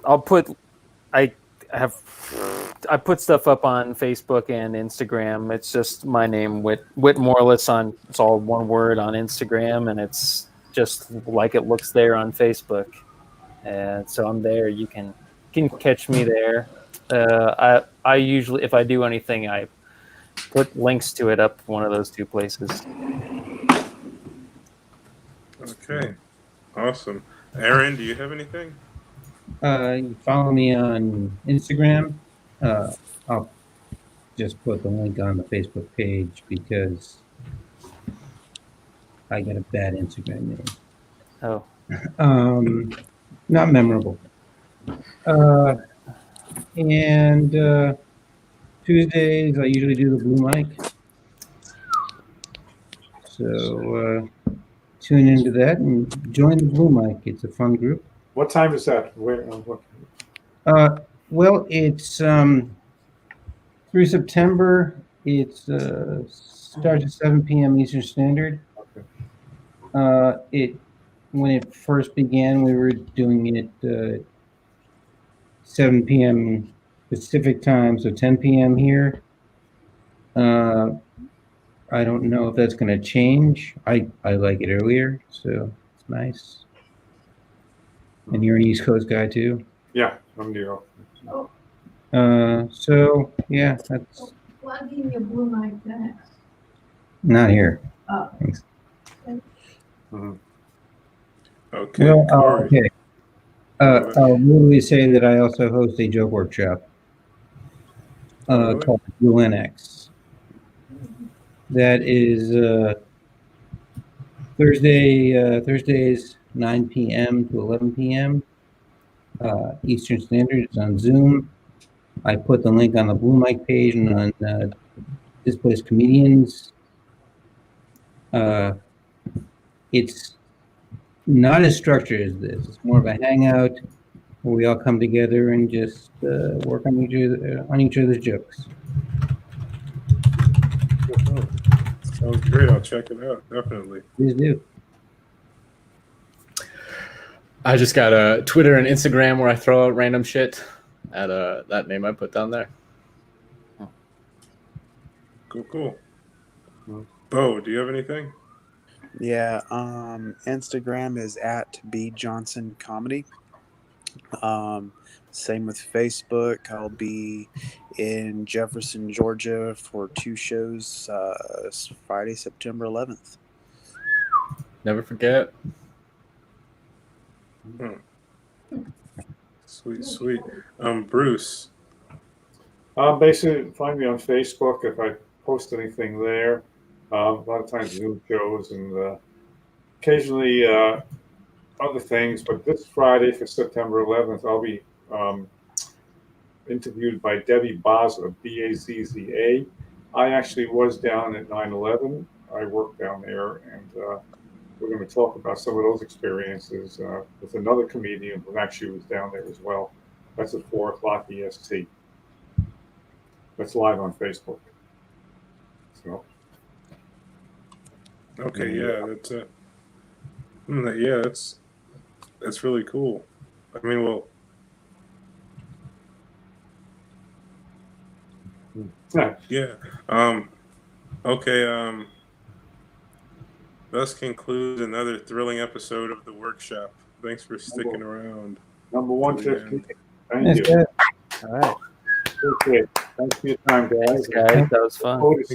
S2: stuff up on Facebook and Instagram. It's just my name, Whit Morless on. It's all one word on Instagram, and it's just like it looks there on Facebook. And so I'm there. You can catch me there. I usually, if I do anything, I put links to it up one of those two places.
S1: Okay, awesome. Aaron, do you have anything?
S7: You follow me on Instagram. I'll just put the link on the Facebook page because I got a bad Instagram name.
S2: Oh,
S7: Not memorable. And Tuesdays I usually do the Blue Mic. So tune into that and join the Blue Mic. It's a fun group.
S4: What time is that? Where? What?
S7: Well, it's through September. It starts at 7 p.m. Eastern Standard.
S4: Okay.
S7: When it first began, we were doing it 7 p.m. Pacific time, so 10 p.m. here. I don't know if that's going to change. I like it earlier, so it's nice. And you're an East Coast guy too.
S4: Yeah, I'm New York.
S7: So yeah, that's
S8: Plug in your Blue Mic next.
S7: not here.
S8: Oh.
S7: Thanks.
S4: Mhm.
S1: Okay,
S7: Well,
S1: Corey.
S7: okay. I'll literally say that I also host a joke workshop
S1: Really?
S7: called Blue NX. That is Thursdays 9 p.m. to 11 p.m. Eastern Standard. It's on Zoom. I put the link on the Blue Mic page and on Displaced Comedians. It's not as structured as this. It's more of a hangout where we all come together and just work on each other's jokes.
S1: Sounds great. I'll check it out. Definitely.
S7: Please do.
S3: I just got a Twitter and Instagram where I throw out random shit at that name I put down there.
S1: Cool. Bo, do you have anything?
S6: Yeah, Instagram is at B Johnson Comedy. Same with Facebook. I'll be in Jefferson, Georgia for 2 shows Friday, September 11th.
S3: Never forget.
S1: Sweet. Bruce.
S4: Basically, find me on Facebook if I post anything there. A lot of times Zoom shows and occasionally other things. But this Friday for September 11th, I'll be interviewed by Debbie Bazza, Bazza. I actually was down at 9/11. I worked down there, and we're going to talk about some of those experiences with another comedian who actually was down there as well. That's at 4:00 EST. That's live on Facebook. So.
S1: Okay, yeah, that's really cool. I mean, well, yeah. Okay. Thus concludes another thrilling episode of the workshop. Thanks for sticking around.
S4: Number 150. Thank
S7: That's
S4: you.
S7: good.
S2: all right,
S4: Okay. Thanks for your time, guys.
S2: guys, that was fun.
S4: Look forward to seeing